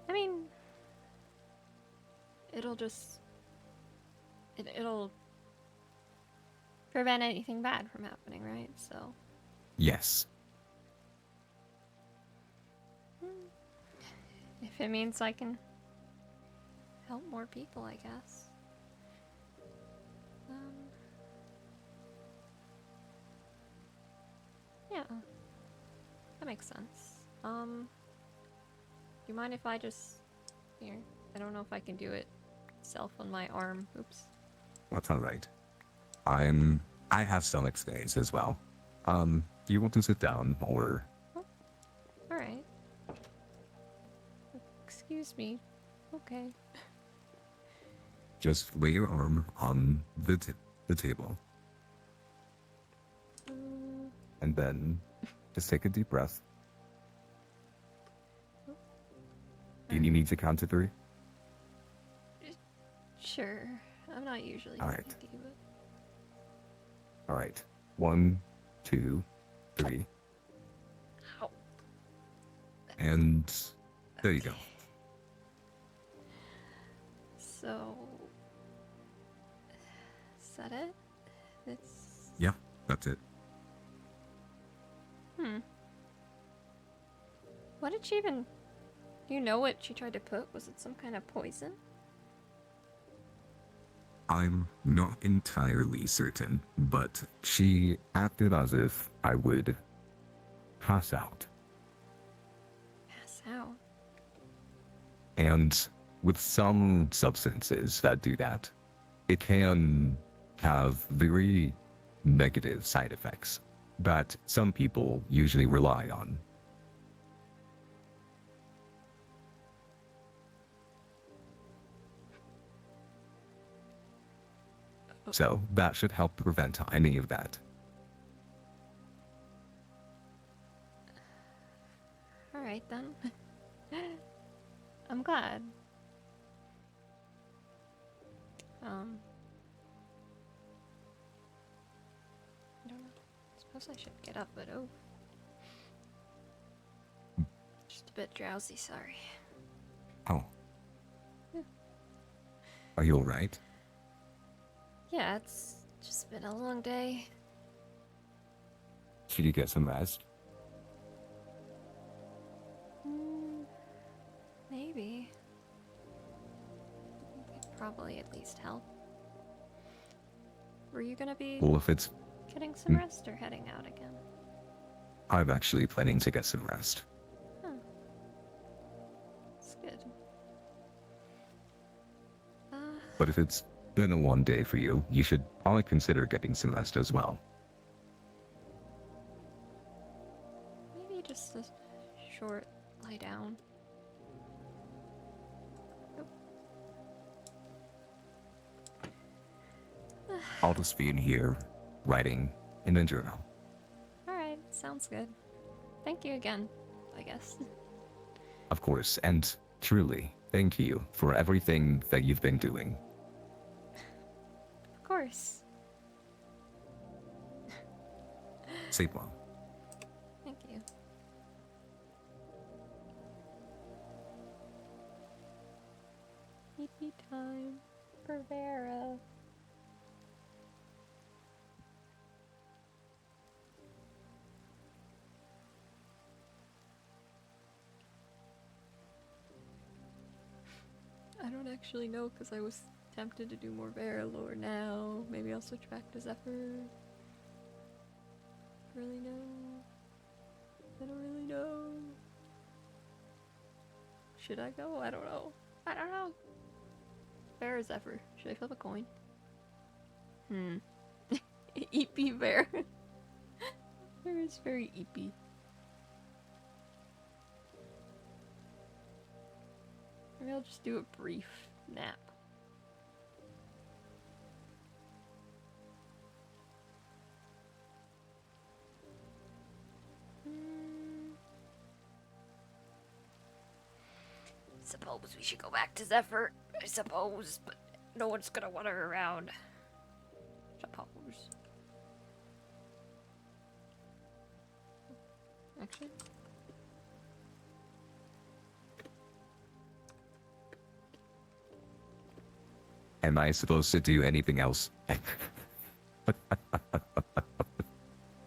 I mean, it'll just it'll prevent anything bad from happening, right? So Yes. if it means I can help more people, I guess. Yeah, that makes sense. Do you mind if I just here? I don't know if I can do it self on my arm. Oops. That's alright. I have some experience as well. Do you want to sit down or? All right. Excuse me. Okay. Just lay your arm on the table. And then just take a deep breath. Do you need me to count to 3? Sure. I'm not usually All right. picky, but Alright. 1, 2, 3. ow. And there you go. So is that it? It's Yeah, that's it. What did she even? Do you know what she tried to put? Was it some kind of poison? I'm not entirely certain, but she acted as if I would pass out. Pass out. And with some substances that do that, it can have very negative side effects that some people usually rely on. So that should help prevent any of that. Alright then. I'm glad. I don't know. I suppose I should get up, but oh. Just a bit drowsy, sorry. Oh. Yeah. Are you alright? Yeah, it's just been a long day. Should you get some rest? Maybe. Could probably at least help. Were you gonna be Well, if it's... getting some rest or heading out again? I'm actually planning to get some rest. Huh. That's good. But if it's been a long day for you, you should probably consider getting some rest as well. Maybe just a short lie down. I'll just be in here, writing in a journal. Alright, sounds good. Thank you again, I guess. Of course, and truly, thank you for everything that you've been doing. Of course. Sleep well. Thank you. Pee time for Vera. I don't actually know because I was tempted to do more Vera lore now. Maybe I'll switch back to Zephyr. Really know. I don't really know. Should I go? I don't know. I don't know. Bear or Zephyr? Should I flip a coin? Eepy bear. Bear is very eepy. Maybe I'll just do a brief nap. Suppose we should go back to Zephyr. I suppose, but no one's gonna want her around. Suppose. Actually. Am I supposed to do anything else?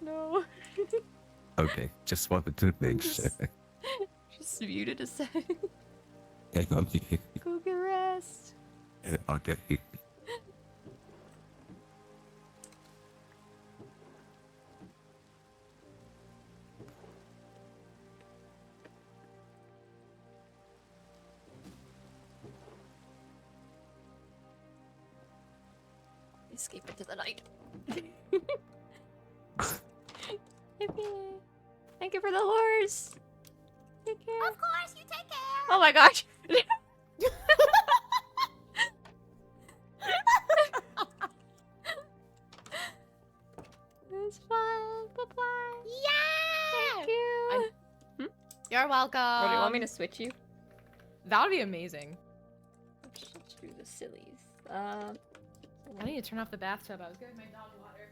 No. Okay, just wanted to make sure. Just muted a sec. Okay. Go get rest. Okay. Escape into the night. Yippee. Thank you for the lures. Take care. Of course, you take care. Oh my gosh. It's fun. Bye-bye. Yeah. Thank you. You're welcome. Oh, do you want me to switch you? That would be amazing. Let's do the sillies. I need to turn off the bathtub. I was getting my dog water.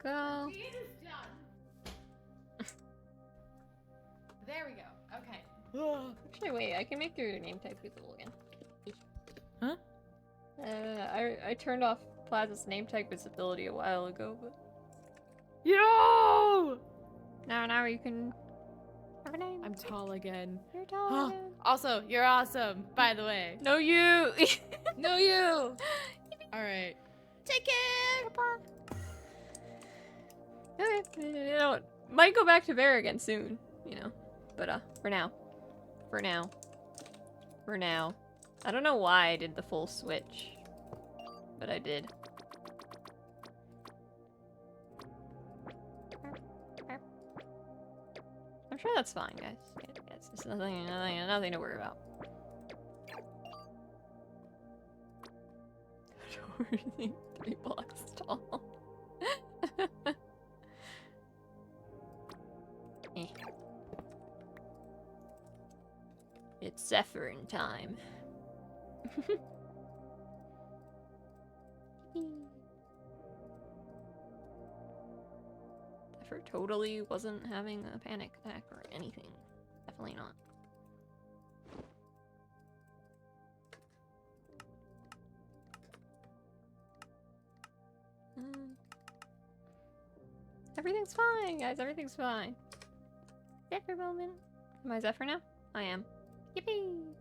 Go. It is done. There we go. Okay. Actually, wait. I can make your name tag visible again. Huh? I turned off Plaza's name tag visibility a while ago, but Yo! now you can have a name. I'm tall again. You're tall again. Also, you're awesome, by the way. No, you. No, you! Alright. Take care. Okay, you know, might go back to Vera again soon, you know. But for now. For now. For now. I don't know why I did the full switch. But I did. I'm sure that's fine, guys. Yes, it's nothing to worry about. Overthink 3 blocks tall. Eh. It's Zephyrin time. Zephyr totally wasn't having a panic attack or anything. Definitely not. Everything's fine, guys. Everything's fine. Zephyr moment. Am I Zephyr now? I am. Yippee!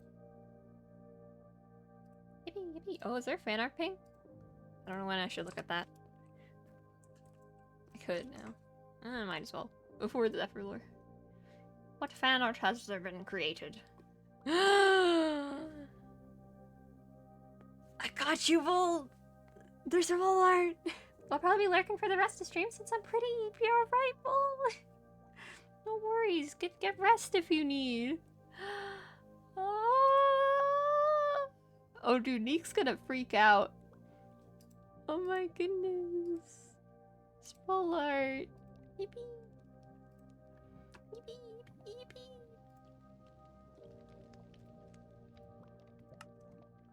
Yippee, yippee. Oh, is there fan art ping? I don't know when I should look at that. I could now. I might as well. Before the Zephyr lore. What fan art has there been created? I got you, Vol! There's a Vol art! I'll probably be lurking for the rest of the stream since I'm pretty pure right, Vol! No worries, get rest if you need. Oh, dude, Neek's gonna freak out. Oh my goodness. Small art. Yippee. Yippee, yippee, yippee.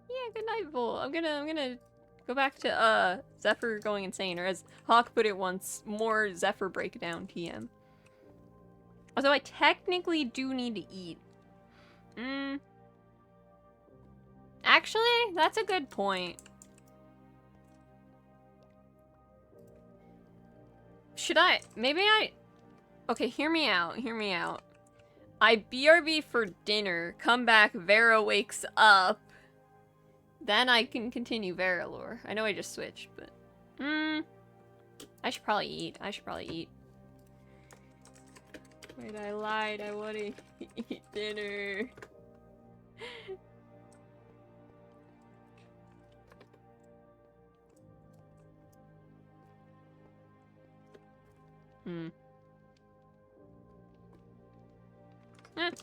Yeah, good night, Vol. I'm gonna go back to Zephyr going insane, or as Hawk put it once, more Zephyr breakdown TM. Although I technically do need to eat. Actually, that's a good point. Should I? Maybe I... Okay, hear me out. Hear me out. I BRB for dinner, come back, Vera wakes up. Then I can continue Vera lore. I know I just switched, but... I should probably eat. I should probably eat. Wait, I lied. I want to eat dinner.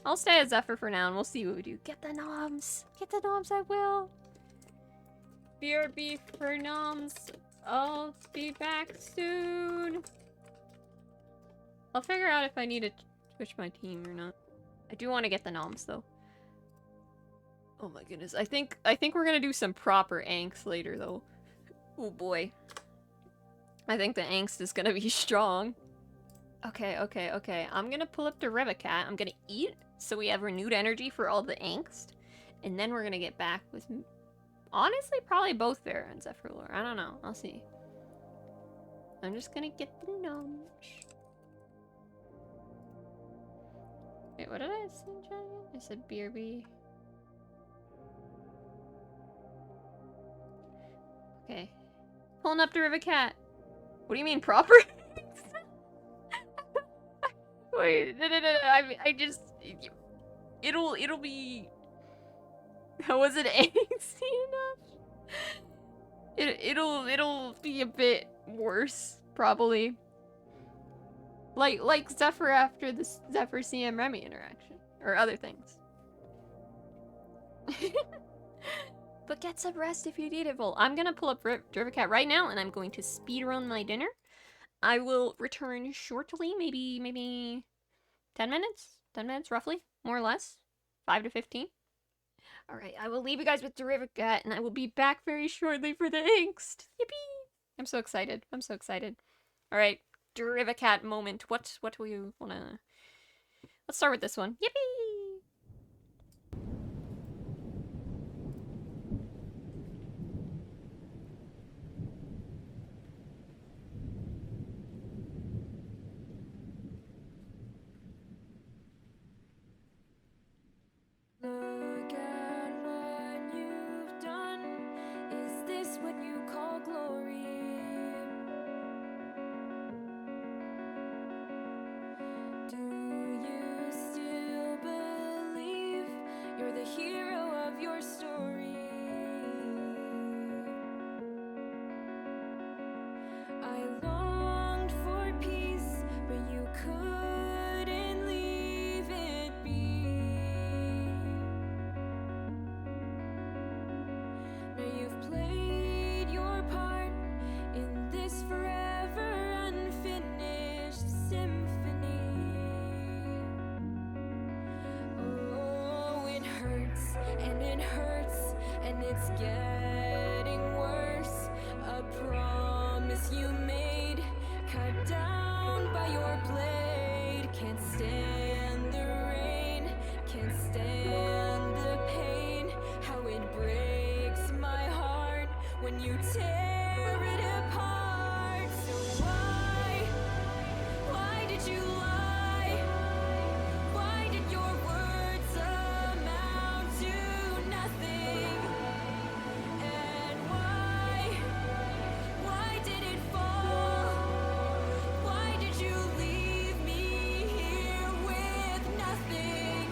I'll stay as Zephyr for now and we'll see what we do. Get the noms! Get the noms, I will! BRB for noms. I'll be back soon. I'll figure out if I need to switch my team or not. I do want to get the noms though. Oh my goodness. I think we're gonna do some proper angst later though. Oh boy. I think the angst is gonna be strong. Okay. I'm gonna pull up to Revocat. I'm gonna eat so we have renewed energy for all the angst. And then we're gonna get back with, honestly, probably both Vera and Zephyr lore. I don't know. I'll see. I'm just gonna get the noms. Wait, what did I say, John? I said BRB. Okay. Pulling up to Revocat. What do you mean proper? Wait, no. I just... It'll be... How was it angsty enough? It'll be a bit worse, probably. Like Zephyr after the Zephyr CM Remy interaction. Or other things. But get some rest if you need it, Vol. I'm gonna pull up Drivercat right now, and I'm going to speedrun my dinner. I will return shortly, maybe 10 minutes? 10 minutes, roughly? More or less? 5 to 15? Alright, I will leave you guys with Drivercat, and I will be back very shortly for the angst. Yippee! I'm so excited. I'm so excited. Alright, Drivercat moment. What do you wanna... Let's start with this one. Yippee! Look at what you've done. Is this what you call glory? it's getting worse. A promise you made, cut down by your blade. Can't stand the rain, can't stand the pain. How it breaks my heart when you tear it apart. So why did you lie? Why did your words amount to nothing? And why did it fall? Why did you leave me here with nothing?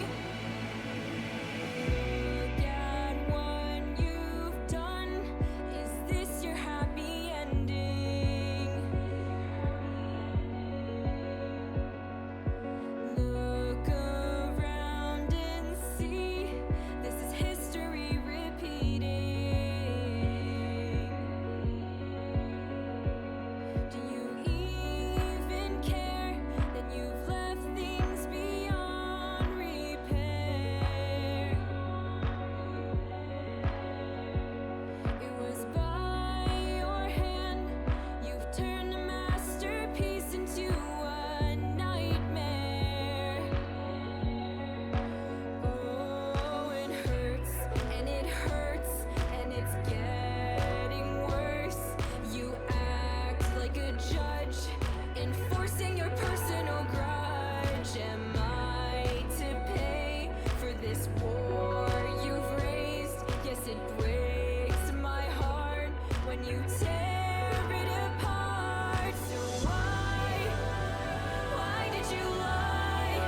Look at what you've done. Is this your happy ending? Look around and see, this is history repeating. Do you even care that you've left things beyond repair? It was by your hand you've turned a masterpiece into a nightmare. Oh, it hurts and it hurts and it's getting worse. You act like a judge, enforcing your personal grudge. Am I to pay for this war you've raised? Yes, it breaks my heart when you tear it apart. So why did you lie?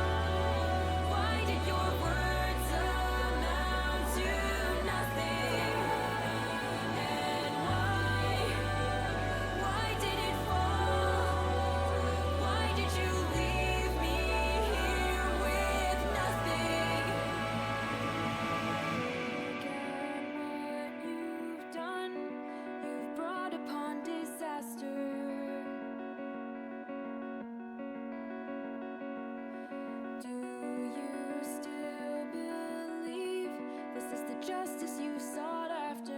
Why did your words amount to nothing? And why did it fall? Why did you leave me here with nothing? Look at what you've done. You've brought upon disaster. Do you still believe this is the justice you sought after?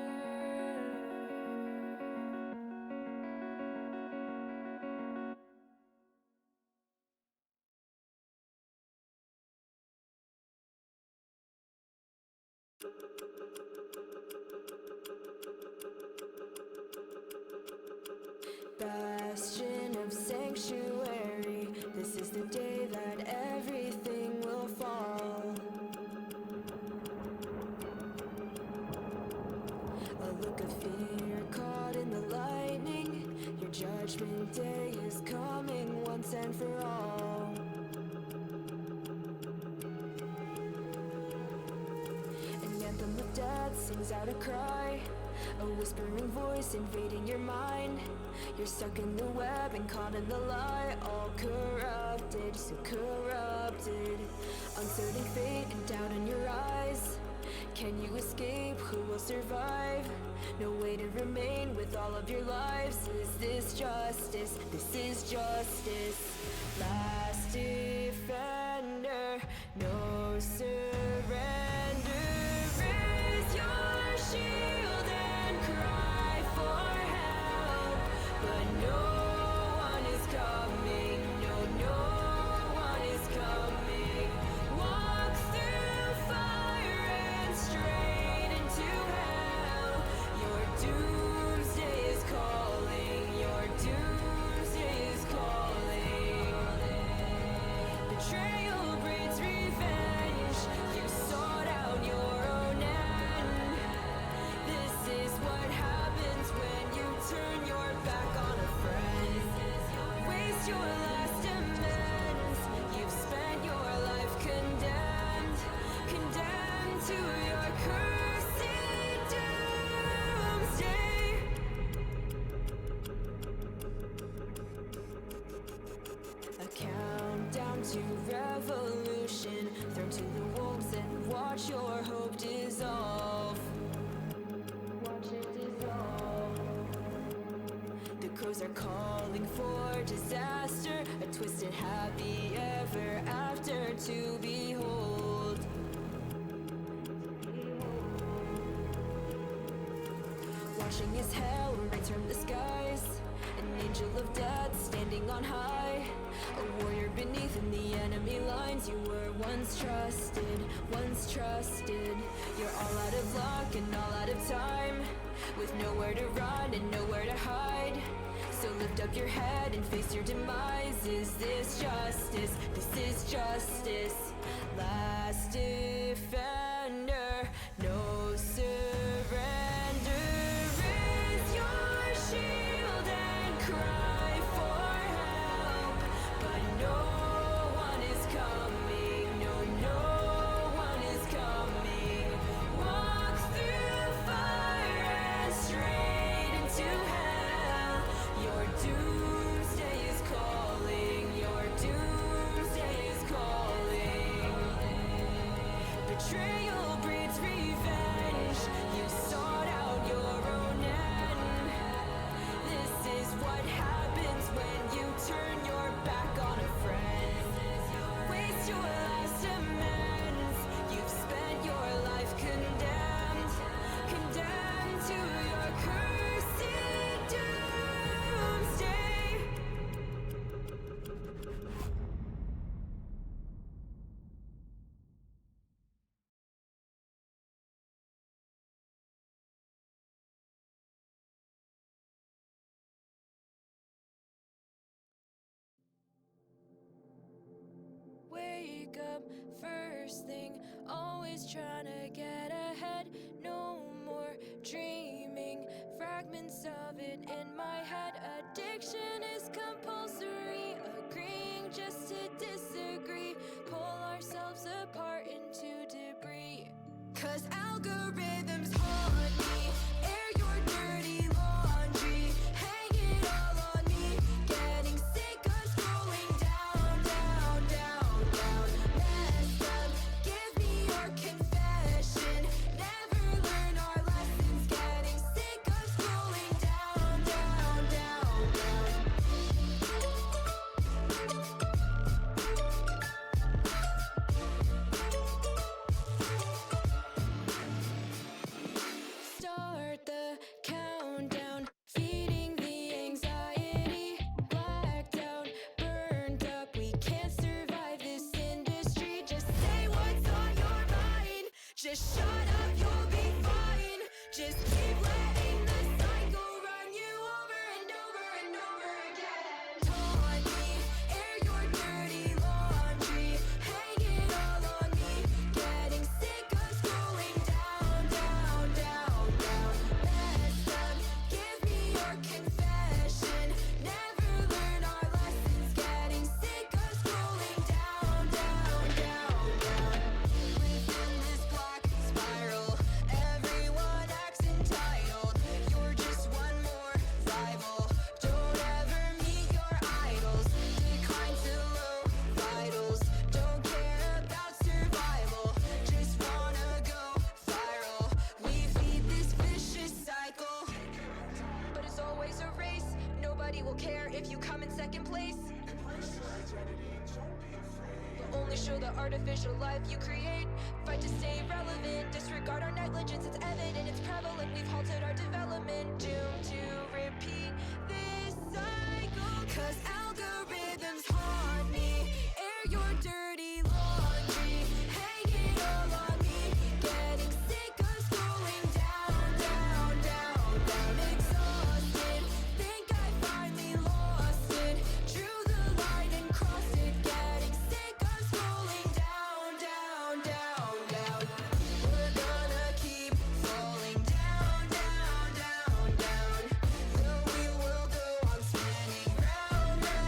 Bastion of sanctuary, this is the day that everything will fall. A look of fear caught in the lightning. Your judgment day is coming once and for all. An anthem of death sings out a cry, a whispering voice invading your mind. You're stuck in the web and caught in the lie, all corrupted, so corrupted. Uncertain fate and doubt in your eyes. Can you escape? Who will survive? No way to remain with all of your lives. Is this justice? This is justice. Last defender, no surrender. Raise your shield and cry for help, but no one is coming. No one is coming. Walk through fire and straight into hell. Your doomsday is calling. Your doomsday is calling. Betrayal breeds revenge. You sought out your own end. This is what happens when you turn your back on a friend. Waste your last amends. You've spent your life condemned, condemned to your cursed doomsday. A countdown to revolution, thrown to the wolves and watch your hope dissolve. Watch it dissolve. The crows are calling for disaster, a twisted happy ever after to behold. flashing as hell rains from the skies. An angel of death standing on high, a warrior beneath in the enemy lines. You were once trusted, once trusted. You're all out of luck and all out of time, with nowhere to run and nowhere to hide. So lift up your head and face your demise. Is this justice? This is justice. Last defender, no surrender. Raise your shield and cry for help, but no one is coming. No, no one is coming. Walk through fire and straight into hell. Your doomsday is calling. Your doomsday is calling. Betrayal breeds revenge. You sought out your own end. This is what happens when you turn your back on a friend. Waste your last amends. You've spent your life condemned, condemned to your cursed doomsday. Wake up first thing, always trying to get ahead. No more dreaming, fragments of it in my head. Addiction is compulsory, agreeing just to disagree. Pull ourselves apart into debris. 'Cause algorithms haunt me, air your dirty laundry, hang it all on me. Getting sick of scrolling down, down, down, down. Messed up, give me your confession. Never learn our lessons. Getting sick of scrolling down, down, down, down. Start the countdown, feeding the anxiety. Blacked out, burned up, we can't survive this industry. Just say what's on your mind. Just shut up, you'll be fine. Just keep letting the cycle run you over and over and over again. Taunt me, air your dirty laundry, hang it all on me. Getting sick of scrolling down, down, down, down. Messed up, give me your confession. Never learn our lessons. Getting sick of scrolling down, down, down, down. Within this black spiral, everyone acts entitled. You're just one more rival. Don't ever meet your idols. Decline to low vitals. Don't care about survival. Just wanna go viral. We feed this vicious cycle, but it's always a race. Nobody will care if you come in second place. You'll only show the artificial life you create. Fight to stay relevant. Disregard our negligence. It's evident, it's prevalent. We've halted our development. Doomed to repeat this cycle. 'Cause algorithms haunt me. Air your dirty laundry. Hang it all on me. Getting sick of scrolling down, down, down, down. Exhausted. Think I finally lost it. Drew the line and crossed it. Getting sick of scrolling down, down, down, down. We're gonna keep falling down, down, down, down. The wheel will go on spinning round, round,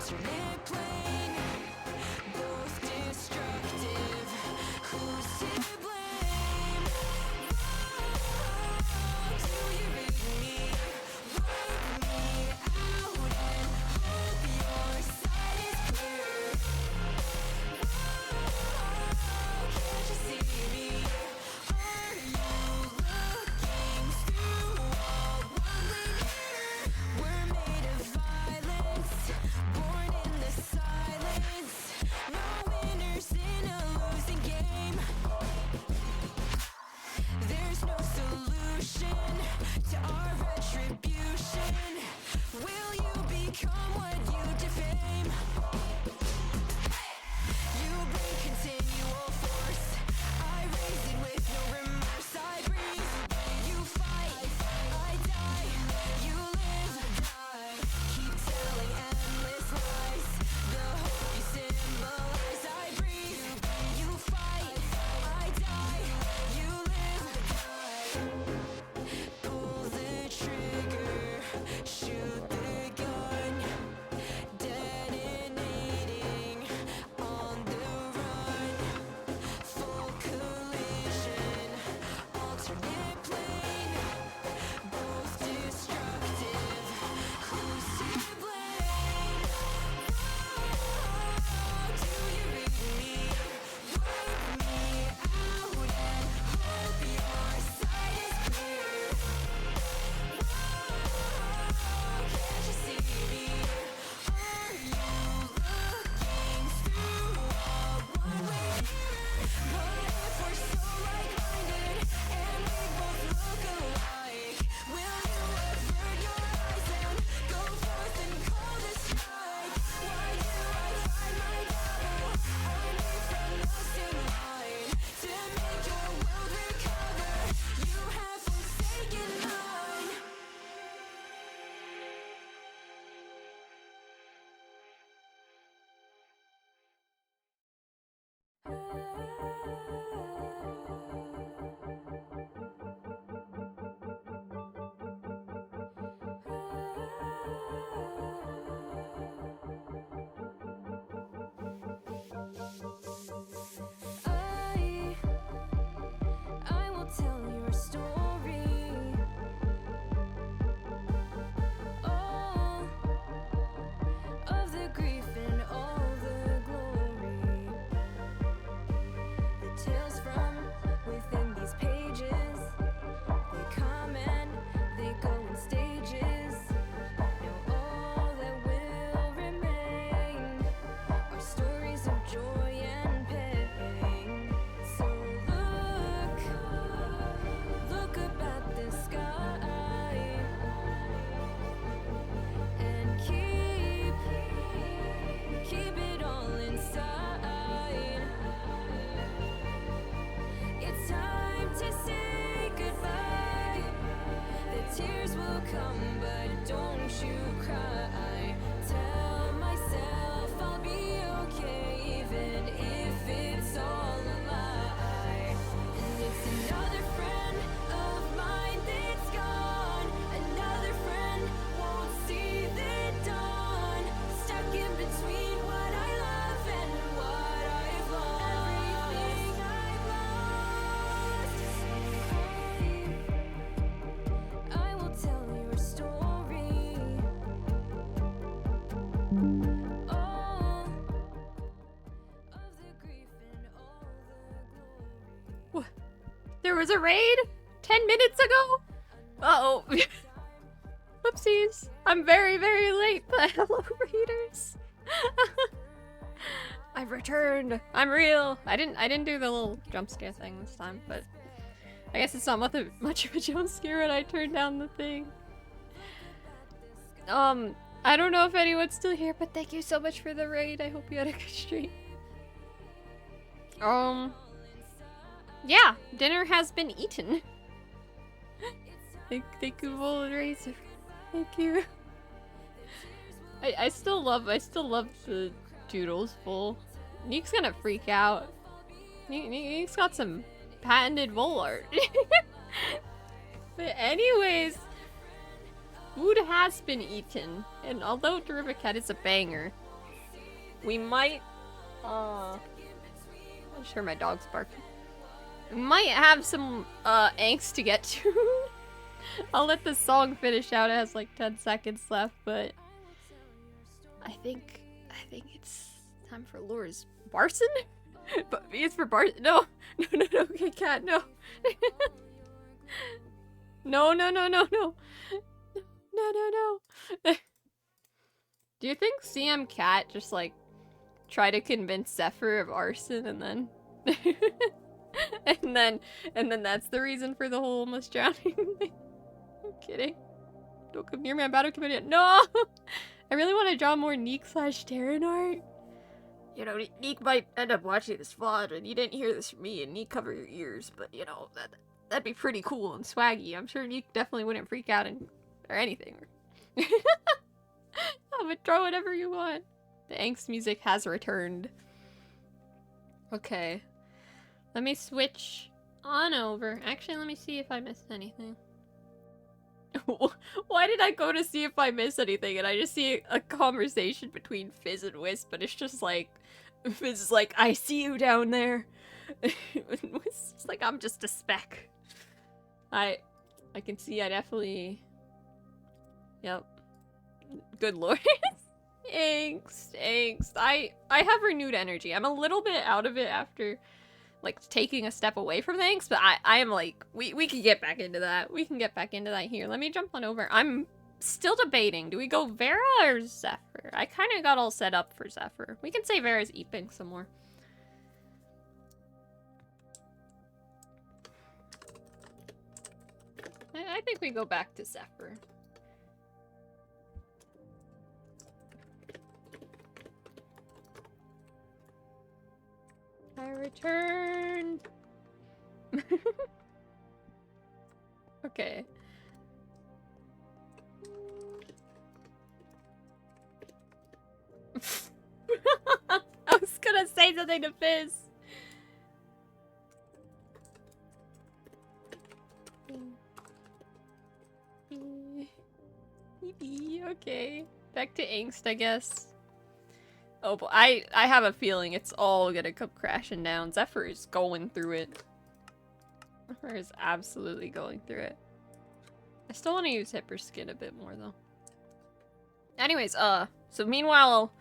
alternate plane, both destructive. Who's to blame? Do you read me? Wipe me out and hope your side is clear. Can't you see me? Are you looking through a wobbling mirror? We're made of violence, born in the silence. No winners in a losing game. There's no solution to our retribution. Will you become what you defame? You bring continual force. I raise it with no remorse. I breathe. You fight. I die. You live. Keep telling endless lies. The hope you symbolize. I breathe. You fight. I die. You live. Pull the trigger. Shoot the gun. Detonating on the run. Full collision. Alternate plane. Both destructive. Who's to blame? Do you read me? Wipe me out and hope your side is clear. Can't you see me? Are you looking through a one-way mirror? What if we're so like-minded and we both look alike? Will you avert your eyes and go forth and call the strike? Why do I find my devil only from lost in line? To make your world recover, you have forsaken mine. I will tell your story. All of the grief and all the glory. The tales from within these pages, they come and they go in stages. Now all that will remain are stories of joy and pain. So look up at the sky and keep it all inside. It's time to say goodbye. The tears will come, but don't you cry. Tell myself I'll be okay, even if it's all a lie. And it's another friend of mine that's gone. Another friend won't see the dawn. Stuck in between what I love and what I've lost. Everything I've lost. I will tell your story. All of the grief and all the glory. There was a raid 10 minutes ago? Uh-oh. Whoopsies. I'm very, very late, but hello, raiders. I've returned. I'm real. I didn't do the little jump scare thing this time, but I guess it's not much of a jump scare when I turn down the thing. I don't know if anyone's still here, but thank you so much for the raid. I hope you had a good stream. Yeah, dinner has been eaten. Thank you, Golden Razor. Thank you. I still love the Doodles full. Neek's gonna freak out. Neek's got some patented mole art. But anyways, food has been eaten, and although Terrific Cat is a banger, we might, I'm sure my dog's barking. We might have some, angst to get to. I'll let the song finish out. It has like 10 seconds left, but I think it's time for Laura's Barson? But B is for Barson. No, okay, cat, no. No. No. Do you think CM Cat just like try to convince Zephyr of arson and then and then that's the reason for the whole almost drowning thing? I'm kidding. Don't come near me, I'm about to commit it. No! I really want to draw more Neek/Terran art. You know, Neek might end up watching this VOD, and you didn't hear this from me, and Neek cover your ears, but you know, that'd be pretty cool and swaggy. I'm sure Neek definitely wouldn't freak out or anything. Oh, but draw whatever you want. The angst music has returned. Okay. Let me switch on over. Actually, let me see if I missed anything. Why did I go to see if I missed anything and I just see a conversation between Fizz and Wisp, but it's just like, Fizz is like, I see you down there. It's like, I'm just a speck. I can see I definitely... Yep. Good lord. Angst. I have renewed energy. I'm a little bit out of it after, like, taking a step away from the angst, but I am like, we can get back into that. We can get back into that here. Let me jump on over. I'm still debating. Do we go Vera or Zephyr? I kind of got all set up for Zephyr. We can say Vera's Eeping some more. I think we go back to Zephyr. I returned. Okay. I was gonna say something to Fizz. Okay. Back to angst, I guess. Oh, but I have a feeling it's all gonna come crashing down. Zephyr is going through it. Zephyr is absolutely going through it. I still want to use Hyper Skin a bit more, though. Anyways, so meanwhile,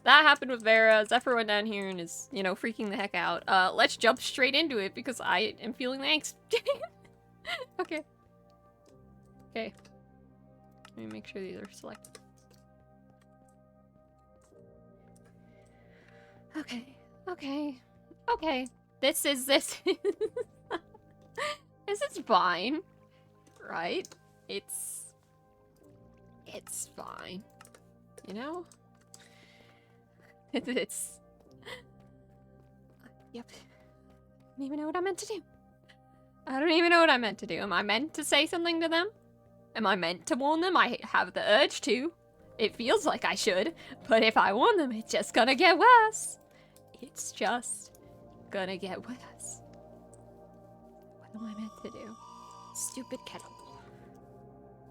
that happened with Vera. Zephyr went down here and is, you know, freaking the heck out. Let's jump straight into it because I am feeling the angst. Okay. Okay. Let me make sure these are selected. Okay. This is this is fine. Right? It's fine. You know? It's yep. I don't even know what I meant to do. I don't even know what I meant to do. Am I meant to say something to them? Am I meant to warn them? I have the urge to. It feels like I should, but if I warn them, it's just gonna get worse. It's just gonna get worse. What am I meant to do? Stupid kettle.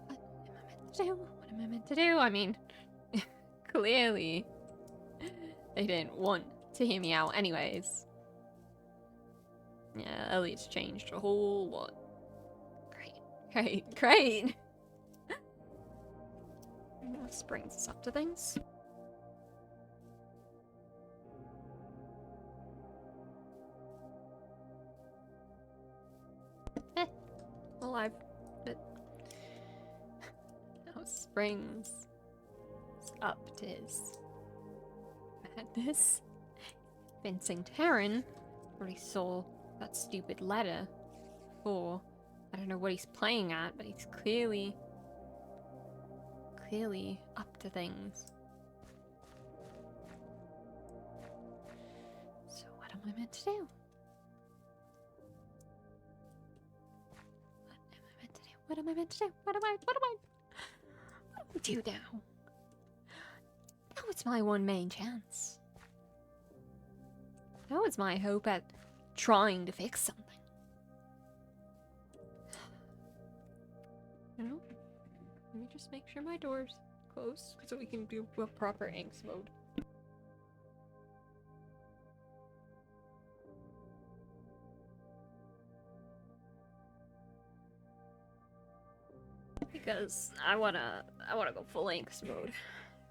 What am I meant to do? What am I meant to do? I mean, clearly, they didn't want to hear me out anyways. Yeah, Ellie's changed a whole lot. Great. This brings us up to things. Well, I've... Now Springs is up to his madness. Fencing Terran already saw that stupid letter before. I don't know what he's playing at, but he's clearly up to things. So what am I meant to do? What am I meant to do? What do I do now? Now it's my one main chance. Now it's my hope at trying to fix something. You know? Let me just make sure my door's closed so we can do a proper angst mode. Because I wanna go full Inks mode.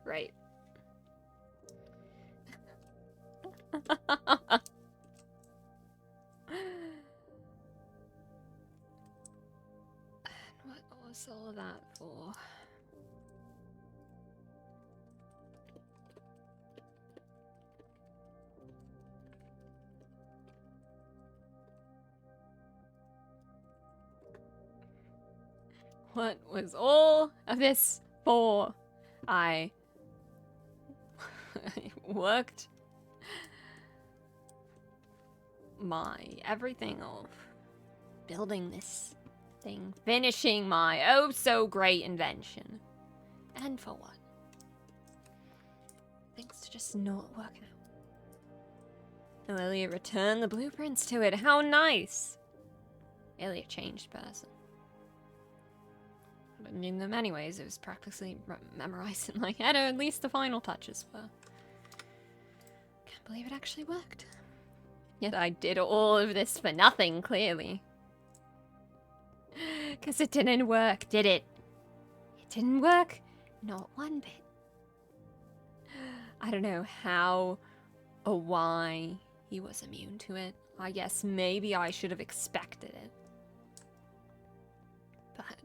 Right. What was all of that for? What was all of this for? I worked my everything off building this thing, finishing my oh so great invention. And for what? Things just not working out. Lilia returned the blueprints to it. How nice! Lilia changed person. I knew them anyways. It was practically memorized in my head, or at least the final touches were. Can't believe it actually worked. Yet I did all of this for nothing, clearly. Because it didn't work, did it? It didn't work? Not one bit. I don't know how or why he was immune to it. I guess maybe I should have expected it. But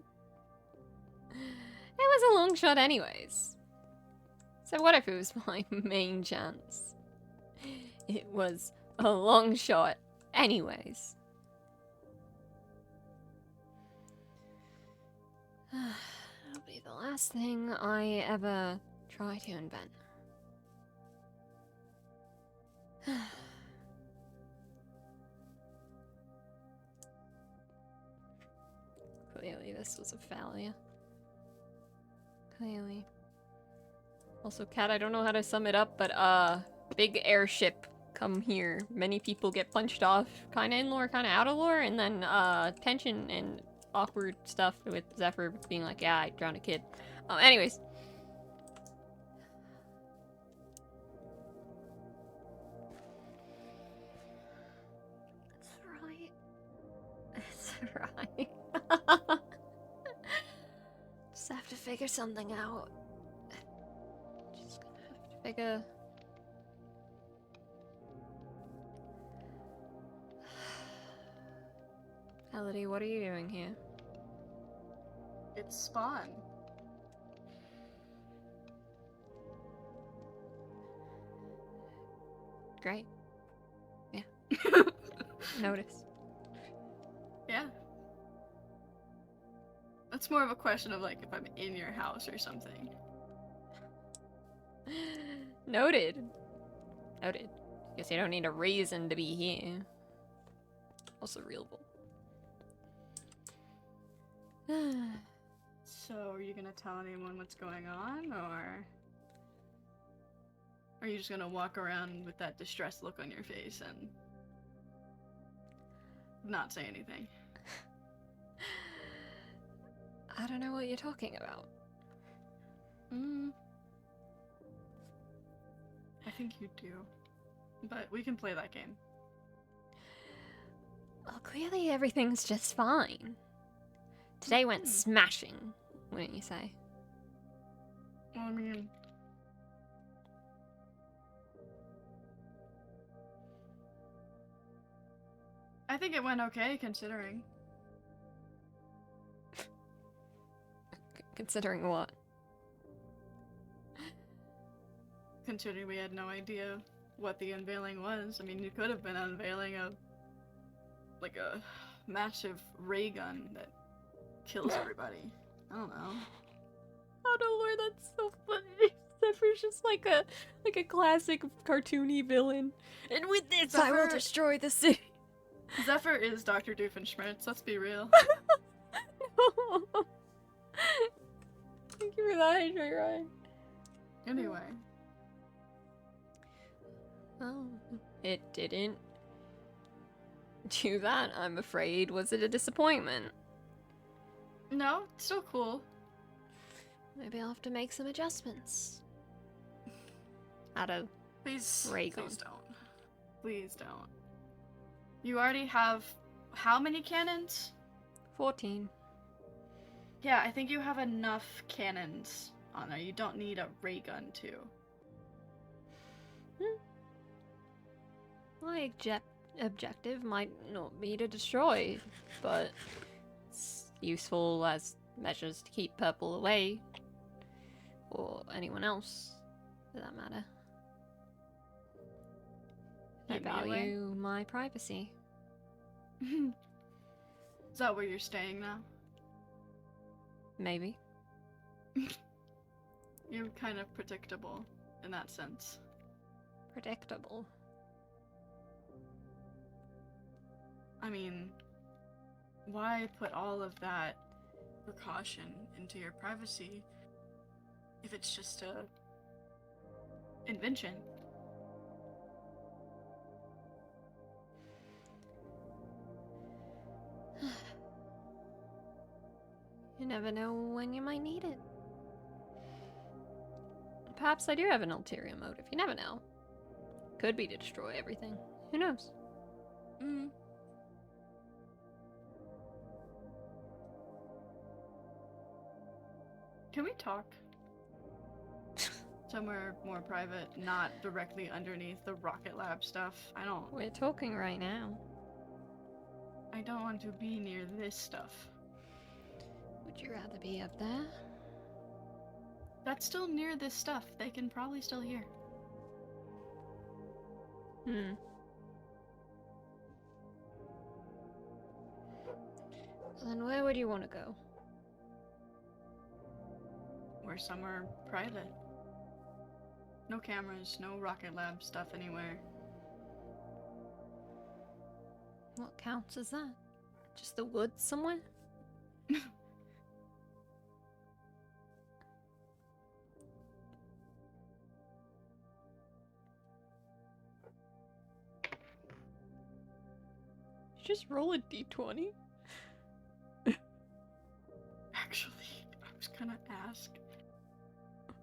it was a long shot anyways. So what if it was my main chance? It was a long shot anyways. It'll be the last thing I ever try to invent. Clearly this was a failure. Clearly. Also, Cat, I don't know how to sum it up, but big airship come here. Many people get punched off. Kinda in lore, kinda out of lore, and then tension and awkward stuff with Zephyr being like, yeah, I drowned a kid. Anyways. That's right. Just have to figure something out. Just gonna have to figure... Elodie, what are you doing here? It's Spawn. Great. Yeah. Notice. Yeah. That's more of a question of like if I'm in your house or something. Noted. Noted. Guess you don't need a reason to be here. Also realable. So, are you gonna tell anyone what's going on, or are you just gonna walk around with that distressed look on your face and not say anything? I don't know what you're talking about. I think you do. But we can play that game. Well, clearly everything's just fine. Today went smashing, wouldn't you say? Well, I mean... I think it went okay, considering. Considering what? Considering we had no idea what the unveiling was. I mean, you could have been unveiling a massive ray gun that kills everybody. I don't know. Oh no, Lord, that's so funny. Zephyr's just like a classic cartoony villain. And with this, I will Zephyr- destroy the city. Zephyr is Dr. Doofenshmirtz, let's be real. Thank you for that, Ryan. Anyway. Oh, it didn't do that, I'm afraid. Was it a disappointment? No, it's still cool. Maybe I'll have to make some adjustments. Out of Please, ray gun. please don't. Please don't. You already have how many cannons? 14. Yeah, I think you have enough cannons on there. You don't need a ray gun too. My objective might not be to destroy, but it's useful as measures to keep Purple away. Or anyone else, for that matter. I Keep me away? value my privacy. Is that where you're staying now? Maybe. You're kind of predictable in that sense. Predictable. I mean, why put all of that precaution into your privacy if it's just a invention? You never know when you might need it. Perhaps I do have an ulterior motive. You never know. Could be to destroy everything. Who knows? Mm. Can we talk? Somewhere more private, not directly underneath the Rocket Lab stuff. We're talking right now. I don't want to be near this stuff. Would you rather be up there? That's still near this stuff. They can probably still hear. Hmm. Then where would you want to go? We're somewhere private. No cameras, no Rocket Lab stuff anywhere. What counts as that? Just the woods somewhere? Just roll a d20. Actually, I was gonna ask.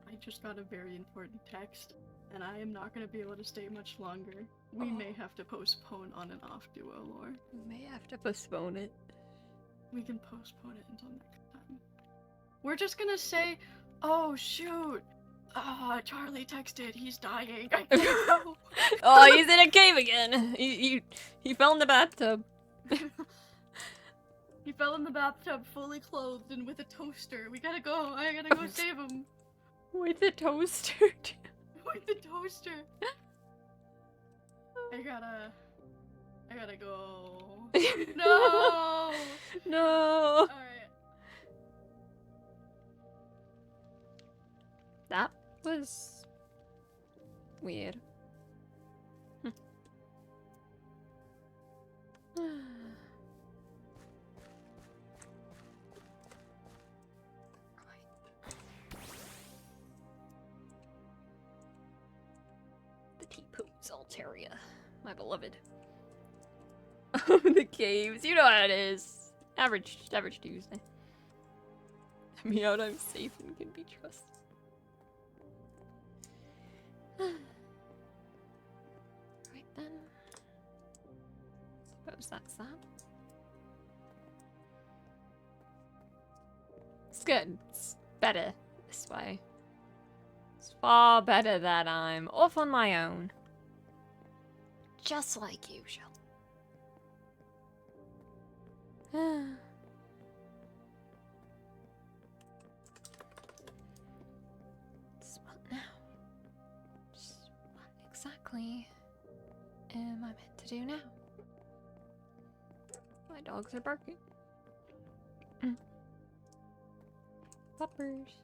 I just got a very important text, and I am not gonna be able to stay much longer. We may have to postpone on and off duo lore. We may have to postpone it. We can postpone it until next time. We're just gonna say, oh shoot, Charlie texted, he's dying. I can't go. Oh, he's in a cave again. He fell in the bathtub. He fell in the bathtub fully clothed and with a toaster. We gotta go. I gotta go save him. With a toaster. With the toaster. I gotta go. No! No. Alright. That was weird. The T-Poops Altaria, my beloved. Oh, the caves. You know how it is. Average Tuesday. Me out, I'm safe and can be trusted. Right then. Suppose that's that. It's good. It's better this way. It's far better that I'm off on my own. Just like usual. So what now? Just what exactly am I meant to do now? My dogs are barking. Puppers.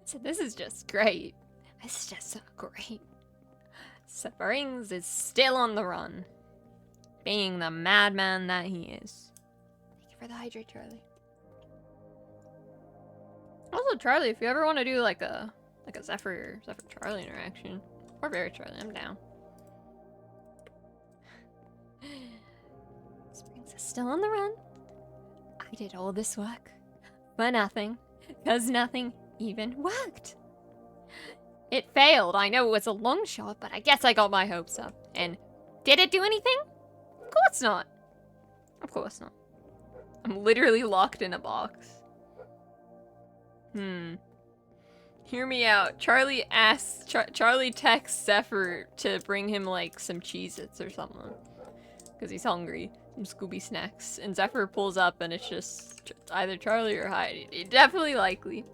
So this is just great. This is just so great. Springs is still on the run. Being the madman that he is. Thank you for the hydrate, Charlie. Also, Charlie, if you ever want to do like a Zephyr Charlie interaction, or Vera Charlie, I'm down. Springs is still on the run. I did all this work for nothing, because nothing even worked. It failed. I know it was a long shot, but I guess I got my hopes up. And Did it do anything? Of course not. Of course not. I'm literally locked in a box. Hear me out. Charlie asks, Charlie texts Zephyr to bring him like some Cheez-Its or something. Because he's hungry. Some Scooby snacks. And Zephyr pulls up and it's just either Charlie or Heidi. Definitely likely.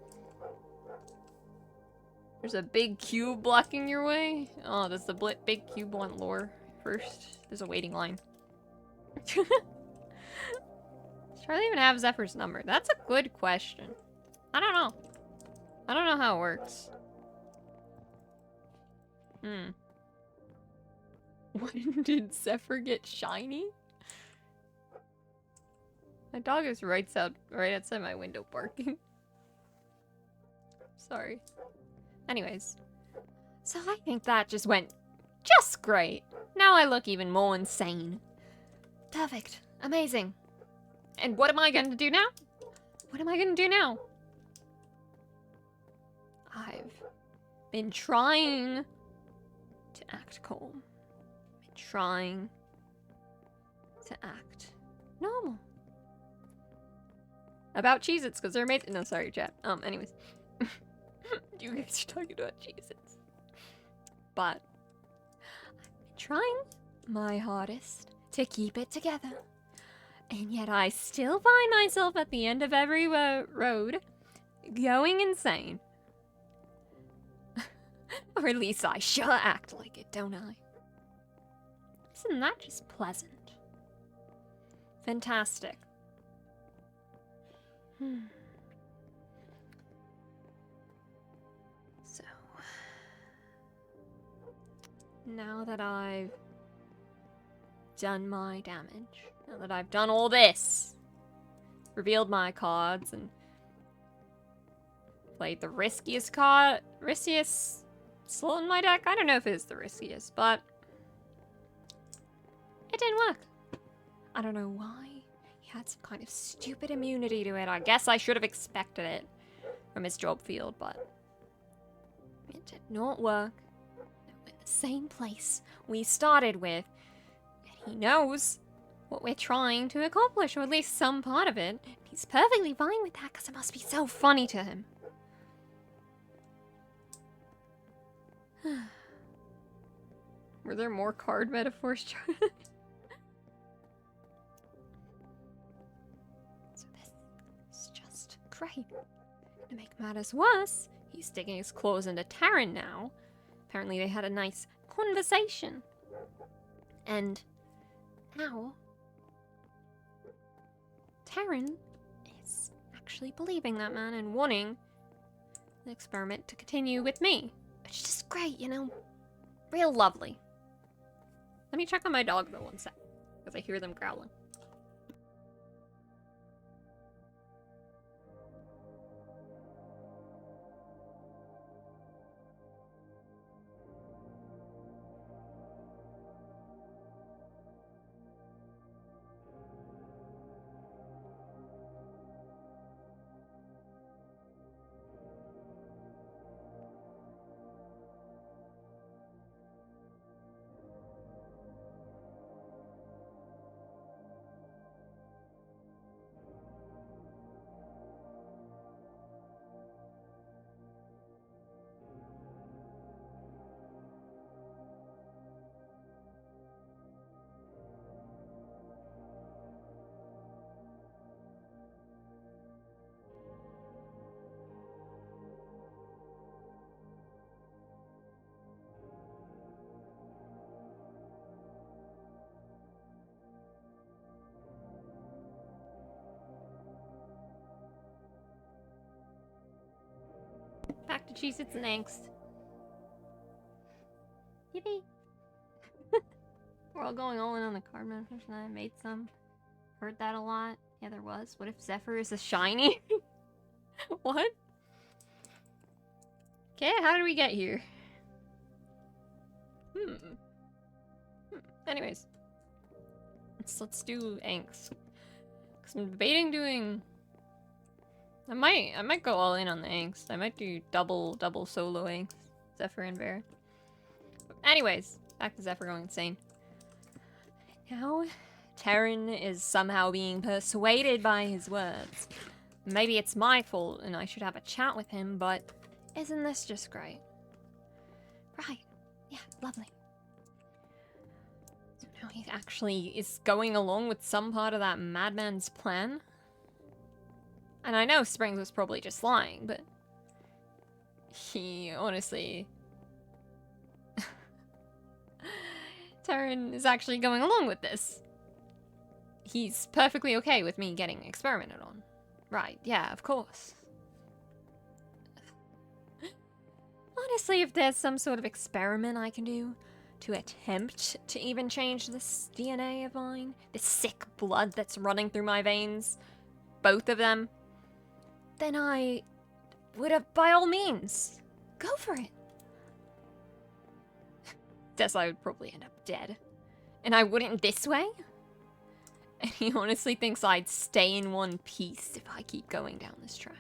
There's a big cube blocking your way. Oh, does the big cube want lore first? There's a waiting line. Does Charlie even have Zephyr's number? That's a good question. I don't know. I don't know how it works. When did Zephyr get shiny? My dog is right outside my window barking. Sorry. Anyways. So I think that just went just great. Now I look even more insane. Perfect. Amazing. And what am I going to do now? What am I going to do now? I've been trying to act calm. Been trying to act normal. About Cheez-Its, because they're amazing. No, sorry, chat. Anyways. You guys are talking about Cheez-Its. But I've been trying my hardest to keep it together. And yet I still find myself at the end of every road going insane. Or at least I sure act like it, don't I? Isn't that just pleasant? Fantastic. So, now that I've done my damage, now that I've done all this, revealed my cards, and played the riskiest slot in my deck. I don't know if it's the riskiest, but it didn't work. I don't know why. He had some kind of stupid immunity to it. I guess I should have expected it from his job field, but it did not work. We're in the same place we started with, and he knows what we're trying to accomplish, or at least some part of it. He's perfectly fine with that because it must be so funny to him. Were there more card metaphors? So this is just great. To make matters worse, he's sticking his claws into Taryn now. Apparently they had a nice conversation. And now Taryn is actually believing that man and wanting the experiment to continue with me. Which is just great, you know? Real lovely. Let me check on my dog though 1 sec. Because I hear them growling. Back to Cheez-Its and angst. Yippee! We're all going all in on the card manifestation. I made some. Heard that a lot. Yeah, there was. What if Zephyr is a shiny? What? Okay, how did we get here? Anyways. Let's do angst. Because I'm debating doing... I might go all in on the angst. I might do double solo angst. Zephyr and Bear. But anyways, back to Zephyr going insane. Now, Terran is somehow being persuaded by his words. Maybe it's my fault and I should have a chat with him, but isn't this just great? Right. Yeah, lovely. So now he actually is going along with some part of that madman's plan. And I know Springs was probably just lying, but he honestly... Terran is actually going along with this. He's perfectly okay with me getting experimented on. Right, yeah, of course. Honestly, if there's some sort of experiment I can do to attempt to even change this DNA of mine, this sick blood that's running through my veins, both of them, then I would have, by all means, go for it. Guess I would probably end up dead. And I wouldn't this way? And he honestly thinks I'd stay in one piece if I keep going down this track.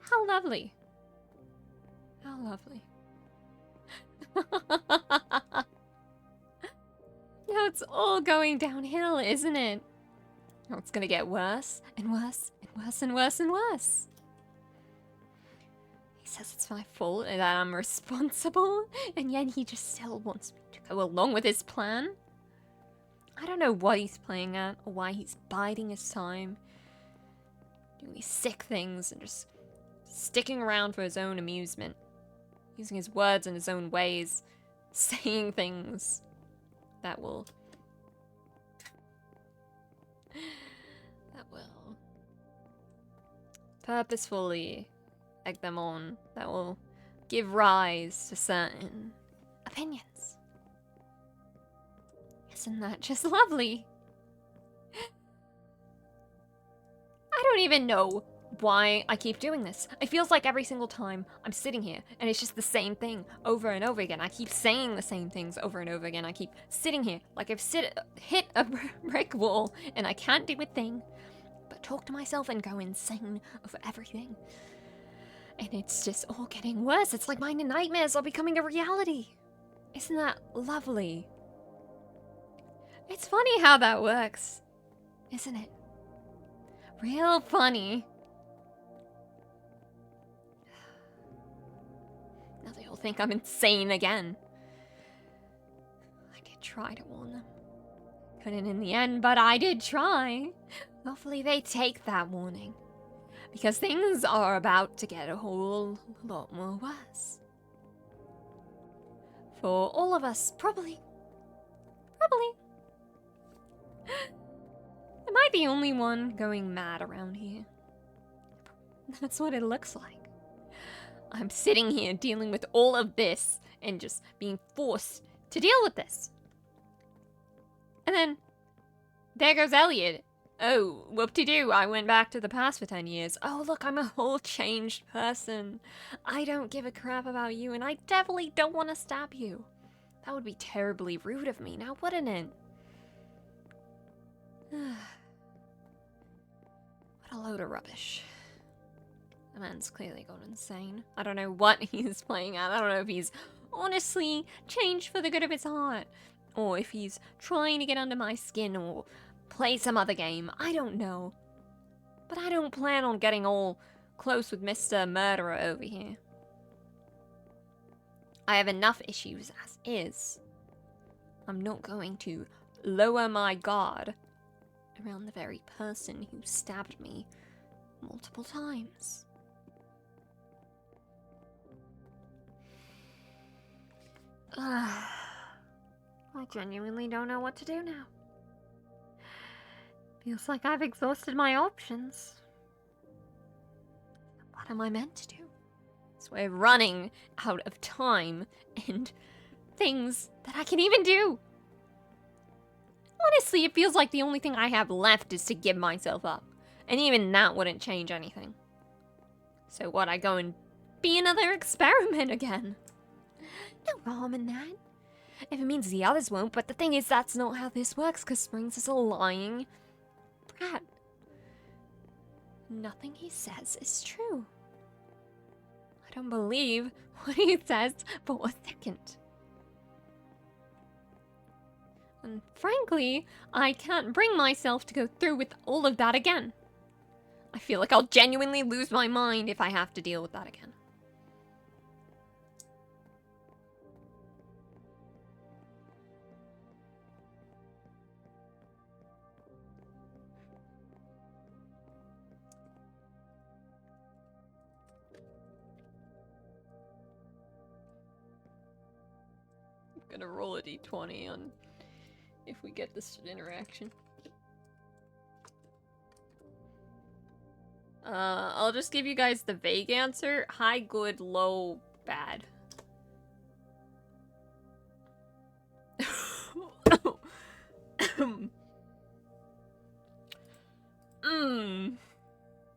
How lovely. How lovely. Now it's all going downhill, isn't it? Now it's gonna get worse and worse and worse and worse and worse. He says it's my fault and that I'm responsible, and yet he just still wants me to go along with his plan. I don't know what he's playing at or why he's biding his time, doing these sick things and just sticking around for his own amusement, using his words in his own ways, saying things that will purposefully egg them on, that will give rise to certain opinions. Isn't that just lovely? I don't even know why I keep doing this. It feels like every single time I'm sitting here and it's just the same thing over and over again. I keep saying the same things over and over again. I keep sitting here like I've hit a brick wall and I can't do a thing but talk to myself and go insane over everything. And it's just all getting worse. It's like my nightmares are becoming a reality. Isn't that lovely? It's funny how that works, isn't it? Real funny. Now they all think I'm insane again. I did try to warn them. Couldn't in the end, but I did try. Hopefully they take that warning. Because things are about to get a whole lot more worse. For all of us, probably. Probably. Am I the only one going mad around here? That's what it looks like. I'm sitting here dealing with all of this and just being forced to deal with this. And then there goes Elliot. Oh, whoop-de-doo, I went back to the past for 10 years. Oh, look, I'm a whole changed person. I don't give a crap about you, and I definitely don't want to stab you. That would be terribly rude of me, now wouldn't it? What a load of rubbish. The man's clearly gone insane. I don't know what he's playing at. I don't know if he's honestly changed for the good of his heart, or if he's trying to get under my skin, or play some other game. I don't know. But I don't plan on getting all close with Mr. Murderer over here. I have enough issues as is. I'm not going to lower my guard around the very person who stabbed me multiple times. I genuinely don't know what to do now. Feels like I've exhausted my options. What am I meant to do? So we're running out of time and things that I can even do. Honestly, it feels like the only thing I have left is to give myself up. And even that wouldn't change anything. So what, I go and be another experiment again? No harm in that. If it means the others won't, but the thing is, that's not how this works, because Springs is a lying brat. Nothing he says is true. I don't believe what he says for a second. And frankly, I can't bring myself to go through with all of that again. I feel like I'll genuinely lose my mind if I have to deal with that again. I'm gonna roll a d20 on if we get this interaction. I'll just give you guys the vague answer. High, good, low, bad.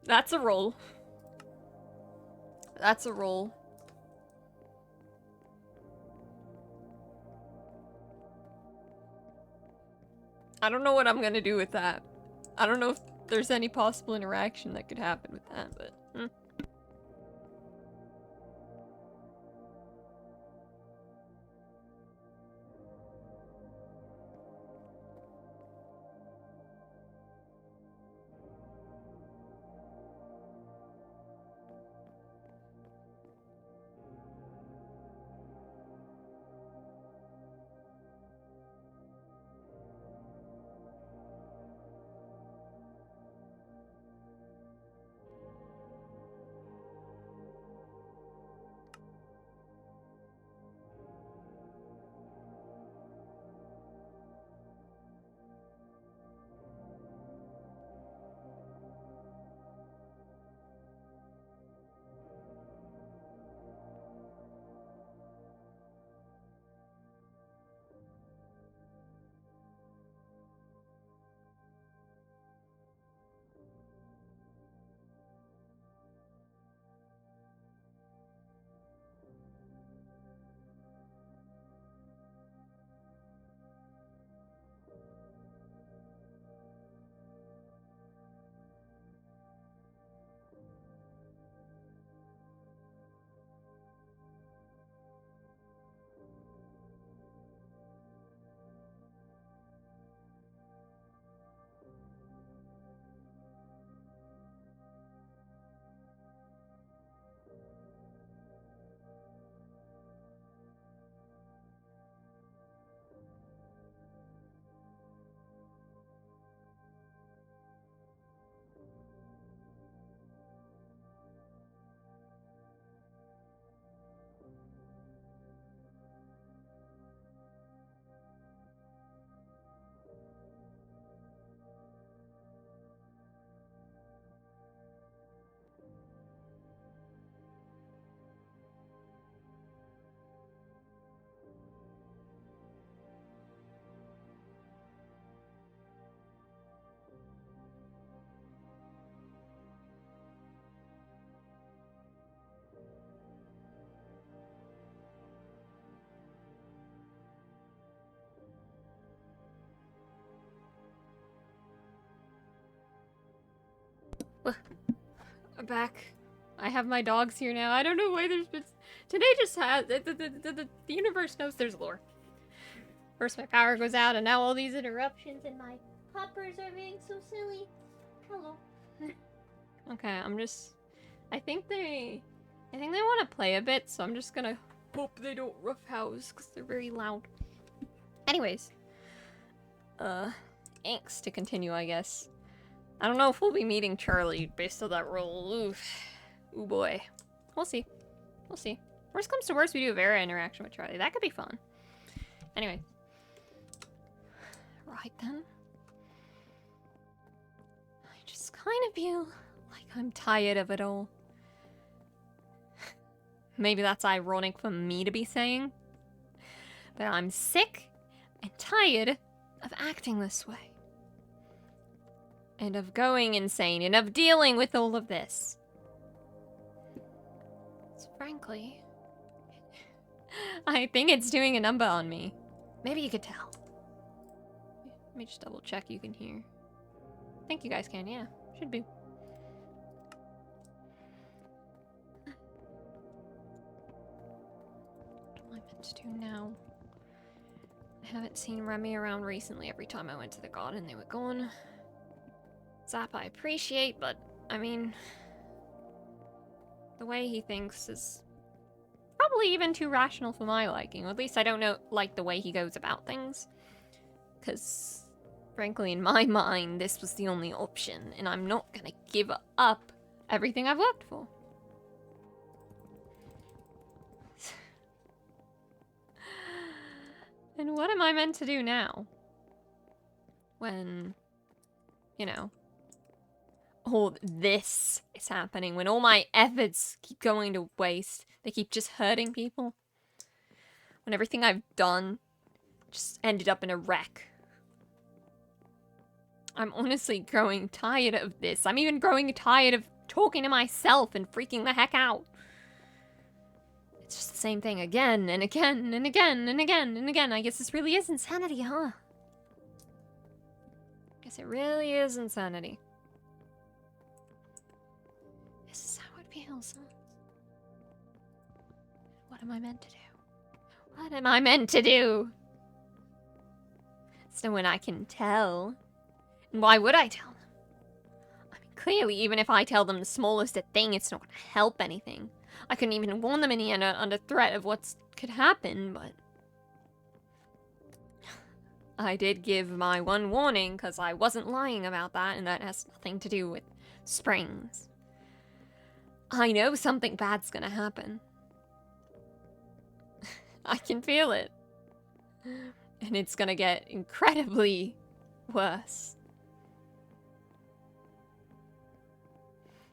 That's a roll. That's a roll. I don't know what I'm gonna do with that. I don't know if there's any possible interaction that could happen with that, but... I'm back. I have my dogs here now. I don't know why there's been... Today just has... The universe knows there's lore. First my power goes out, and now all these interruptions, and my hoppers are being so silly. Hello. Okay, I'm just... I think they want to play a bit, so I'm just gonna hope they don't roughhouse, because they're very loud. Anyways. Angst to continue, I guess. I don't know if we'll be meeting Charlie based on that roll. Oof. Ooh boy. We'll see. We'll see. Worst comes to worst, we do a Vera interaction with Charlie. That could be fun. Anyway. Right then. I just kind of feel like I'm tired of it all. Maybe that's ironic for me to be saying. But I'm sick and tired of acting this way. And of going insane, and of dealing with all of this. So frankly, I think it's doing a number on me. Maybe you could tell. Let me just double check you can hear. I think you guys can, yeah. Should be. What am I meant to do now? I haven't seen Remy around recently. Every time I went to the garden, they were gone. Zap I appreciate, but, I mean... the way he thinks is probably even too rational for my liking. Or at least I don't like the way he goes about things. Because, frankly, in my mind, this was the only option, and I'm not gonna give up everything I've worked for. And what am I meant to do now? When, you know, all this is happening, when all my efforts keep going to waste, they keep just hurting people. When everything I've done just ended up in a wreck. I'm honestly growing tired of this. I'm even growing tired of talking to myself and freaking the heck out. It's just the same thing again and again and again and again and again. I guess this really is insanity, huh? Guess it really is insanity. This is how it feels, huh? What am I meant to do? What am I meant to do? There's no one I can tell. And why would I tell them? I mean, clearly, even if I tell them the smallest thing, it's not going to help anything. I couldn't even warn them in the end under threat of what could happen, but... I did give my one warning, because I wasn't lying about that, and that has nothing to do with springs. I know something bad's gonna happen. I can feel it. And it's gonna get incredibly worse.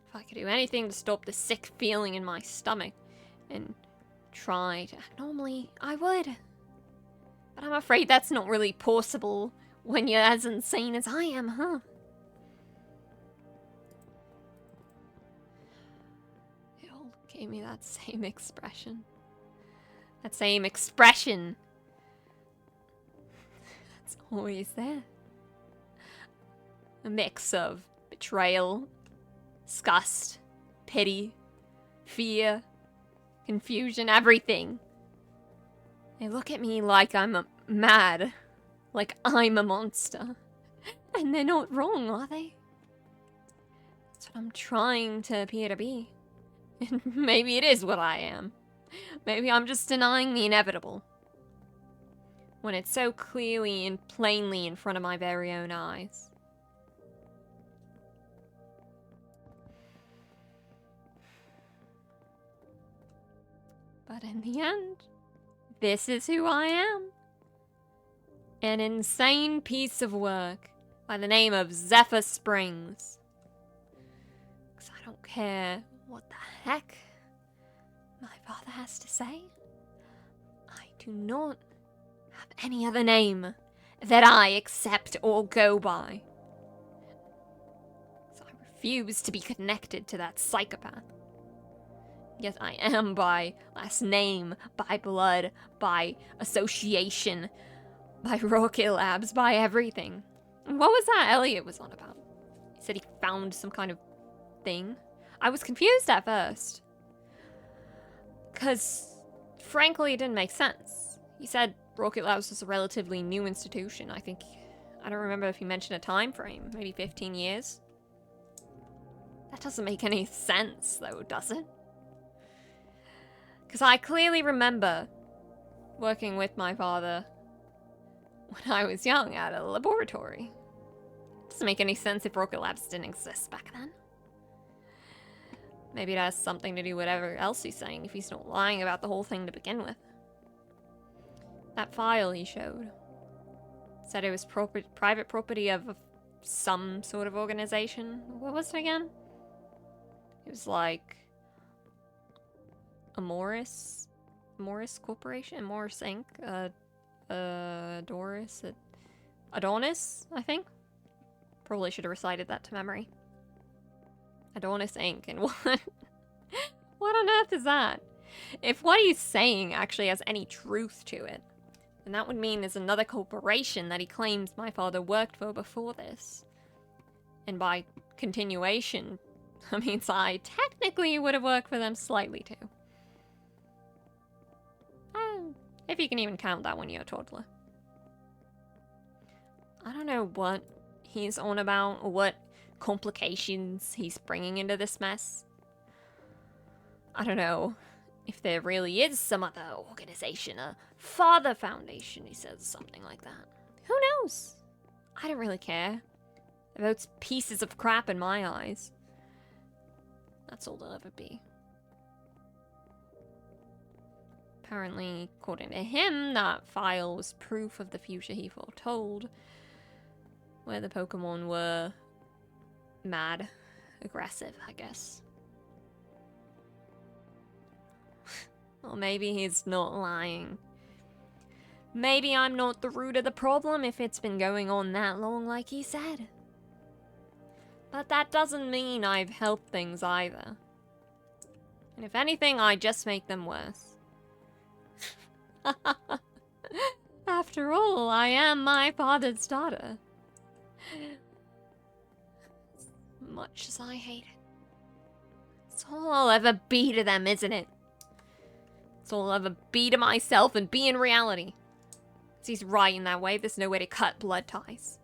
If I could do anything to stop the sick feeling in my stomach and try to act normally, I would. But I'm afraid that's not really possible when you're as insane as I am, huh? It all gave me that same expression. That same expression. That's always there. A mix of betrayal, disgust, pity, fear, confusion, everything. They look at me like I'm mad, like I'm a monster. And they're not wrong, are they? That's what I'm trying to appear to be. And maybe it is what I am. Maybe I'm just denying the inevitable. When it's so clearly and plainly in front of my very own eyes. But in the end, this is who I am. An insane piece of work by the name of Zephyr Springs. Because I don't care what the heck my father has to say. I do not have any other name that I accept or go by. So I refuse to be connected to that psychopath. Yes, I am by last name, by blood, by association, by Rocket Labs, by everything. And what was that Elliot was on about? He said he found some kind of thing. I was confused at first. Because, frankly, it didn't make sense. He said Rocket Labs was a relatively new institution. I don't remember if he mentioned a time frame. Maybe 15 years? That doesn't make any sense, though, does it? Because I clearly remember working with my father when I was young at a laboratory. It doesn't make any sense if Rocket Labs didn't exist back then. Maybe it has something to do with whatever else he's saying if he's not lying about the whole thing to begin with. That file he showed said it was private property of some sort of organization. What was it again? It was like a Morris Corporation, Morris Inc., Adonis, I think. Probably should have recited that to memory. Adonis Inc. And what on earth is that? If what he's saying actually has any truth to it, then that would mean there's another corporation that he claims my father worked for before this. And by continuation, that means I technically would have worked for them slightly too. If you can even count that when you're a toddler. I don't know what he's on about or what complications he's bringing into this mess. I don't know if there really is some other organization, a father foundation, he says, something like that. Who knows? I don't really care. They're both pieces of crap in my eyes. That's all they'll ever be. Apparently, according to him, that file was proof of the future he foretold, where the Pokemon were mad, aggressive, I guess. Or maybe he's not lying. Maybe I'm not the root of the problem if it's been going on that long, like he said. But that doesn't mean I've helped things either. And if anything, I just make them worse. After all, I am my father's daughter. As much as I hate it. It's all I'll ever be to them, isn't it? It's all I'll ever be to myself and be in reality. He's right in that way. There's no way to cut blood ties.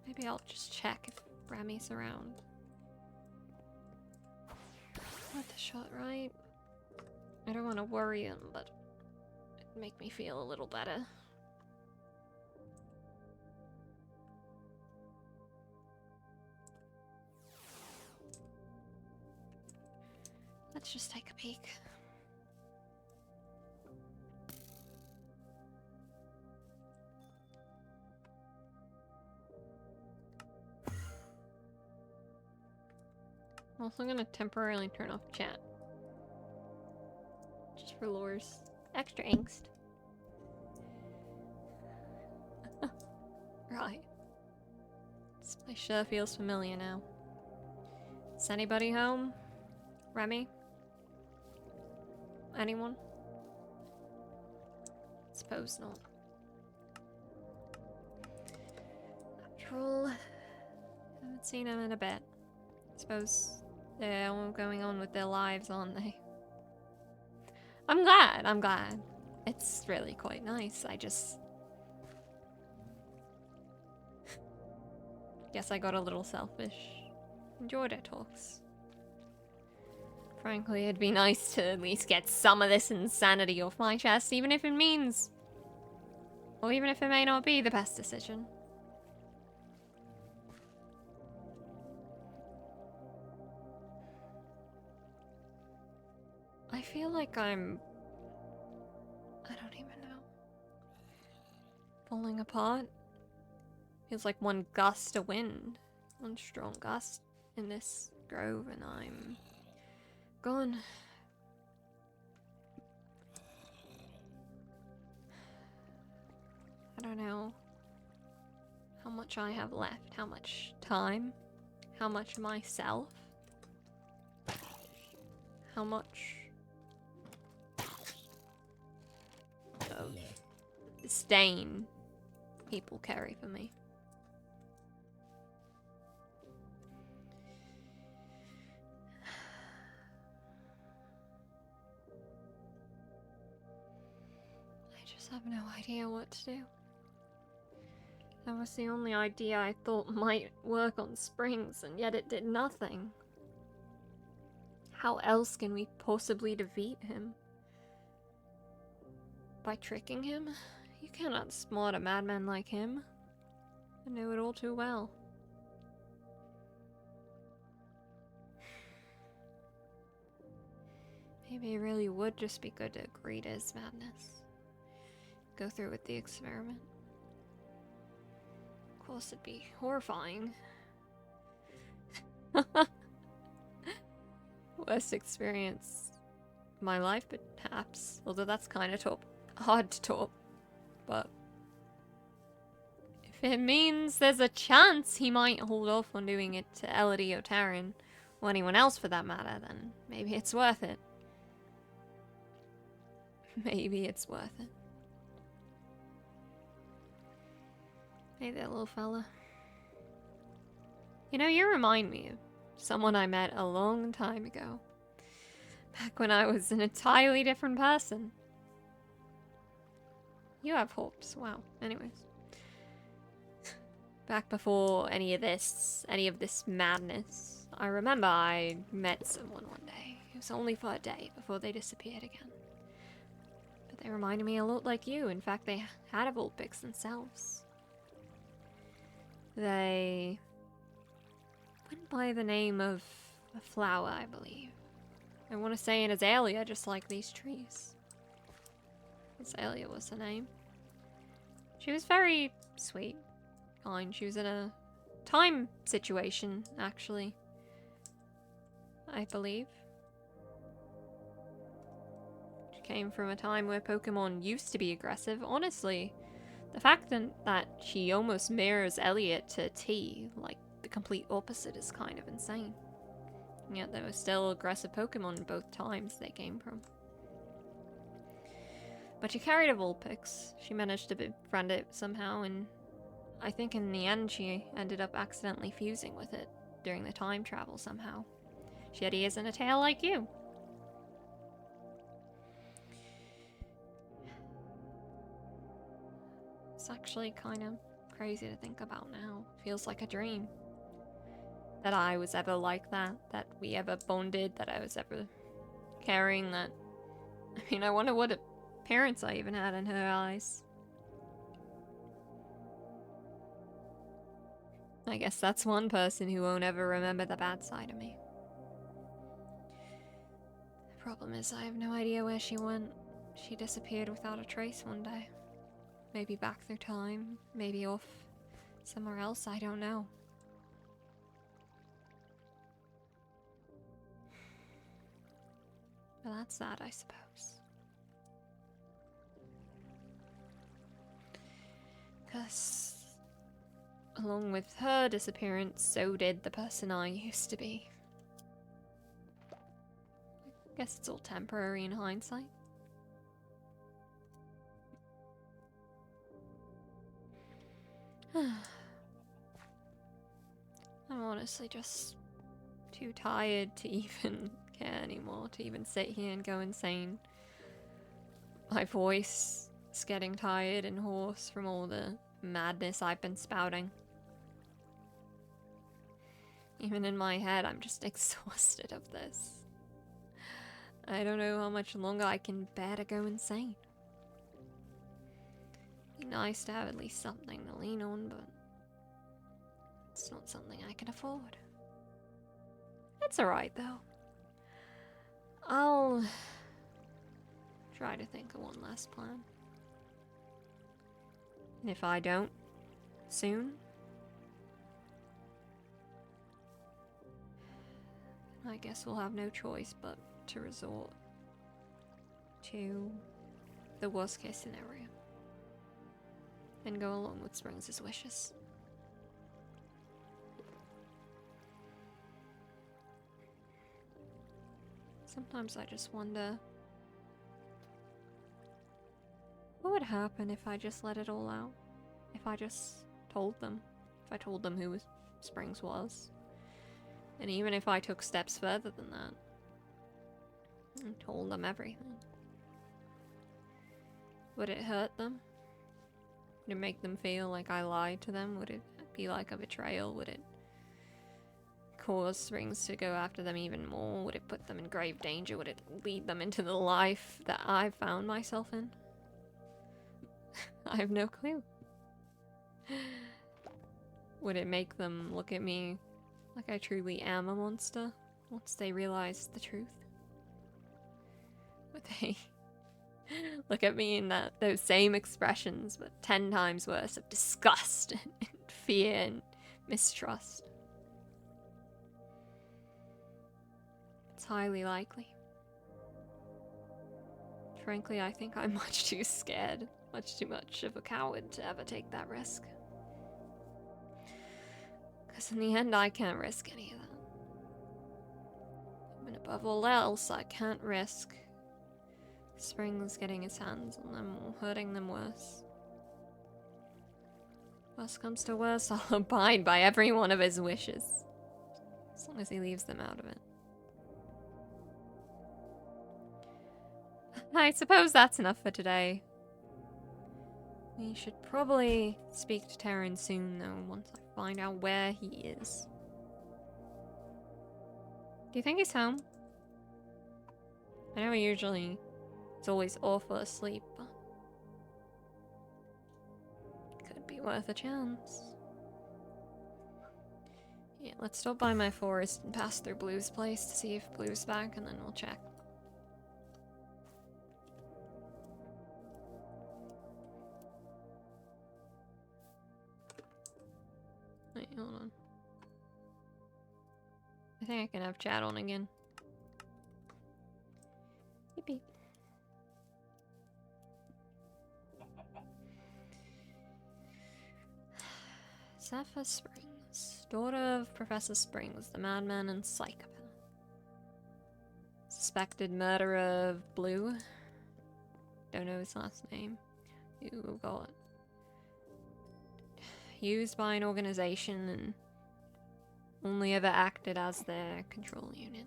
Maybe I'll just check if Remy's around. Worth a shot, right? I don't want to worry him, but it'd make me feel a little better. Let's just take a peek. I'm also gonna temporarily turn off chat. Just for lures. Extra angst. Right. This place sure feels familiar now. Is anybody home? Remy? Anyone? Suppose not. After all, haven't seen him in a bit. Suppose they're all going on with their lives, aren't they? I'm glad. It's really quite nice. I just... guess I got a little selfish. Enjoyed our talks. Frankly, it'd be nice to at least get some of this insanity off my chest, even if it means... or even if it may not be the best decision. I feel like I'm... I don't even know. Falling apart. Feels like one gust of wind. One strong gust in this grove and I'm... gone. I don't know how much I have left, how much time, how much myself, how much of disdain people carry for me. I have no idea what to do. That was the only idea I thought might work on Springs, and yet it did nothing. How else can we possibly defeat him? By tricking him? You cannot outsmart a madman like him. I knew it all too well. Maybe it really would just be good to agree to his madness. Go through with the experiment. Of course, it'd be horrifying. Worst experience of my life, perhaps. Although that's kind of hard to top. But if it means there's a chance he might hold off on doing it to Elodie or Taryn, or anyone else for that matter, then maybe it's worth it. Maybe it's worth it. Hey there, little fella. You know, you remind me of someone I met a long time ago. Back when I was an entirely different person. You have hopes. Wow. Anyways. Back before any of this madness, I remember I met someone one day. It was only for a day before they disappeared again. But they reminded me a lot like you. In fact, they had a Vulpix themselves. They went by the name of a flower, I believe. I want to say an azalea, just like these trees. Azalea was her name. She was very sweet, kind. She was in a time situation, actually. I believe. She came from a time where Pokemon used to be aggressive. Honestly, the fact that she almost mirrors Elliot to a T, like the complete opposite, is kind of insane. And yet there were still aggressive Pokemon both times they came from. But she carried a Vulpix. She managed to befriend it somehow, and I think in the end she ended up accidentally fusing with it during the time travel somehow. She had ears and a tail like you. It's actually kind of crazy to think about now. Feels like a dream. That I was ever like that. That we ever bonded. That I was ever caring. That... I mean, I wonder what appearance I even had in her eyes. I guess that's one person who won't ever remember the bad side of me. The problem is I have no idea where she went. She disappeared without a trace one day. Maybe back through time, maybe off somewhere else, I don't know. But that's that, I suppose. Because along with her disappearance, so did the person I used to be. I guess it's all temporary in hindsight. I'm honestly just too tired to even care anymore, to even sit here and go insane. My voice is getting tired and hoarse from all the madness I've been spouting. Even in my head, I'm just exhausted of this. I don't know how much longer I can bear to go insane. Be nice to have at least something to lean on, but it's not something I can afford. It's alright though. I'll try to think of one last plan. And if I don't, soon, I guess we'll have no choice but to resort to the worst case scenario and go along with Springs' wishes. Sometimes I just wonder what would happen if I just let it all out? If I just told them? If I told them who Springs was? And even if I took steps further than that and told them everything, would it hurt them? Would it make them feel like I lied to them? Would it be like a betrayal? Would it cause Springs to go after them even more? Would it put them in grave danger? Would it lead them into the life that I've found myself in? I have no clue. Would it make them look at me like I truly am a monster once they realize the truth? Would they look at me in those same expressions, but 10 times worse, of disgust and fear and mistrust? It's highly likely. Frankly, I think I'm much too scared, much too much of a coward to ever take that risk. Because in the end, I can't risk any of that. And above all else, I can't risk Springs getting his hands on them or hurting them worse. Worst comes to worst, I'll abide by every one of his wishes. As long as he leaves them out of it. I suppose that's enough for today. We should probably speak to Terran soon, though, once I find out where he is. Do you think he's home? I know he's always awful asleep, but could be worth a chance. Yeah, let's stop by my forest and pass through Blue's place to see if Blue's back, and then we'll check. Wait, hold on. I think I can have chat on again. Yippee. Sapphire Springs, daughter of Professor Springs, the madman and psychopath. Suspected murderer of Blue. Don't know his last name. Who got used by an organization and only ever acted as their control unit.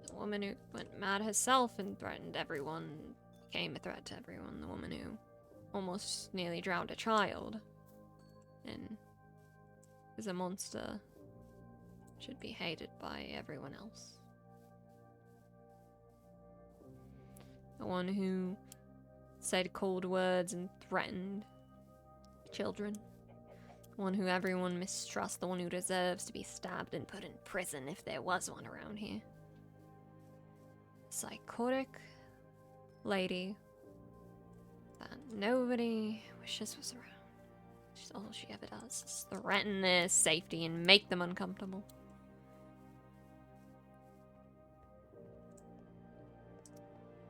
The woman who went mad herself and threatened everyone, became a threat to everyone. The woman who almost nearly drowned a child and is a monster, should be hated by everyone else. The one who said cold words and threatened children. The one who everyone mistrusts. The one who deserves to be stabbed and put in prison if there was one around here. Psychotic lady that nobody wishes was around. All she ever does is threaten their safety and make them uncomfortable.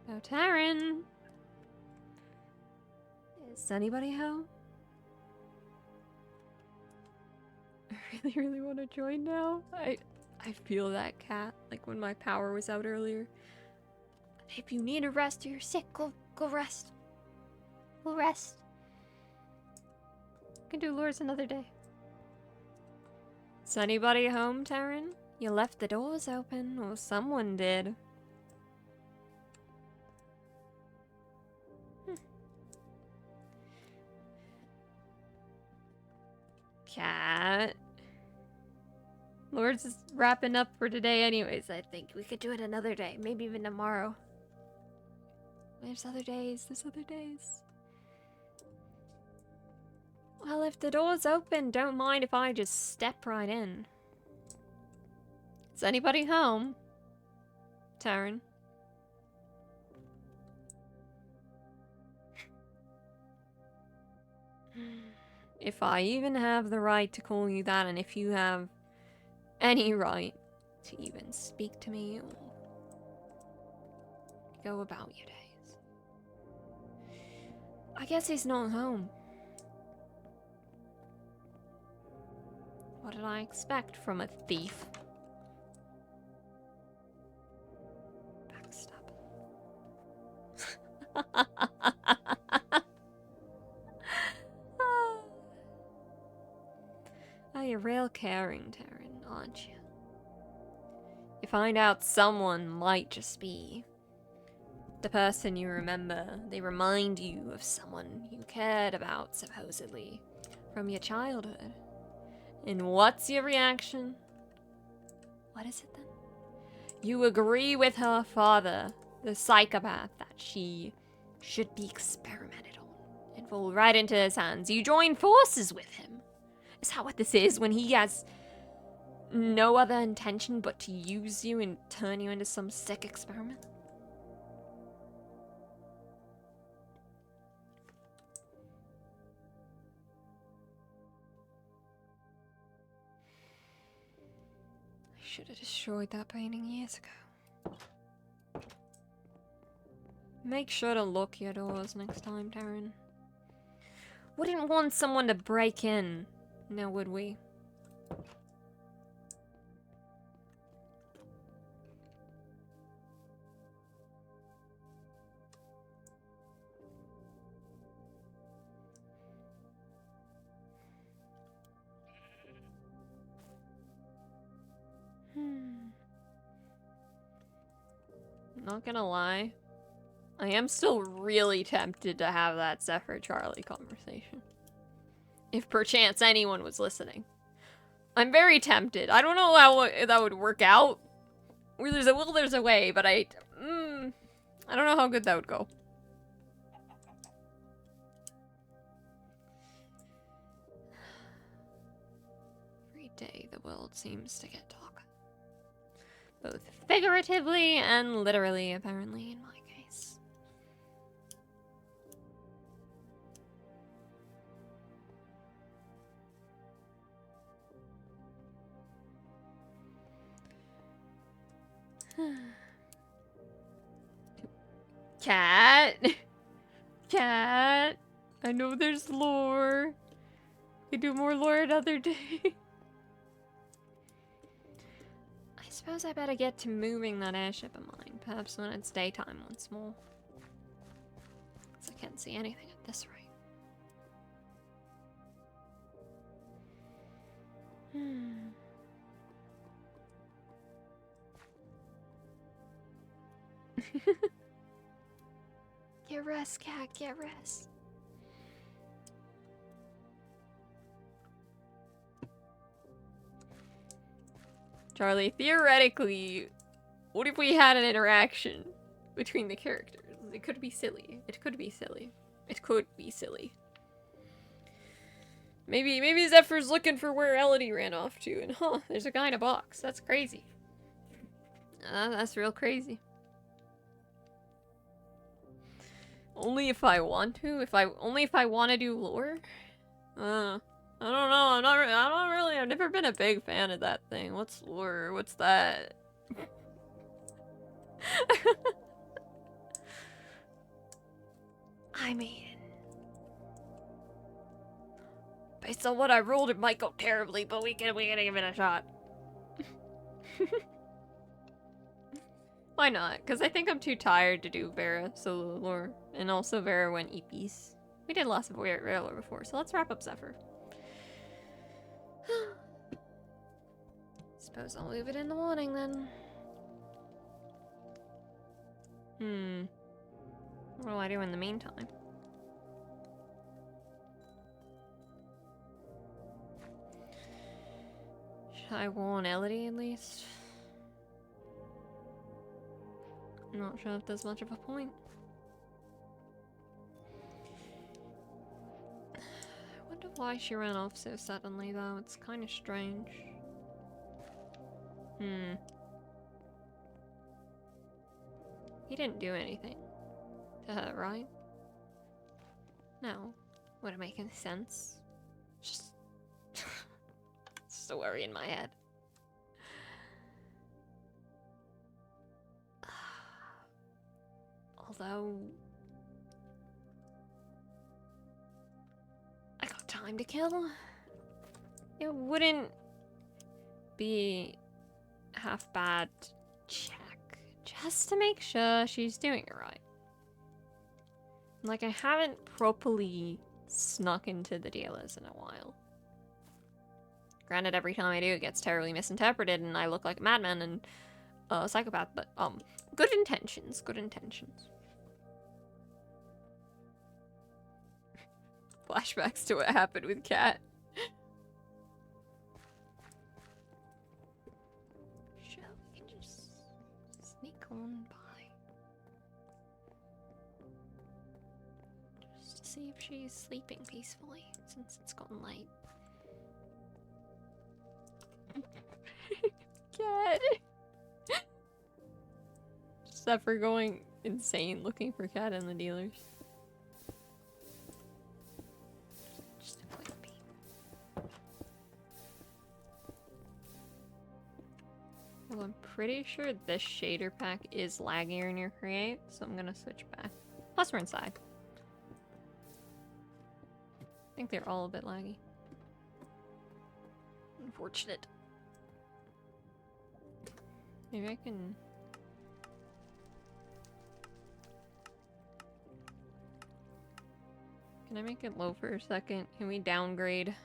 Oh, Taryn! Is anybody home? I really want to join now. I feel that cat, like when my power was out earlier. If you need a rest or you're sick, go rest. Go rest. We can do lures another day. Is anybody home, Taryn? You left the doors open, or someone did. Cat. Lord's is wrapping up for today anyways, I think. We could do it another day, maybe even tomorrow. There's other days, Well, if the door's open, don't mind if I just step right in. Is anybody home? Taryn? If I even have the right to call you that, and if you have any right to even speak to me or go about your days. I guess he's not home. What did I expect from a thief? Backstab. Oh, you're real caring, Taryn, aren't you? You find out someone might just be the person you remember. They remind you of someone you cared about, supposedly, from your childhood. And what's your reaction? What is it then? You agree with her father, the psychopath, that she should be experimented on and fall right into his hands. You join forces with him. Is that what this is, when he has no other intention but to use you and turn you into some sick experiment? I should have destroyed that painting years ago. Make sure to lock your doors next time, Taryn. Wouldn't want someone to break in, now would we? Not gonna lie. I am still really tempted to have that Zephyr Charlie conversation. If perchance anyone was listening. I'm very tempted. I don't know how that would work out. Where there's a will, there's a way, but I don't know how good that would go. Every day the world seems to get darker. Both figuratively and literally, apparently, in my case. Cat. Cat. I know there's lore. We do more lore another day. I suppose I better get to moving that airship of mine. Perhaps when it's daytime once more. 'Cause I can't see anything at this rate. Get rest, cat, get rest. Charlie, theoretically, what if we had an interaction between the characters? It could be silly. It could be silly. It could be silly. Maybe Zephyr's looking for where Elodie ran off to, and there's a guy in a box. That's crazy. That's real crazy. Only if I want to. Only if I want to do lore. I don't know. I've never been a big fan of that thing. What's lore? What's that? I mean, based on what I rolled, it might go terribly, but we can give it a shot. Why not? Because I think I'm too tired to do Vera solo lore, and also Vera went EPs. We did lots of Vera lore before, so let's wrap up Zephyr. Suppose I'll leave it in the morning then. What do I do in the meantime? Should I warn Elodie at least? I'm not sure if there's much of a point. I wonder why she ran off so suddenly though. It's kind of strange. He didn't do anything to her, right? No. Would it make any sense? Just... it's just a worry in my head. Although... I got time to kill. It wouldn't be half bad to check. Just to make sure she's doing it right. Like, I haven't properly snuck into the dealers in a while. Granted, every time I do, it gets terribly misinterpreted and I look like a madman and a psychopath, but, good intentions, good intentions. Flashbacks to what happened with Kat. Sure, we can just sneak on by. Just to see if she's sleeping peacefully, since it's gotten late. Cat! Zephyr going insane looking for Cat in the dealers. Just a quick peek. Well, I'm pretty sure this shader pack is laggier near create, so I'm gonna switch back. Plus we're inside. I think they're all a bit laggy. Unfortunate. Maybe I can... Can I make it low for a second? Can we downgrade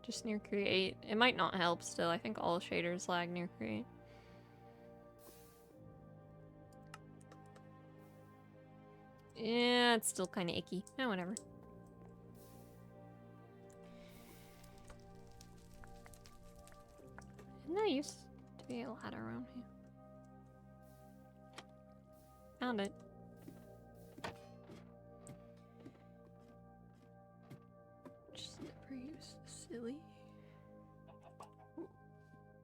just near create? It might not help still. I think all shaders lag near create. Yeah, it's still kind of icky. Eh, whatever. Didn't there used to be a ladder around here? Found it. Just never used the silly.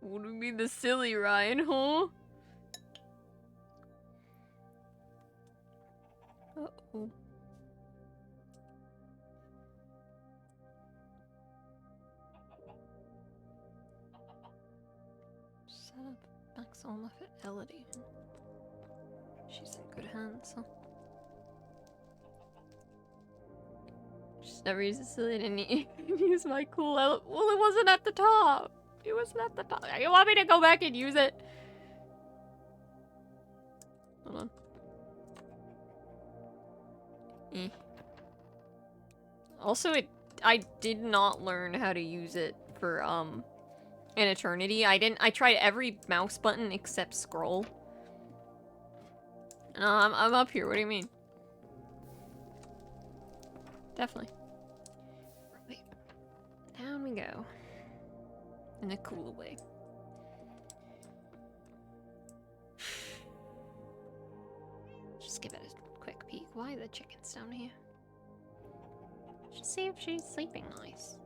What do you mean the silly, Ryan, huh? Uh-oh. Set up maximum fidelity. She's in good hands, huh? Just never used the silly, I didn't use my cool Well, it wasn't at the top. It wasn't at the top. You want me to go back and use it? Hold on. Also, I did not learn how to use it for, an eternity. I tried every mouse button except scroll. No, I'm up here, what do you mean? Definitely. Right. Down we go. In a cool way. Just give it a quick peek. Why are the chickens down here? Should see if she's sleeping nice.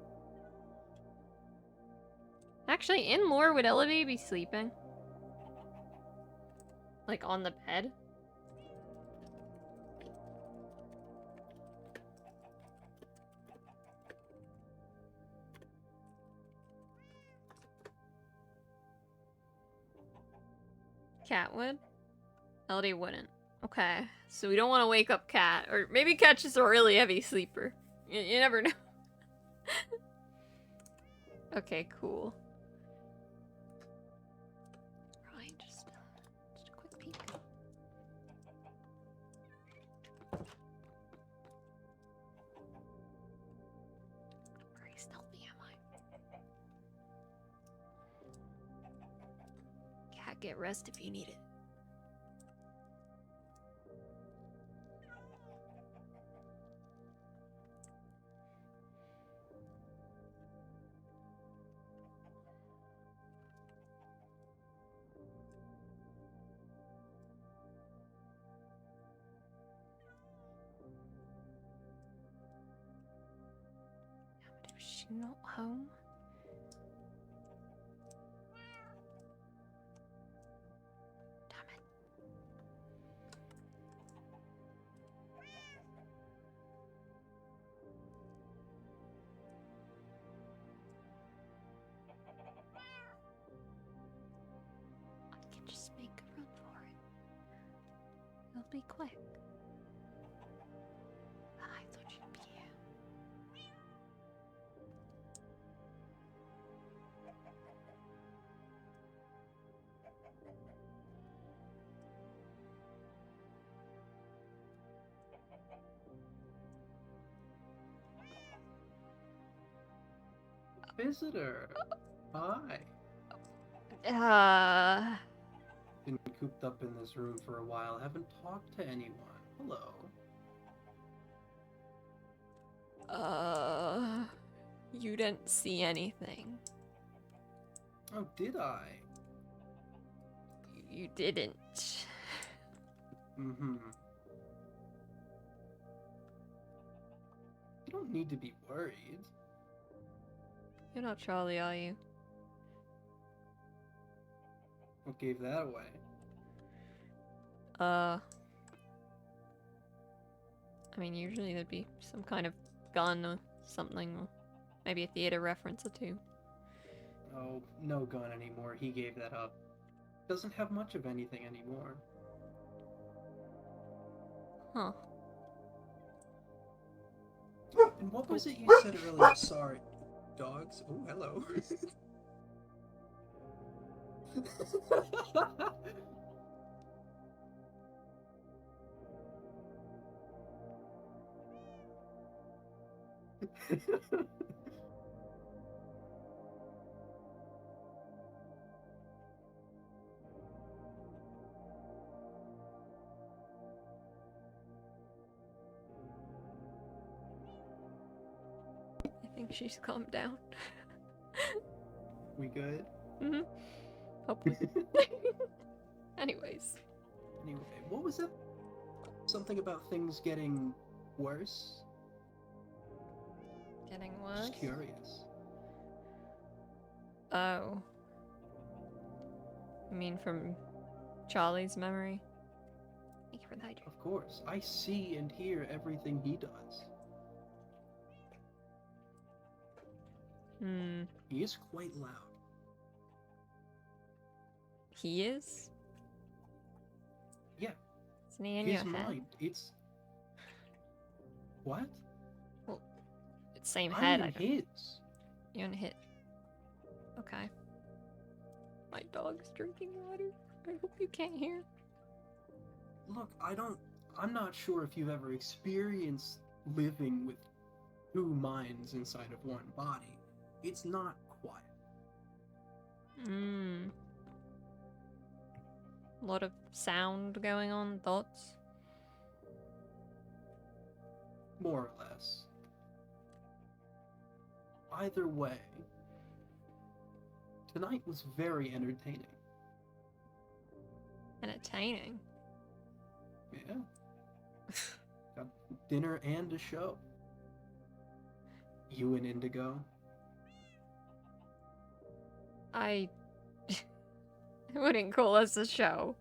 Actually, in lore, would Elevate be sleeping? Like, on the bed? Cat would? Elodie wouldn't. Okay, so we don't want to wake up Cat. Or maybe Cat's just a really heavy sleeper. You never know. Okay, cool. Right, just a quick peek. Very stealthy, am I? Cat, get rest if you need it. Is she not home? Damn it. I can just make a run for it. It'll be quick. I thought you'd be here. Visitor. Hi. Been cooped up in this room for a while. Haven't talked to anyone. Hello. You didn't see anything. Oh, did I? You didn't. Mm-hmm. You don't need to be worried. You're not Charlie, are you? What gave that away? I mean, usually there'd be some kind of gun or something, or maybe a theater reference or two. Oh, no gun anymore. He gave that up. Doesn't have much of anything anymore. Huh. And what was it you said earlier? Sorry. Dogs? Oh, hello. think she's calmed down. We good? Mm-hmm. Hopefully. Anyways. Anyway, what was that? Something about things getting worse? Getting worse? Just curious. Oh. You mean from Charlie's memory? Thank you for that. Of course, I see and hear everything he does. Hmm. He is quite loud. He is? Yeah, Isn't he in his your head? mind, it's... What? It's same I'm head, in I don't... his. You're in hit. Okay. My dog's drinking water. I hope you can't hear. Look, I'm not sure if you've ever experienced living with two minds inside of one body. It's not quiet. Hmm. A lot of sound going on, thoughts. More or less. Either way, tonight was very entertaining. Entertaining. Yeah. Got dinner and a show. You and Indigo. I wouldn't call us a show.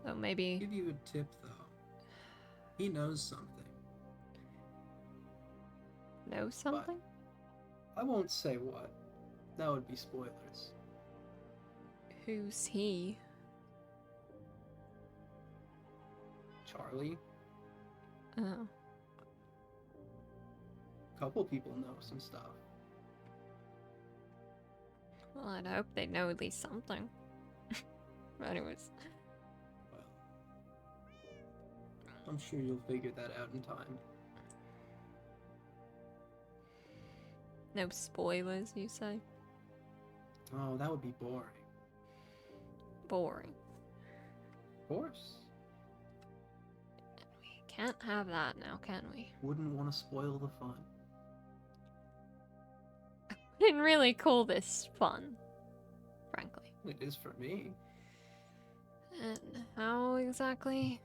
So maybe Give you a tip though. He knows something. know something? I won't say what. That would be spoilers. Who's he? Charlie, Oh. a couple people know some stuff. Well, I'd hope they'd know at least something. Anyways. Well, I'm sure you'll figure that out in time. No spoilers, you say? Oh, that would be boring. Boring. Of course. We can't have that now, can we? Wouldn't want to spoil the fun. Didn't really call this fun, frankly. It is for me. And how exactly?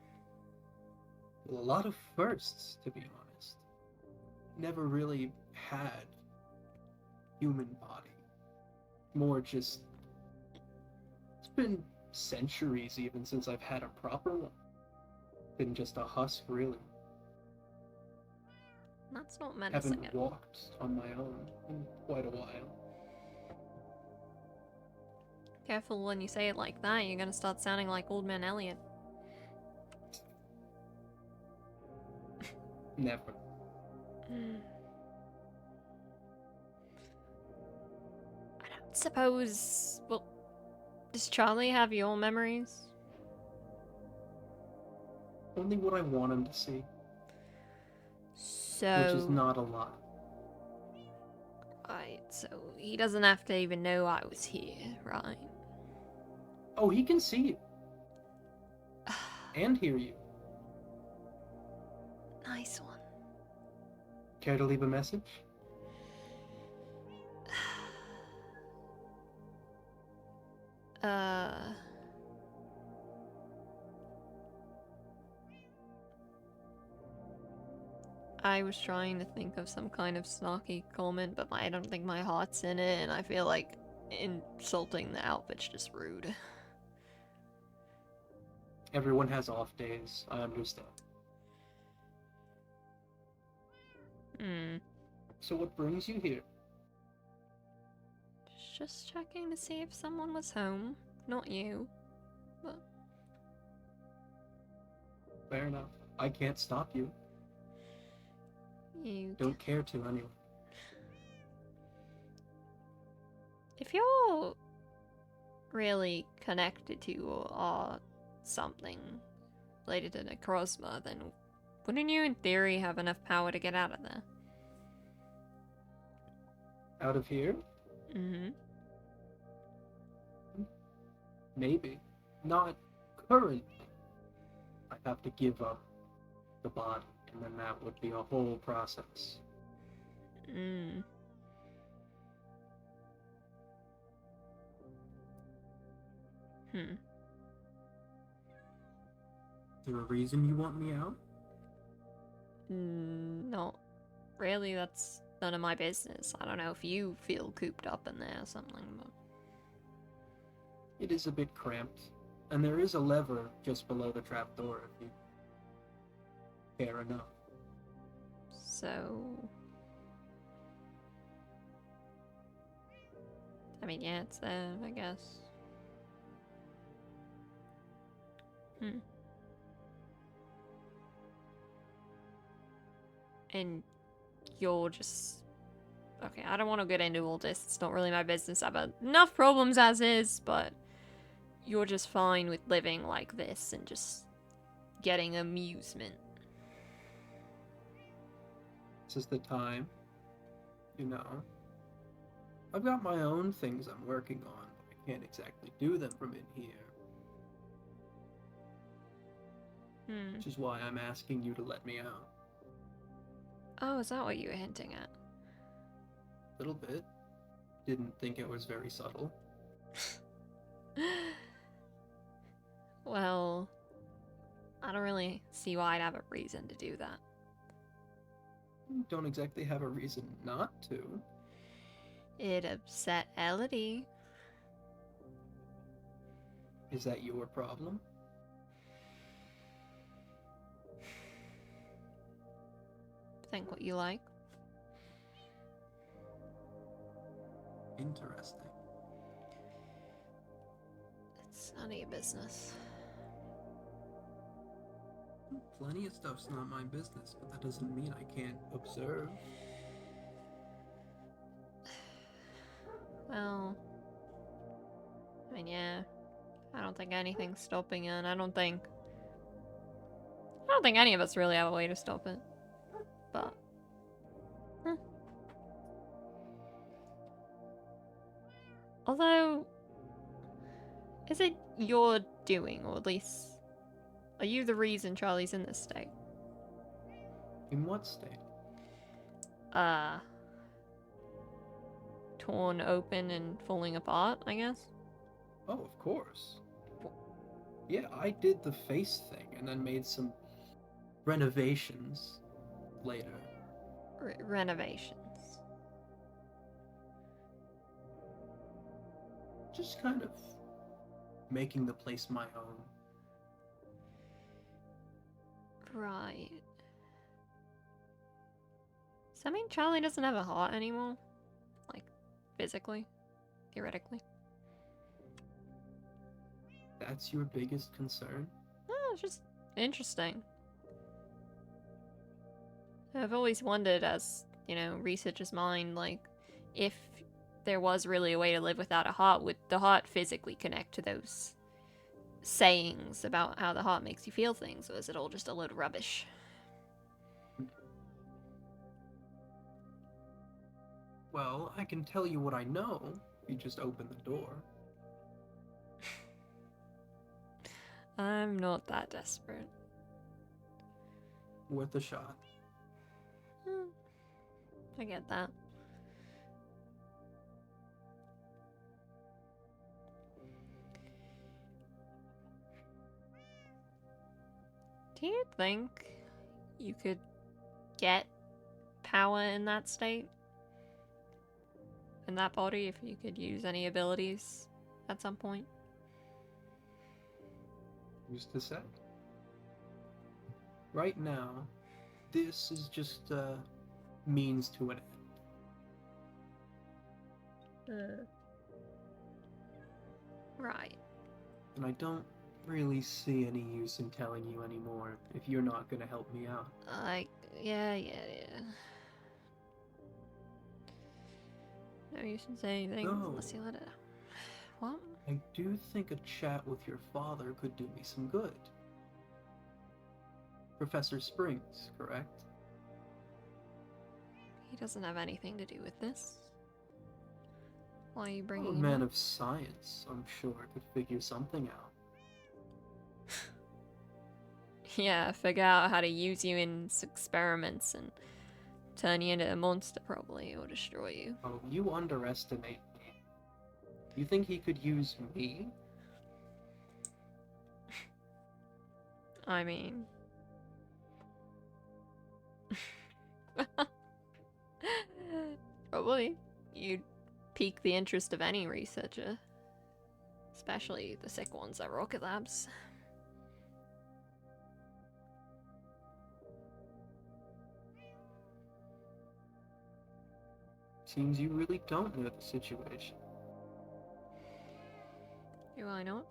Well, a lot of firsts, to be honest. Never really had human body. More just... It's been centuries even since I've had a proper one. Been just a husk, really. That's not menacing Haven't at all. walked on my own in quite a while. Careful when you say it like that, you're gonna start sounding like Old Man Elliot. Never. I don't suppose... Well, does Charlie have your memories? Only what I want him to see, So... which is not a lot. Right, so he doesn't have to even know I was here, right? Oh, he can see you. And hear you. Nice one. Care to leave a message? I was trying to think of some kind of snarky comment, but I don't think my heart's in it, and I feel like insulting the outfit's just rude. Everyone has off days, I understand. Hmm. So what brings you here? Just checking to see if someone was home. Not you. But Fair enough. I can't stop you. you... Don't care to anyway. If you're really connected to or something related to Necrozma, then wouldn't you in theory have enough power to get out of there? Out of here? Mm-hmm. Maybe. Not currently. I have to give up the body, and then that would be a whole process. Mm. Hmm. Is there a reason you want me out? No, really, that's none of my business. I don't know if you feel cooped up in there or something, but... It is a bit cramped, and there is a lever just below the trapdoor if you care enough. So... I mean, yeah, it's there, I guess. Hmm. And you're just... Okay, I don't want to get into all this. It's not really my business. I've had enough problems as is, but you're just fine with living like this and just getting amusement. This is the time, you know. I've got my own things I'm working on, but I can't exactly do them from in here. Hmm. Which is why I'm asking you to let me out. Oh, is that what you were hinting at? Little bit. Didn't think it was very subtle. Well, I don't really see why I'd have a reason to do that. Don't exactly have a reason not to. It upset Elodie. Is that your problem? Think what you like. Interesting. It's none of your business. Plenty of stuff's not my business, but that doesn't mean I can't observe. Well, I mean, yeah. I don't think anything's stopping it. I don't think any of us really have a way to stop it. But although, is it your doing, or at least are you the reason Charlie's in this state? In what state? Torn open and falling apart, I guess. Oh, of course. Yeah, I did the face thing and then made some renovations later. Renovations. Just kind of making the place my own. Right. Does that mean Charlie doesn't have a heart anymore? Like, physically? Theoretically? That's your biggest concern? Oh, it's just interesting. I've always wondered, as, you know, research his mind, like, if there was really a way to live without a heart, would the heart physically connect to those sayings about how the heart makes you feel things, or is it all just a load of rubbish? Well, I can tell you what I know if you just open the door. I'm not that desperate. Worth a shot. I get that. Do you think you could get power in that state? In that body, if you could use any abilities at some point? Who's to say? Right now, this is just a means to an end. Right. And I don't really see any use in telling you anymore if you're not gonna help me out. Yeah. No use in saying anything No. unless you let it. What? I do think a chat with your father could do me some good. Professor Springs, correct? He doesn't have anything to do with this. Why are you Well, bringing a him man up? of science, I'm sure, could figure something out. Yeah, figure out how to use you in experiments and turn you into a monster, probably, or destroy you. Oh, you underestimate me. You think he could use me? I mean... Probably. You'd pique the interest of any researcher. Especially the sick ones at Rocket Labs. Seems you really don't know the situation. Do I not?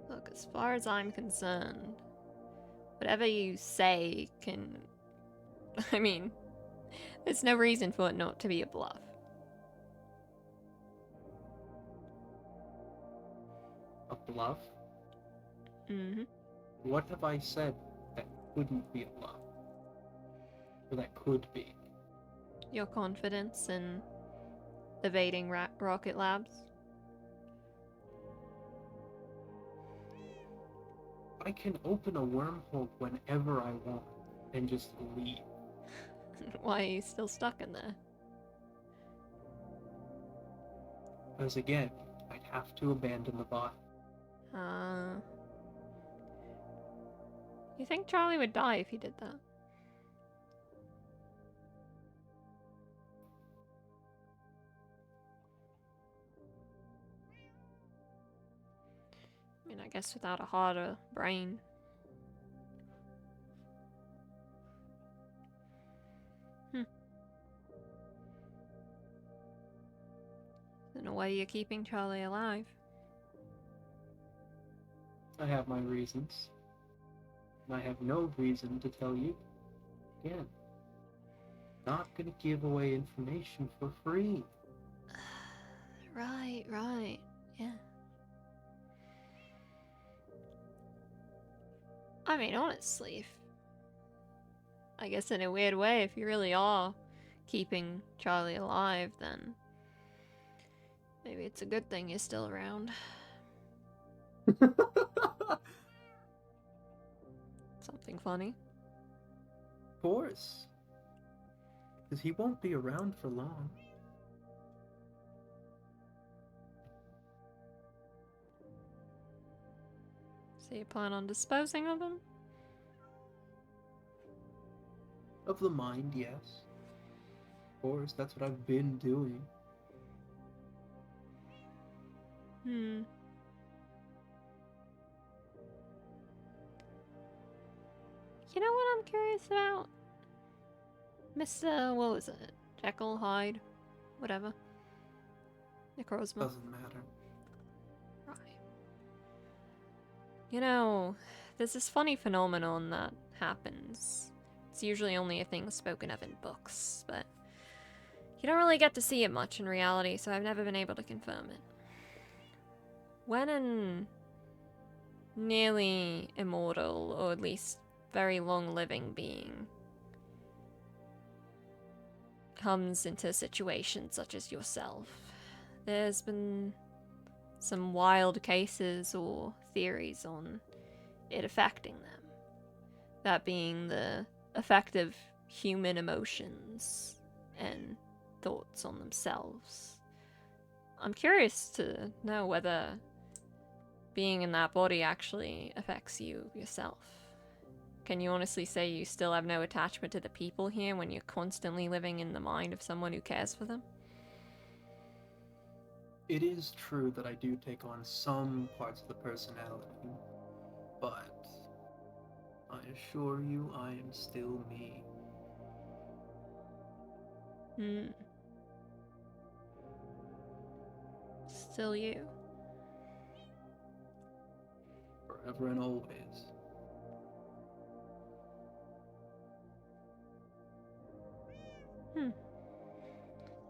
Look, as far as I'm concerned, whatever you say can... I mean, there's no reason for it not to be a bluff. A bluff? Mm-hmm. What have I said that wouldn't be a bluff? Or that could be? Your confidence in evading Rocket Labs. I can open a wormhole whenever I want and just leave. Why are you still stuck in there? Because again, I'd have to abandon the body. You think Charlie would die if he did that? I mean, I guess without a heart or brain. In a way, you're keeping Charlie alive. I have my reasons. And I have no reason to tell you. Again, not gonna give away information for free. Right, yeah. I mean, honestly, I guess in a weird way, if you really are keeping Charlie alive, then maybe it's a good thing you're still around. Something funny? Of course. Because he won't be around for long. So you plan on disposing of him? Of the mind, yes. Of course, that's what I've been doing. You know what I'm curious about? Mr. What was it? Jekyll, Hyde, whatever. Necrozma. Doesn't matter. Right. You know, there's this funny phenomenon that happens. It's usually only a thing spoken of in books, but you don't really get to see it much in reality, so I've never been able to confirm it. When an nearly immortal, or at least very long-living being comes into situations such as yourself, there's been some wild cases or theories on it affecting them. That being the effect of human emotions and thoughts on themselves. I'm curious to know whether being in that body actually affects you yourself. Can you honestly say you still have no attachment to the people here when you're constantly living in the mind of someone who cares for them? It is true that I do take on some parts of the personality, but I assure you I am still me. Still you. Forever and always.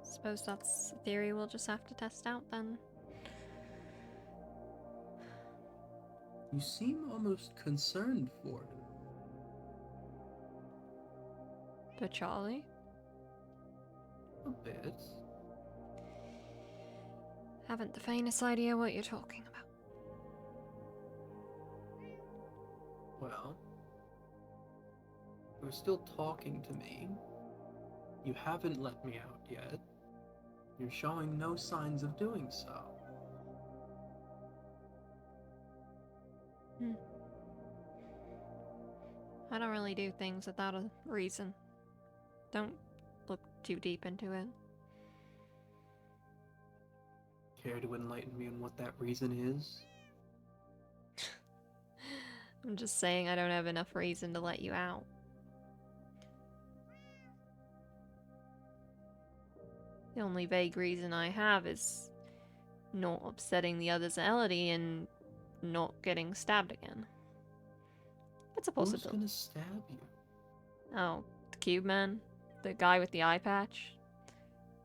Suppose that's a theory we'll just have to test out then. You seem almost concerned for him. To Charlie? A bit. Haven't the faintest idea what you're talking about. Well, you're still talking to me. You haven't let me out yet. You're showing no signs of doing so. I don't really do things without a reason. Don't look too deep into it. Care to enlighten me on what that reason is? I'm just saying I don't have enough reason to let you out. The only vague reason I have is not upsetting the other's Elodie and not getting stabbed again. It's a Who's possibility. gonna stab you? Oh, the cube man? The guy with the eye patch?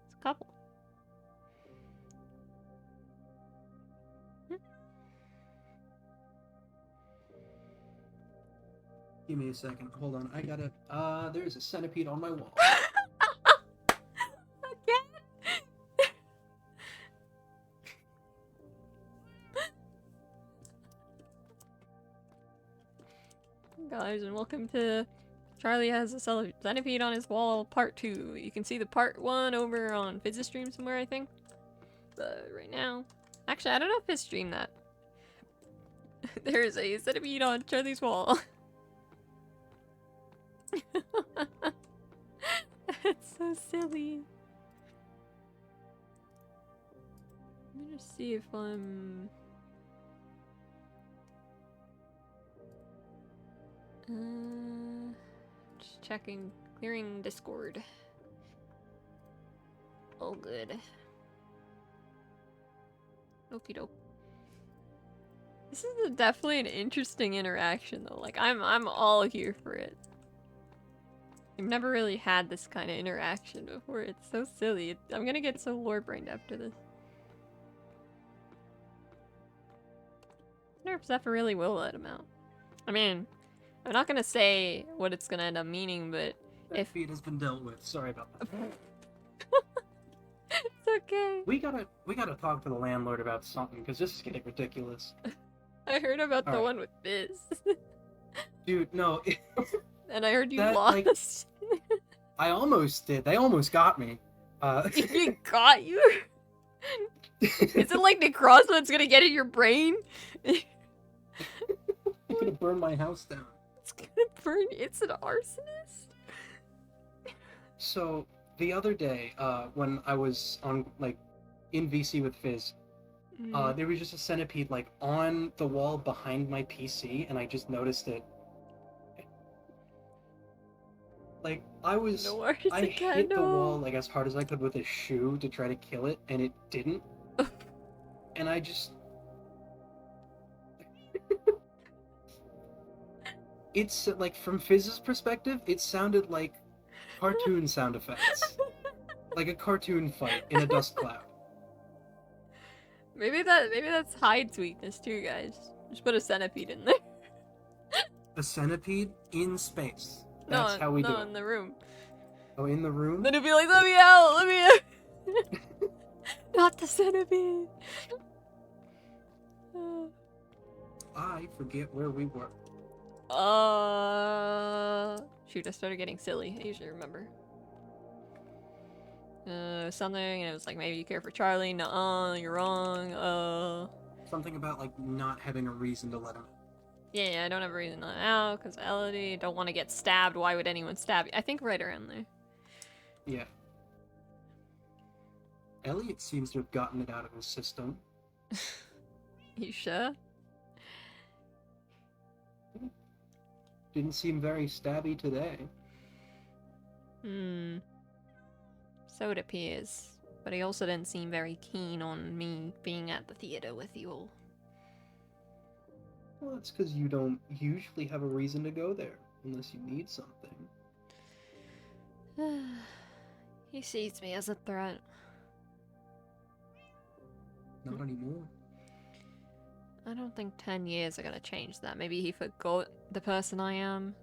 It's a couple. Give me a second. Hold on. I gotta. There's a centipede on my wall. Again? Guys, and welcome to Charlie Has a Centipede on His Wall Part 2. You can see the Part 1 over on Fizz's stream somewhere, I think. But right now... Actually, I don't know if Fizz streamed that. There's a centipede on Charlie's wall. That's so silly. Let me just see if I'm... just checking, clearing Discord. Oh, good. Okie doke. This is definitely an interesting interaction, though. Like, I'm all here for it. I've never really had this kind of interaction before. It's so silly. I'm gonna get so lore-brained after this. I wonder if Zephyr really will let him out. I mean, I'm not gonna say what it's gonna end up meaning, but That if feat has been dealt with. Sorry about that. it's okay. We gotta talk to the landlord about something because this is getting ridiculous. I heard about the Alright. one with Biz. Dude, no. And I heard you That, like- lost. I almost did. They almost got me. He got you? Is it like Necrozma's gonna get in your brain? It's gonna burn my house down. It's gonna burn. It's an arsonist? So the other day, when I was on in VC with Fizz, there was just a centipede on the wall behind my PC, and I just noticed it. I hit the wall as hard as I could with a shoe to try to kill it, and it didn't. And I just. It's from Fizz's perspective, it sounded like cartoon sound effects. Like a cartoon fight in a dust cloud. Maybe that's Hyde's weakness too, guys. Just put a centipede in there. A centipede in space. That's how we do in it. the room. Oh, in the room? Then it'd be like, let me out, let me out. Not the centipede. I forget where we were. Shoot, I started getting silly. I usually remember. Something, and it was like, maybe you care for Charlie. Nuh-uh, you're wrong. Something about not having a reason to let him. Yeah, I don't have a reason to let him out, because Elodie, don't want to get stabbed. Why would anyone stab you? I think right around there. Yeah. Elliot seems to have gotten it out of his system. You sure? Didn't seem very stabby today. So it appears. But he also didn't seem very keen on me being at the theater with you all. Well, that's because you don't usually have a reason to go there, unless you need something. He sees me as a threat. Not anymore. I don't think 10 years are gonna change that. Maybe he forgot the person I am.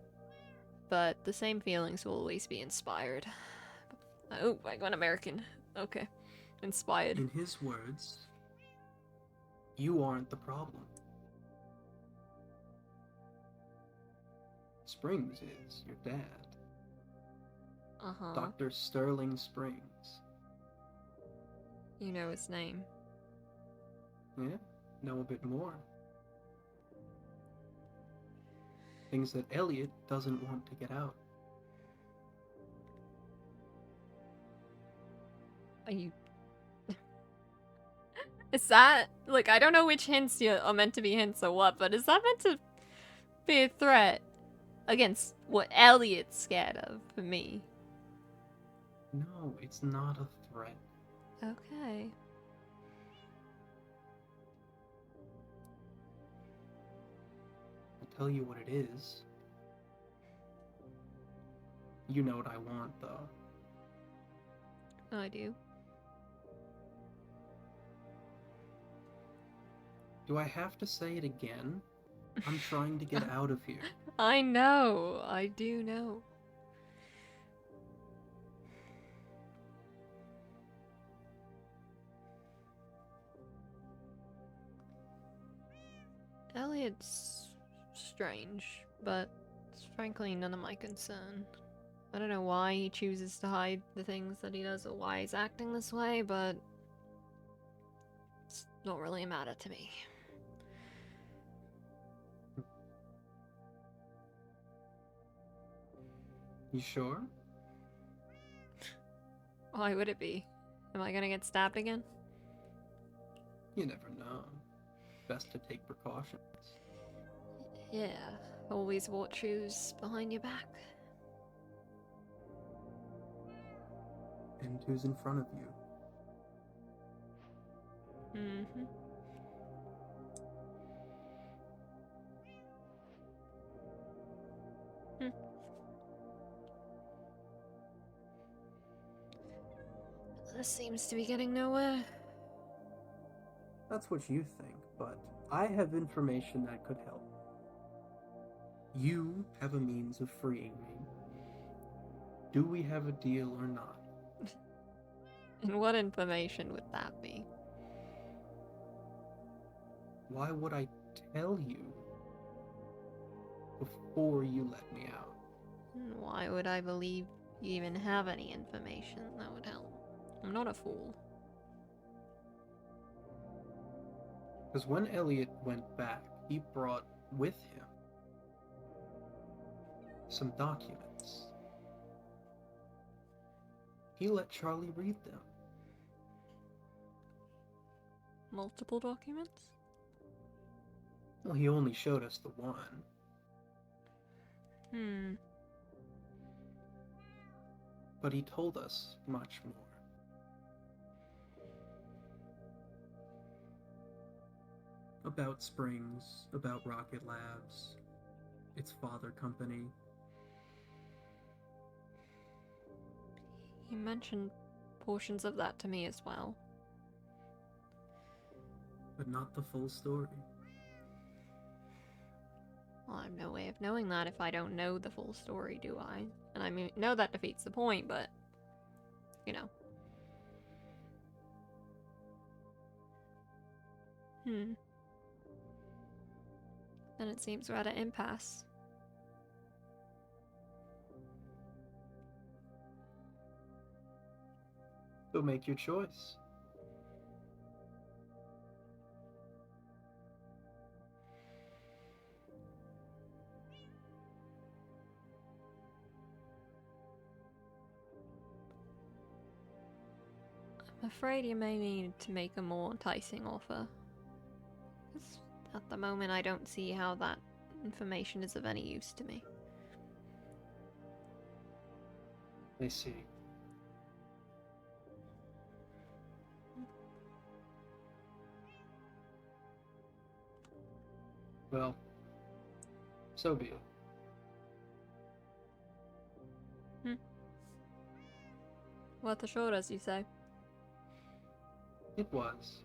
but the same feelings will always be inspired. Oh, I went American. Okay. Inspired. In his words, you aren't the problem. Springs is your dad, Uh-huh. Dr. Sterling Springs. You know his name. Yeah, know a bit more. Things that Elliot doesn't want to get out. Are you... Is that... Like, I don't know which hints are meant to be hints or what, but is that meant to be a threat against what Elliot's scared of for me? No, it's not a threat. Okay. I'll tell you what it is. You know what I want, though. I do. Do I have to say it again? I'm trying to get out of here. I know. I do know. Elliot's strange, but it's frankly none of my concern. I don't know why he chooses to hide the things that he does or why he's acting this way, but it's not really a matter to me. You sure? Why would it be? Am I gonna get stabbed again? You never know. Best to take precautions. Yeah, always watch who's behind your back. And who's in front of you? Mm-hmm. This seems to be getting nowhere. That's what you think, but I have information that could help. You have a means of freeing me. Do we have a deal or not? And what information would that be? Why would I tell you before you let me out? And why would I believe you even have any information that would help? I'm not a fool. Because when Elliot went back, he brought with him some documents. He let Charlie read them. Multiple documents? Well, he only showed us the one. But he told us much more. About Springs, about Rocket Labs, its father company. He mentioned portions of that to me as well. But not the full story. Well, I have no way of knowing that if I don't know the full story, do I? And I mean, no, that defeats the point, but... You know. Then it seems we're at an impasse. So make your choice. I'm afraid you may need to make a more enticing offer. 'Cause at the moment I don't see how that information is of any use to me. I see. Well, so be it. Worth a shot, as you say. It was.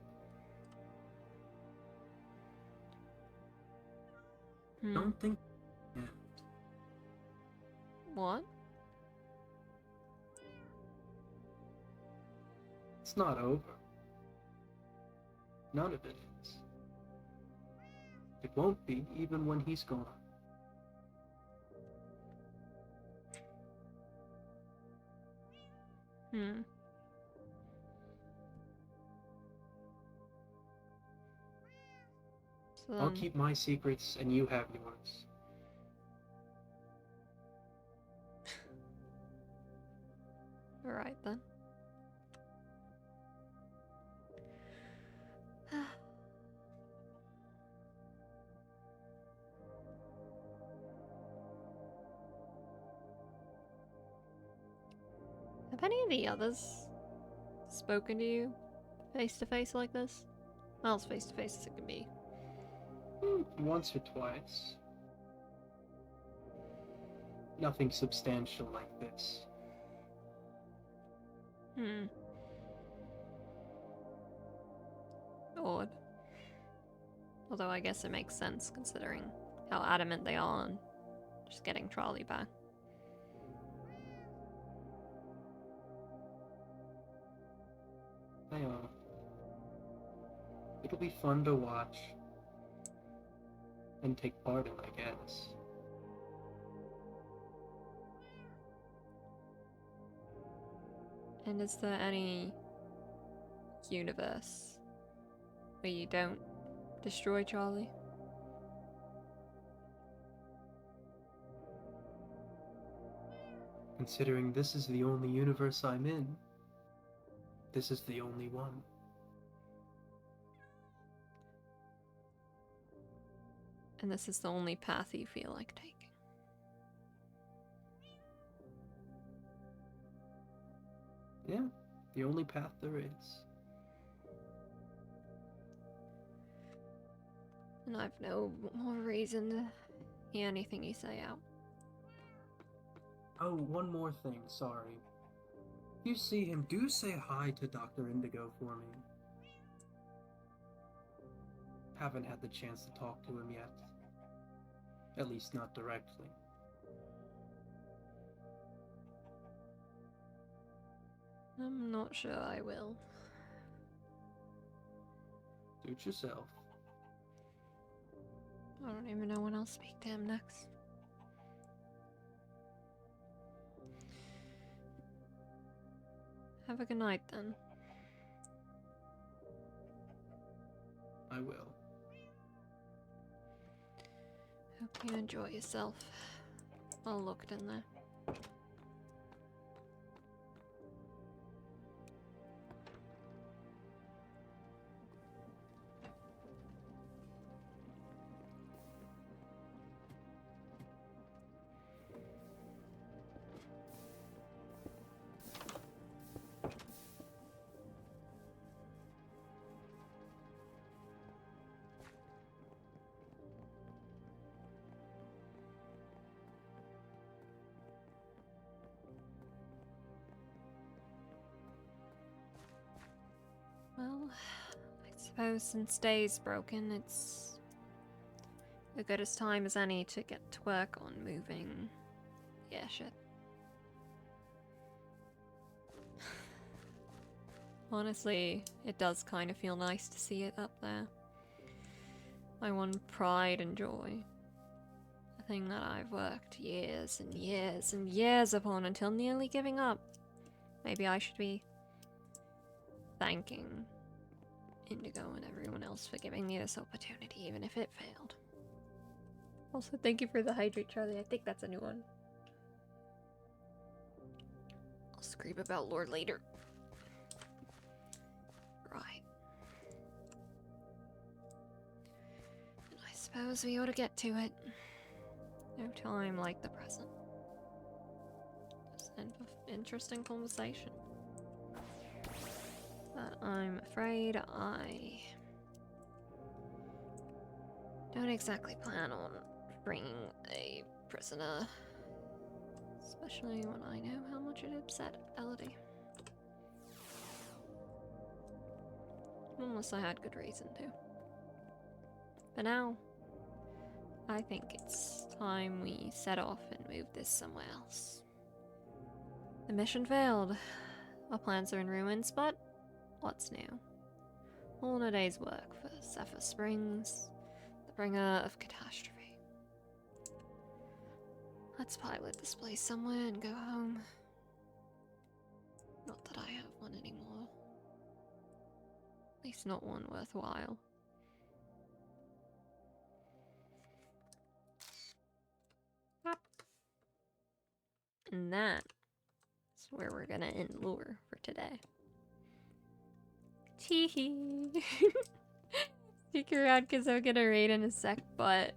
Don't think. Yeah. What? It's not over. None of it is. It won't be, even when he's gone. Hmm. So I'll then, keep my secrets, and you have yours. alright then. Have any of the others spoken to you face to face like this? Well, as face to face as it can be. Once or twice. Nothing substantial like this. Hmm. Odd. Although I guess it makes sense considering how adamant they are on just getting Charlie back. I it'll be fun to watch and take part in, I guess. And is there any universe where you don't destroy Charlie? Considering this is the only universe I'm in, this is the only one. And this is the only path you feel like taking. Yeah, the only path there is. And I've no more reason to hear anything you say out. Oh, one more thing, sorry. If you see him, do say hi to Dr. Indigo for me. Haven't had the chance to talk to him yet. At least not directly. I'm not sure I will. Suit yourself. I don't even know when I'll speak to him next. Have a good night then. I will. Hope you enjoy yourself. Well looked in there. Well, I suppose since day's broken, it's as good as time as any to get to work on moving. Yeah, shit. Honestly, it does kind of feel nice to see it up there. My one pride and joy. A thing that I've worked years and years and years upon until nearly giving up. Maybe I should be thanking Indigo and everyone else for giving me this opportunity, even if it failed. Also, thank you for the hydrate, Charlie. I think that's a new one. I'll scream about lore later. Right. And I suppose we ought to get to it. No time like the present. Just an interesting conversation. But I'm afraid I don't exactly plan on bringing a prisoner, especially when I know how much it upset Elodie. Unless I had good reason to. For now, I think it's Time we set off and move this somewhere else. The mission failed. Our plans are in ruins, but what's new? All in a day's work for Zephyr Springs, the bringer of catastrophe. Let's pilot this place somewhere and go home. Not that I have one anymore. At least not one worthwhile. And that's where we're gonna end lore for today. Teehee. Stick around because I'm gonna raid in a sec, but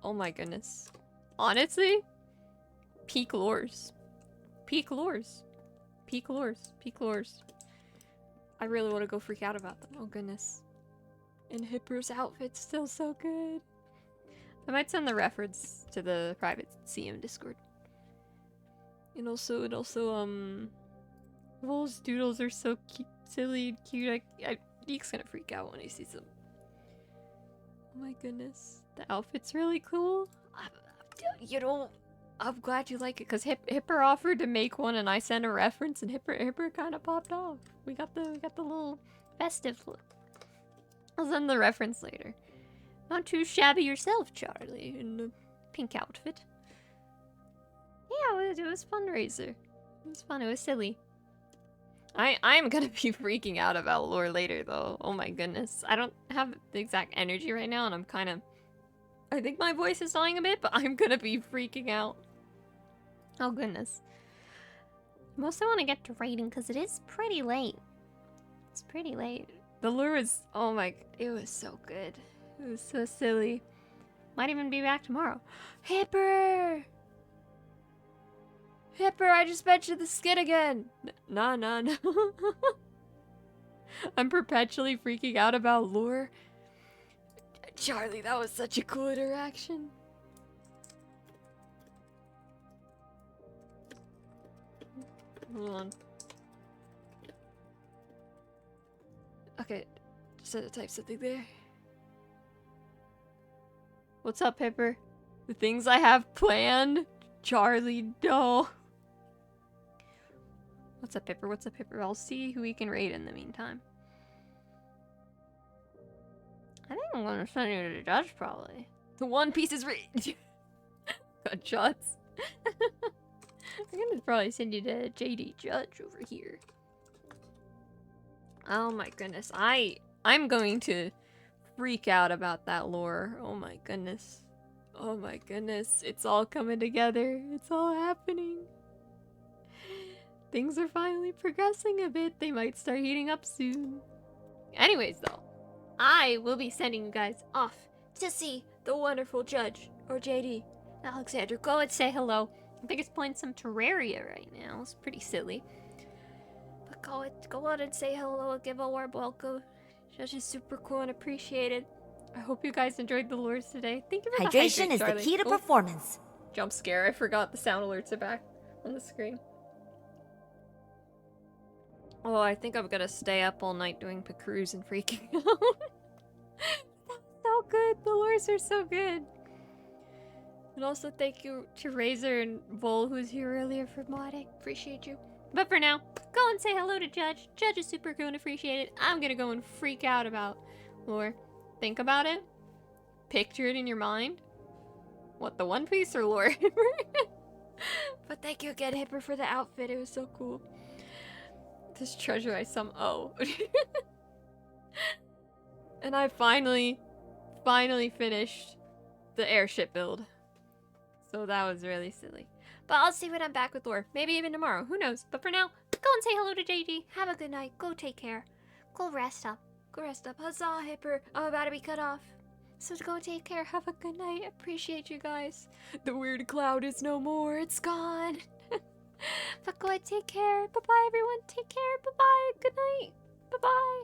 oh my goodness. Honestly, peak lores. Peak lores. Peak lores. Peak lores. I really want to go freak out about them. Oh goodness. And Hipper's outfit's still so good. I might send the reference to the private CM Discord. And also, Vol's doodles are so cute, silly and cute. Deek's gonna freak out when he sees them. Oh my goodness. The outfit's really cool. You know, I'm glad you like it, because Hipper offered to make one and I sent a reference and Hipper kind of popped off. We got the little festive look. I'll send the reference later. Not too shabby yourself, Charlie, in the pink outfit. Yeah, it was fundraiser. It was fun, it was silly. I'm gonna be freaking out about lore later though. Oh my goodness. I don't have the exact energy right now and I'm kind of... I think my voice is dying a bit, but I'm gonna be freaking out. Oh goodness. I mostly want to get to raiding because it is pretty late. It's pretty late. The lure was... oh my... it was so good. It was so silly. Might even be back tomorrow. Hipper! Hipper, I just mentioned the skin again! Nah. I'm perpetually freaking out about lore. Charlie, that was such a cool interaction. Hold on. Okay, just had to type something there. What's up, Pipper? The things I have planned? Charlie, no. What's up, Pipper? What's up, Pipper? I'll see who we can raid in the meantime. I think I'm gonna send you to the judge, probably. The One Piece is raid. Gunshots. I'm gonna probably send you to JD Judge over here. Oh my goodness. I'm going to freak out about that lore. Oh my goodness. Oh my goodness. It's all coming together. It's all happening. Things are finally progressing a bit. They might start heating up soon. Anyways though, I will be sending you guys off to see the wonderful Judge, or JD. Alexander, go and say hello. I think it's playing some Terraria right now. It's pretty silly. But go out and say hello and give a warm welcome. Judge is super cool and appreciated. I hope you guys enjoyed the lures today. Thank you for the Hydration hydrate, is the Charlie. key to Oh, performance. jump scare. I forgot the sound alerts are back on the screen. Oh, I think I'm gonna stay up all night doing Pacroos and freaking out. That was so good. The lures are so good. And also thank you to Razor and Vol, who was here earlier, for modding. Appreciate you. But for now, go and say hello to Judge. Judge is super cool and appreciated. I'm gonna go and freak out about lore. Think about it. Picture it in your mind. What, the One Piece or lore? But thank you again, Hipper, for the outfit. It was so cool. This treasure I oh. And I finally finished the airship build. So that was really silly. But I'll see when I'm back with lore. Maybe even tomorrow. Who knows? But for now, go and say hello to JD. Have a good night. Go take care. Go rest up. Go rest up. Huzzah, Hipper. I'm about to be cut off. So go take care. Have a good night. Appreciate you guys. The weird cloud is no more. It's gone. But go ahead, take care. Bye-bye, everyone. Take care. Bye-bye. Good night. Bye-bye.